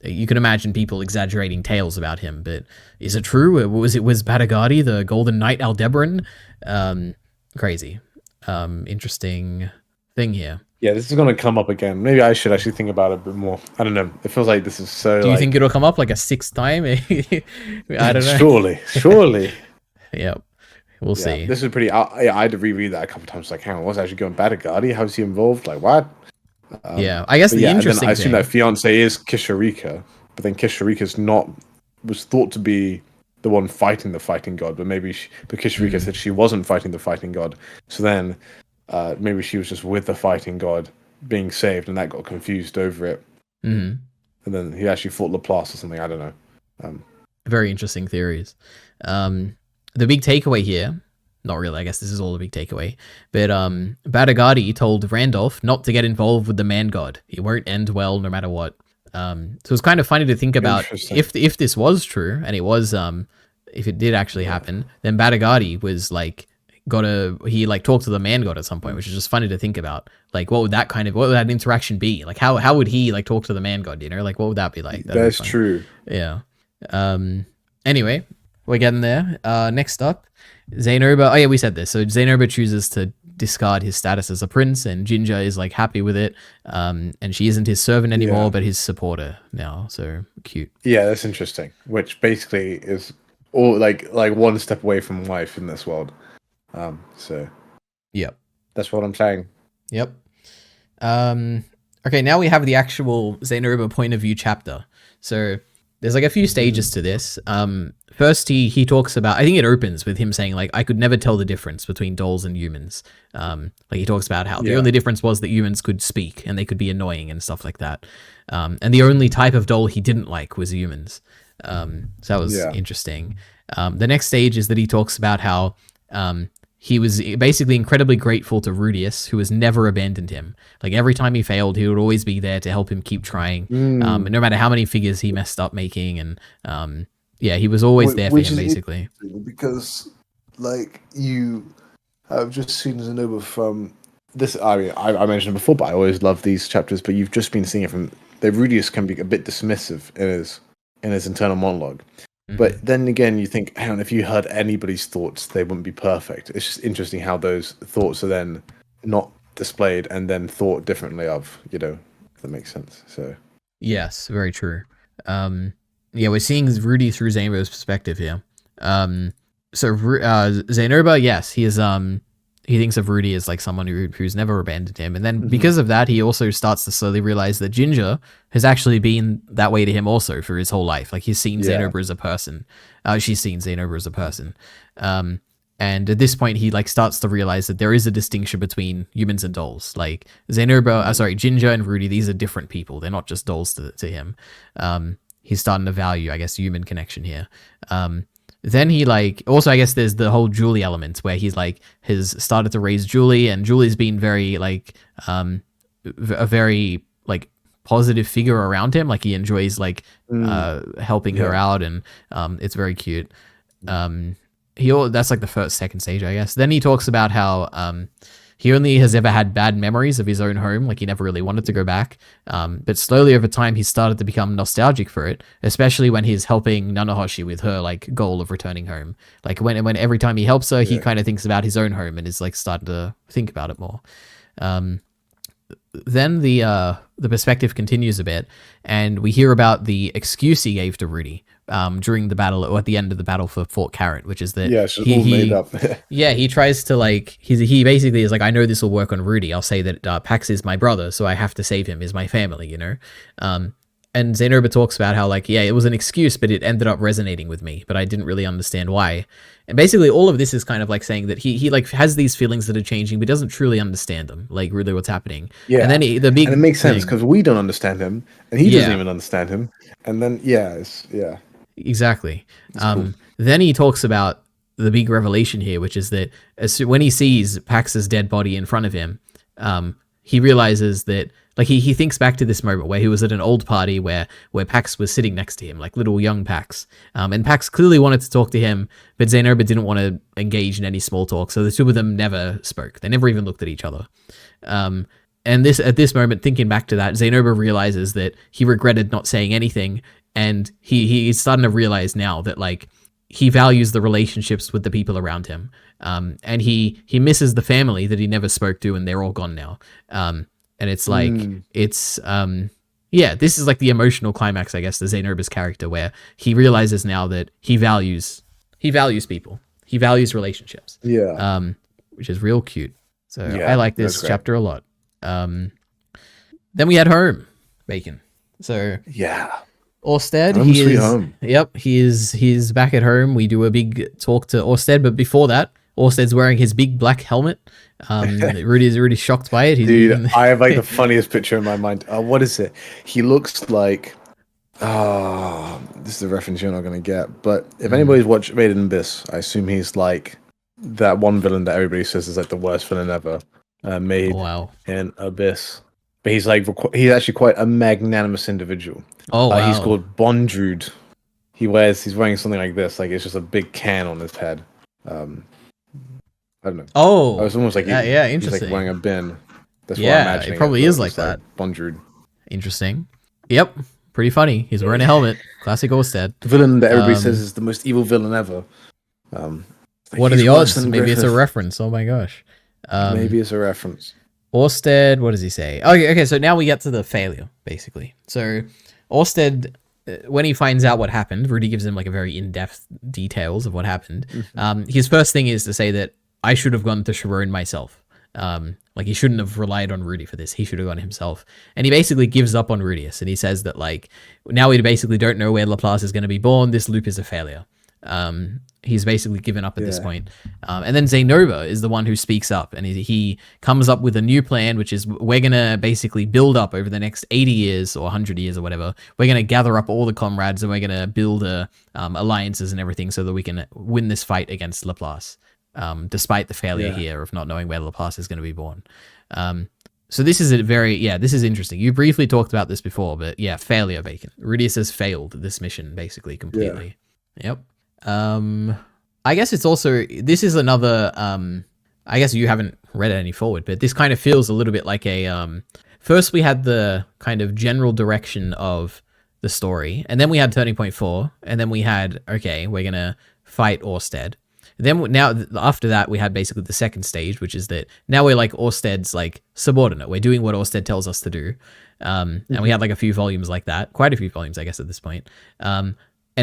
you can imagine people exaggerating tales about him. But is it true? Was Badagadi the Golden Knight Aldebaran? Crazy. Interesting thing here. Yeah, this is going to come up again. Maybe I should actually think about it a bit more. I don't know. It feels like this is so... Do you think it'll come up like a sixth time? I don't know. Surely. Yep. We'll see. This is pretty... I had to reread that a couple times. Like, hang on, what's actually going Badagadi? How's he involved? Like, what? I guess the interesting I assume that fiance is Kisharika, but then Kisharika's was thought to be the one fighting the fighting god, but maybe Kisharika said she wasn't fighting the fighting god. So then maybe she was just with the fighting god being saved, and that got confused over it. Mm-hmm. And then he actually fought Laplace or something. I don't know. Very interesting theories. The big takeaway here, not really, I guess this is all the big takeaway, but Badagadi told Randolph not to get involved with the man god. It won't end well no matter what. So it's kind of funny to think about if this was true, and it was if it did actually happen, then Badagadi was like he talked to the man god at some point, which is just funny to think about. Like what would that interaction be? Like how would he talk to the man god, like what would that be like? That's true. Yeah. Anyway, we're getting there. Next up, Zanoba. Oh yeah, we said this. So Zanoba chooses to discard his status as a prince, and Ginger is happy with it. And she isn't his servant anymore, but his supporter now. So cute. Yeah, that's interesting. Which basically is all like one step away from wife in this world. So yep, that's what I'm saying. Yep. Okay, now we have the actual Zanoba point of view chapter. So there's a few stages to this. First, he talks about, I think it opens with him saying, I could never tell the difference between dolls and humans. He talks about how the only difference was that humans could speak and they could be annoying and stuff like that. And the only type of doll he didn't like was humans. So that was interesting. The next stage is that he talks about how he was basically incredibly grateful to Rudius, who has never abandoned him. Every time he failed, he would always be there to help him keep trying, no matter how many figures he messed up making. And he was always there for him, basically. Because, you have just seen Zanoba from this. I mean, I mentioned it before, but I always love these chapters. But you've just been seeing it from. Rudius can be a bit dismissive in his internal monologue. But then again, you think, hang on, if you heard anybody's thoughts, they wouldn't be perfect. It's just interesting how those thoughts are then not displayed and then thought differently of, if that makes sense. So yes, very true. Yeah, we're seeing Rudy through Zanoba's perspective here. Zanoba, yes, he is he thinks of Rudy as like someone who's never abandoned him. And then because of that, he also starts to slowly realize that Ginger has actually been that way to him also for his whole life. Like he's seen Zanoba as a person. She's seen Zanoba as a person. And at this point, he like starts to realize that there is a distinction between humans and dolls. Like Ginger and Rudy, these are different people. They're not just dolls to him. He's starting to value, I guess, human connection here. Then he also I guess there's the whole Julie element where he's has started to raise Julie, and Julie's been very a very positive figure around him. Like he enjoys helping her out, and it's very cute. That's like the second stage, I guess. Then he talks about how he only has ever had bad memories of his own home. Like he never really wanted to go back. But slowly over time, he started to become nostalgic for it, especially when he's helping Nanahoshi with her goal of returning home. Like when every time he helps her, he kind of thinks about his own home and is starting to think about it more. Then the perspective continues a bit, and we hear about the excuse he gave to Rudy during the battle, or at the end of the battle for Fort Carrot, which is that it's all made up. He tries to he basically is I know this will work on Rudy. I'll say that Pax is my brother, so I have to save him, is my family, and Zanoba talks about how it was an excuse, but it ended up resonating with me, but I didn't really understand why. And basically all of this is kind of saying that he has these feelings that are changing, but doesn't truly understand them, really what's happening. And then and it makes sense because we don't understand him, and he doesn't even understand him. And then exactly. Cool. Then he talks about the big revelation here, which is that when he sees Pax's dead body in front of him, he realizes that he thinks back to this moment where he was at an old party where Pax was sitting next to him, little young Pax. And Pax clearly wanted to talk to him, but Zanoba didn't want to engage in any small talk. So the two of them never spoke. They never even looked at each other. And at this moment, thinking back to that, Zanoba realizes that he regretted not saying anything. And he's starting to realize now that he values the relationships with the people around him. And he misses the family that he never spoke to, and they're all gone now. And it's this is the emotional climax, I guess, to Zanoba's character, where he realizes now that he values people. He values relationships. Yeah. Which is real cute. So I like this chapter a lot. Then we had home, Bacon. So Orsted, he's back at home. We do a big talk to Orsted, but before that, Orsted's wearing his big black helmet. Rudy's really shocked by it. Dude, I have the funniest picture in my mind. What is it? He looks like... this is a reference you're not going to get. But if anybody's watched Made in Abyss, I assume he's that one villain that everybody says is the worst villain ever. Made in Abyss. But he's he's actually quite a magnanimous individual. He's called Bondrude. He's wearing something like this. It's just a big can on his head. I don't know. Oh, it's almost interesting. He's wearing a bin. That's what I'm imagining. It probably is like that. Bondrude. Interesting. Yep, pretty funny. He's wearing a helmet. Classic Orsted. The villain that everybody says is the most evil villain ever. What are the odds? Maybe it's a reference. Oh my gosh. Maybe it's a reference. Orsted, what does he say? Okay, so now we get to the failure, basically. So Orsted, when he finds out what happened, Rudy gives him a very in-depth details of what happened. His first thing is to say that I should have gone to Sharon myself. He shouldn't have relied on Rudy for this. He should have gone himself. And he basically gives up on Rudius, and he says that now we basically don't know where Laplace is going to be born. This loop is a failure. He's basically given up at this point. And then Zanoba is the one who speaks up, and he comes up with a new plan, which is we're going to basically build up over the next 80 years or 100 years or whatever. We're going to gather up all the comrades, and we're going to build alliances and everything so that we can win this fight against Laplace, despite the failure here of not knowing where Laplace is going to be born. So this is this is interesting. You briefly talked about this before, but failure, Bacon. Rudius has failed this mission basically completely. Yep. I guess it's also, this is another, I guess you haven't read any forward, but this kind of feels a little bit like a, first we had the kind of general direction of the story. And then we had Turning Point 4, and then we had, okay, we're going to fight Orsted. Then now after that, we had basically the second stage, which is that now we're like Orsted's like subordinate. We're doing what Orsted tells us to do. And we had like a few volumes like that, quite a few volumes, I guess, at this point. And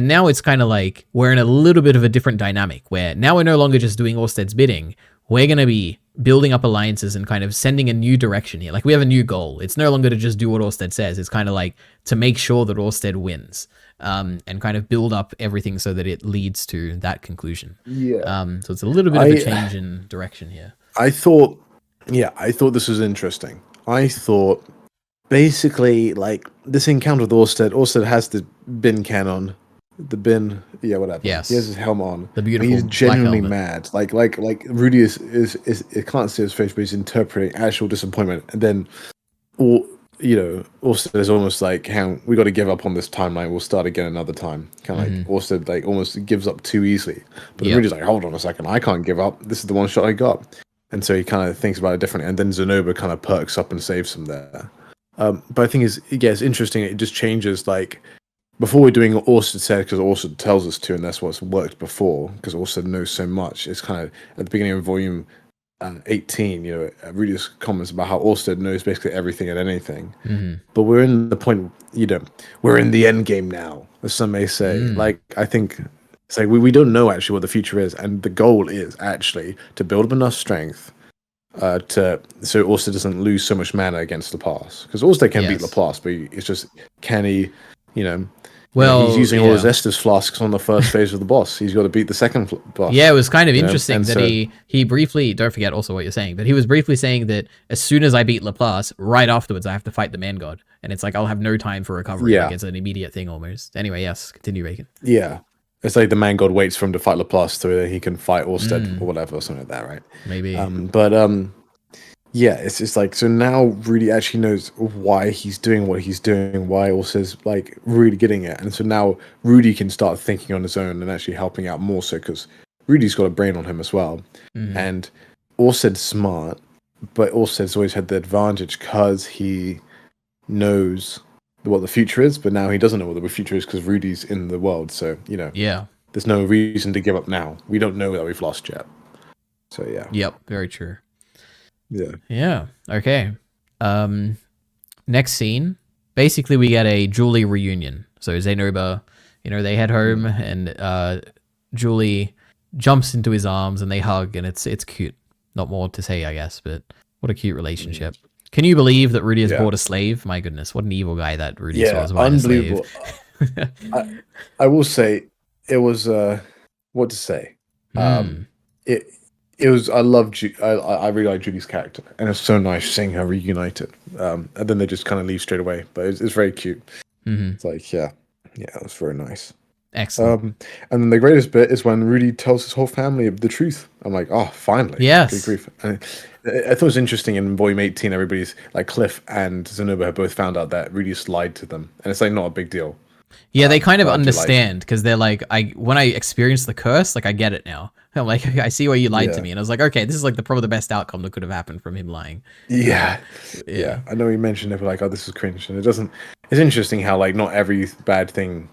now it's kind of like we're in a little bit of a different dynamic where now we're no longer just doing Orsted's bidding. We're going to be building up alliances and kind of sending a new direction here. Like we have a new goal. It's no longer to just do what Orsted says. It's kind of like to make sure that Orsted wins and kind of build up everything so that it leads to that conclusion. Yeah. So it's a little bit of a change in direction here. I thought this was interesting. I thought basically like this encounter with Orsted has the bin cannon. The bin, whatever. Yes. He has his helmet on. The beautiful. And he's genuinely mad. Like Rudy is it can't see his face, but he's interpreting actual disappointment. And then, Orsted is almost like, we got to give up on this timeline. We'll start again another time. Kind of like Orsted, like almost gives up too easily. But Rudy's like, hold on a second, I can't give up. This is the one shot I got. And so he kind of thinks about it differently. And then Zanoba kind of perks up and saves him there. But I think it's interesting. It just changes like. Before we're doing what Orsted said, because Orsted tells us to, and that's what's worked before, because Orsted knows so much. It's kind of at the beginning of volume 18, Rudy's comments about how Orsted knows basically everything and anything. But we're in the point, we're in the end game now, as some may say. Like, I think it's like we don't know actually what the future is, and the goal is actually to build up enough strength so Orsted doesn't lose so much mana against Laplace. Because Orsted can beat Laplace, but it's just, can he, well, he's using all his Estus flasks on the first phase of the boss. He's got to beat the second boss. Yeah, it was kind of interesting that he briefly, don't forget also what you're saying, but he was briefly saying that as soon as I beat Laplace, right afterwards I have to fight the Man God. And it's like, I'll have no time for recovery. Like it's an immediate thing almost. Anyway, yes, continue, Bacon. Yeah. It's like the Man God waits for him to fight Laplace so that he can fight Orsted or whatever, or something like that, right? Maybe. Yeah, it's just like, so now Rudy actually knows why he's doing what he's doing, why Orsted's like really getting it. And so now Rudy can start thinking on his own and actually helping out more so, because Rudy's got a brain on him as well. And Orsted's smart, but Orsted's always had the advantage because he knows what the future is, but now he doesn't know what the future is because Rudy's in the world. So, there's no reason to give up now. We don't know that we've lost yet. So, yeah. Yep, very true. Yeah. Okay. Next scene. Basically, we get a Julie reunion. So Zanoba, they head home, and Julie jumps into his arms, and they hug, and it's cute. Not more to say, I guess, but what a cute relationship. Can you believe that Rudy has bought a slave? My goodness, what an evil guy that Rudy was. Unbelievable. I will say it was. What to say? It was. I really like Judy's character, and it's so nice seeing her reunited. And then they just kind of leave straight away, but it's very cute. It's like, it was very nice. Excellent. And then the greatest bit is when Rudy tells his whole family the truth. I'm like, oh, finally. Yes. Good grief. And I thought it was interesting in volume 18. Everybody's like, Cliff and Zanoba have both found out that Rudy just lied to them, and it's like not a big deal. Yeah, they kind of understand because they're like, when I experienced the curse, like I get it now. I'm like, I see why you lied to me, and I was like, okay, this is like probably the best outcome that could have happened from him lying. Yeah. I know you mentioned it, but like, oh, this is cringe, and it doesn't. It's interesting how like not every bad thing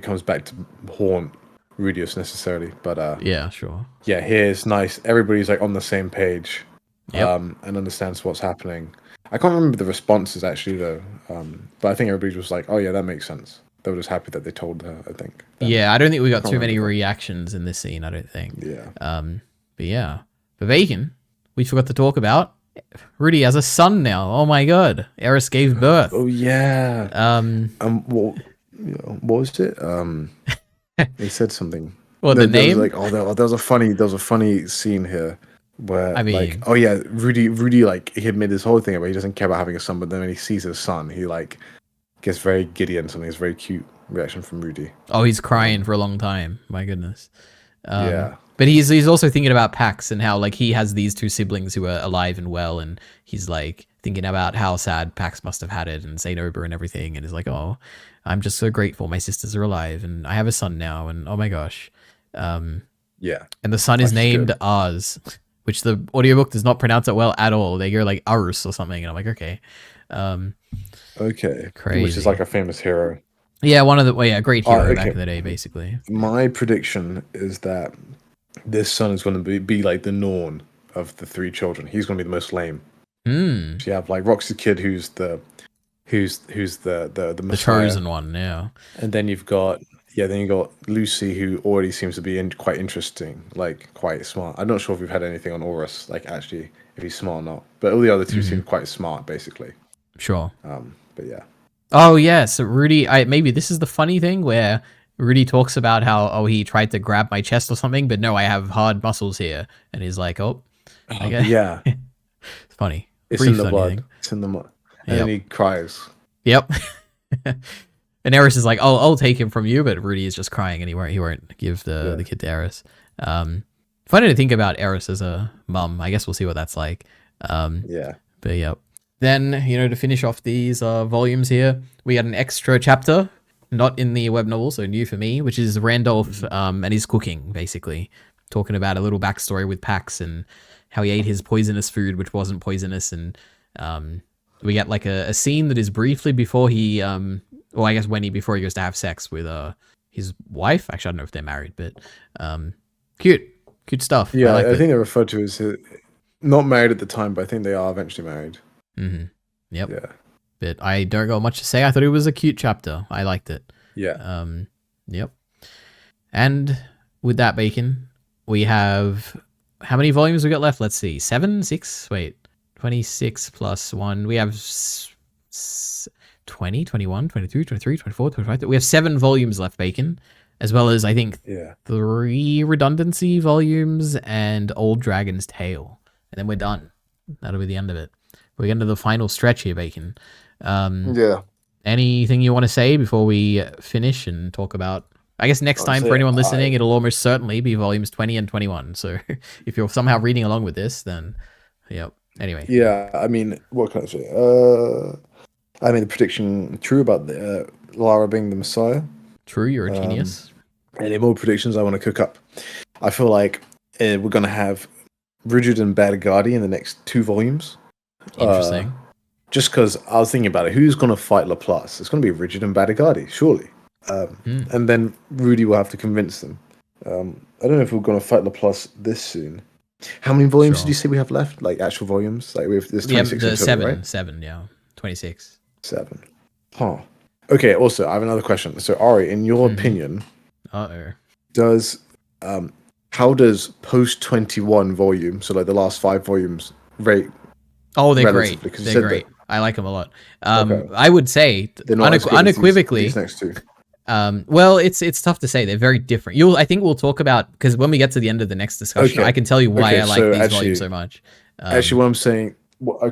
comes back to haunt Rudius necessarily, but yeah, sure. Yeah, here it's nice. Everybody's like on the same page, and understands what's happening. I can't remember the responses actually though, but I think everybody was like, "Oh yeah, that makes sense." They were just happy that they told her. I think. I don't think we got too many reactions in this scene. I don't think. But Bacon, we forgot to talk about. Rudy has a son now. Oh my god, Eris gave birth. Oh yeah. What was it? They said something. Well, the name. Like, there was a funny scene here. Where, Rudy, like, he admitted this whole thing where he doesn't care about having a son, but then when he sees his son, he, like, gets very giddy and something. It's a very cute reaction from Rudy. Oh, he's crying for a long time. My goodness. But he's also thinking about Pax and how, like, he has these two siblings who are alive and well, and he's, like, thinking about how sad Pax must have had it, and Zanoba and everything, and he's like, oh, I'm just so grateful my sisters are alive, and I have a son now, and oh my gosh. And the son is named Oz, which the audiobook does not pronounce it well at all. They go like Arus or something, and I'm like, okay. Okay. Crazy. Which is like a famous hero. Yeah, one of the a great hero back in the day, basically. My prediction is that this son is going to be like the Norn of the three children. He's going to be the most lame. So you have like Rox's kid, who's the Messiah. The chosen one, yeah. And then you've got Lucy, who already seems to be quite interesting, like quite smart. I'm not sure if we've had anything on Horus, like actually if he's smart or not. But all the other two seem quite smart, basically. Sure. But yeah. Oh yeah, so Rudy, maybe this is the funny thing where Rudy talks about how he tried to grab my chest or something, but no, I have hard muscles here, and he's like, yeah, it's funny. It's in the blood. It's in the mud, and then he cries. Yep. And Eris is like, I'll take him from you, but Rudy is just crying, and he won't give the kid to Eris. Funny to think about Eris as a mum. I guess we'll see what that's like. Yeah. But yeah. Then, to finish off these volumes here, we got an extra chapter, not in the web novel, so new for me, which is Randolph and his cooking, basically. Talking about a little backstory with Pax and how he ate his poisonous food, which wasn't poisonous. And we get like a scene that is briefly before he, I guess before he goes to have sex with his wife. Actually, I don't know if they're married, but cute stuff. Yeah, I think they're referred to as not married at the time, but I think they are eventually married. Mm-hmm. Yep. Yeah. But I don't got much to say. I thought it was a cute chapter. I liked it. Yeah. Yep. And with that, Bacon, we have how many volumes we got left? Let's see. 7, 6. Wait. 26 plus 1. We have 20, 21, 22, 23, 24, 25. We have 7 volumes left, Bacon, as well as I think 3 redundancy volumes and Old Dragon's Tale, and then we're done. That'll be the end of it. We're getting to the final stretch here, Bacon. Anything you want to say before we finish and talk about? I guess next time for anyone listening, it'll almost certainly be volumes 20 and 21. So if you're somehow reading along with this, then Anyway. Yeah, I mean, what can I say? I made the prediction true about Lara being the Messiah. True, you're a genius. Any more predictions I want to cook up? I feel like we're going to have Rigid and Badagadi in the next 2 volumes. Interesting. Just because I was thinking about it, who's going to fight Laplace? It's going to be Rigid and Badagadi, surely. And then Rudy will have to convince them. I don't know if we're going to fight Laplace this soon. How many volumes did you say we have left? Like actual volumes? Like there's 26 in total, right? 7, yeah. 26. 7. Huh. Okay, also, I have another question. So, Ari, in your opinion, does how does post-21 volume, so like the last 5 volumes, rate? Oh, they're great. They're great. I like them a lot. I would say unequivocally. These next 2. Well, it's tough to say. They're very different. I think we'll talk about, because when we get to the end of the next discussion, I can tell you why I like these volumes so much. Actually, what I'm saying,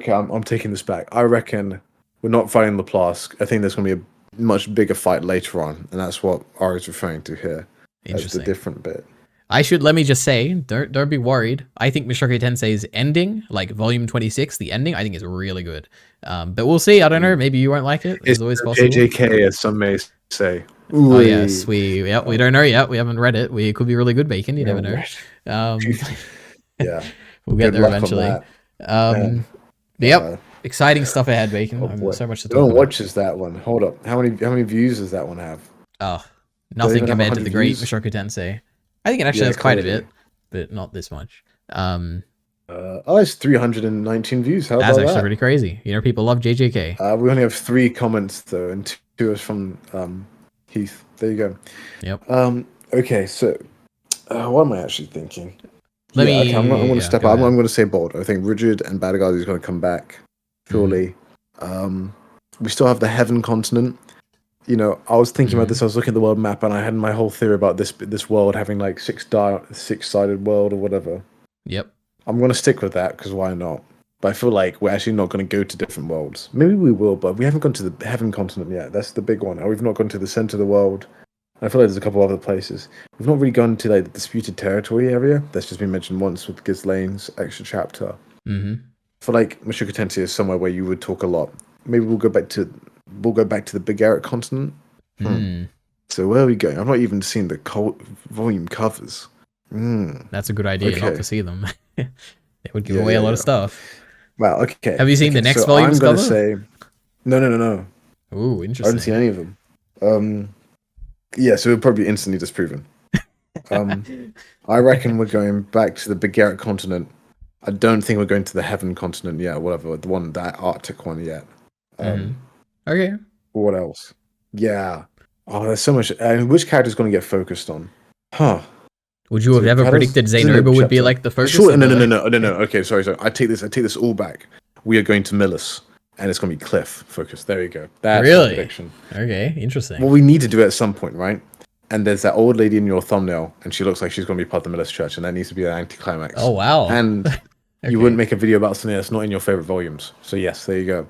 I'm taking this back. I reckon we're not fighting Laplace. I think there's going to be a much bigger fight later on, and that's what Ari's referring to here. Interesting. That's the different bit. Let me just say, don't be worried. I think Mushoku Tensei's ending, like volume 26, the ending, I think is really good. But we'll see. I don't know. Maybe you won't like it. It's always possible. JJK, as some may say. Ooh. Oh yes, we don't know yet. We haven't read it. It could be really good, Bacon. You never know. Yeah, we'll get there eventually. Exciting stuff ahead, Bacon. So much to talk about. No one watches that one. Hold up. How many views does that one have? Oh, nothing compared to the great Mushoku Tensei. I think it actually has quite a bit, but not this much. It's 319 views. How about that? That's actually pretty crazy. People love JJK. We only have 3 comments though, and 2 is from Heath. There you go. Yep. Okay, so what am I actually thinking? I'm going to step up. I'm going to say bold. I think Rigid and Badagadi is going to come back. Surely. We still have the Heaven continent. I was thinking about this. I was looking at the world map, and I had my whole theory about this world having like 6-sided world or whatever. Yep. I'm going to stick with that because why not? But I feel like we're actually not going to go to different worlds. Maybe we will, but we haven't gone to the Heaven continent yet. That's the big one. And we've not gone to the center of the world. I feel like there's a couple other places. We've not really gone to like the disputed territory area. That's just been mentioned once with Ghislaine's extra chapter. I feel like Mushoku Tensei is somewhere where you would talk a lot. Maybe we'll go back to the Big Eric continent. So where are we going? I've not even seen the volume covers. That's a good idea not to see them. They would give away a lot of stuff. Wow. Okay. Have you seen the next volume's cover? No. Ooh, I haven't interesting. seen any of them. Yeah, so it'll probably be instantly disproven. I reckon we're going back to the Big Garrett continent. I don't think we're going to the Heaven continent yet, whatever, the one, that Arctic one yet. Okay. What else? Yeah. Oh, there's so much. And which character's going to get focused on? Huh. Would you have ever predicted Zanoba would be like the focus? Sure. No. Okay, sorry. I take this all back. We are going to Millis, and it's going to be Cliff focused. There you go. That's my prediction. Okay, interesting. Well, we need to do it at some point, right? And there's that old lady in your thumbnail, and she looks like she's going to be part of the Millis Church, and that needs to be an anticlimax. Oh, wow. And you wouldn't make a video about something that's not in your favorite volumes. So yes, there you go.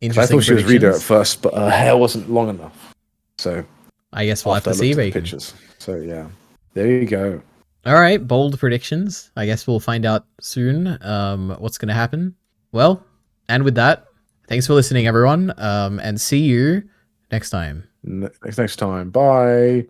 I thought she was Reader at first, but her hair wasn't long enough. So I guess we'll have to see Bacon. Pictures. So yeah, there you go. All right, bold predictions. I guess we'll find out soon what's going to happen. Well, and with that, thanks for listening, everyone, and see you next time. Next time. Bye.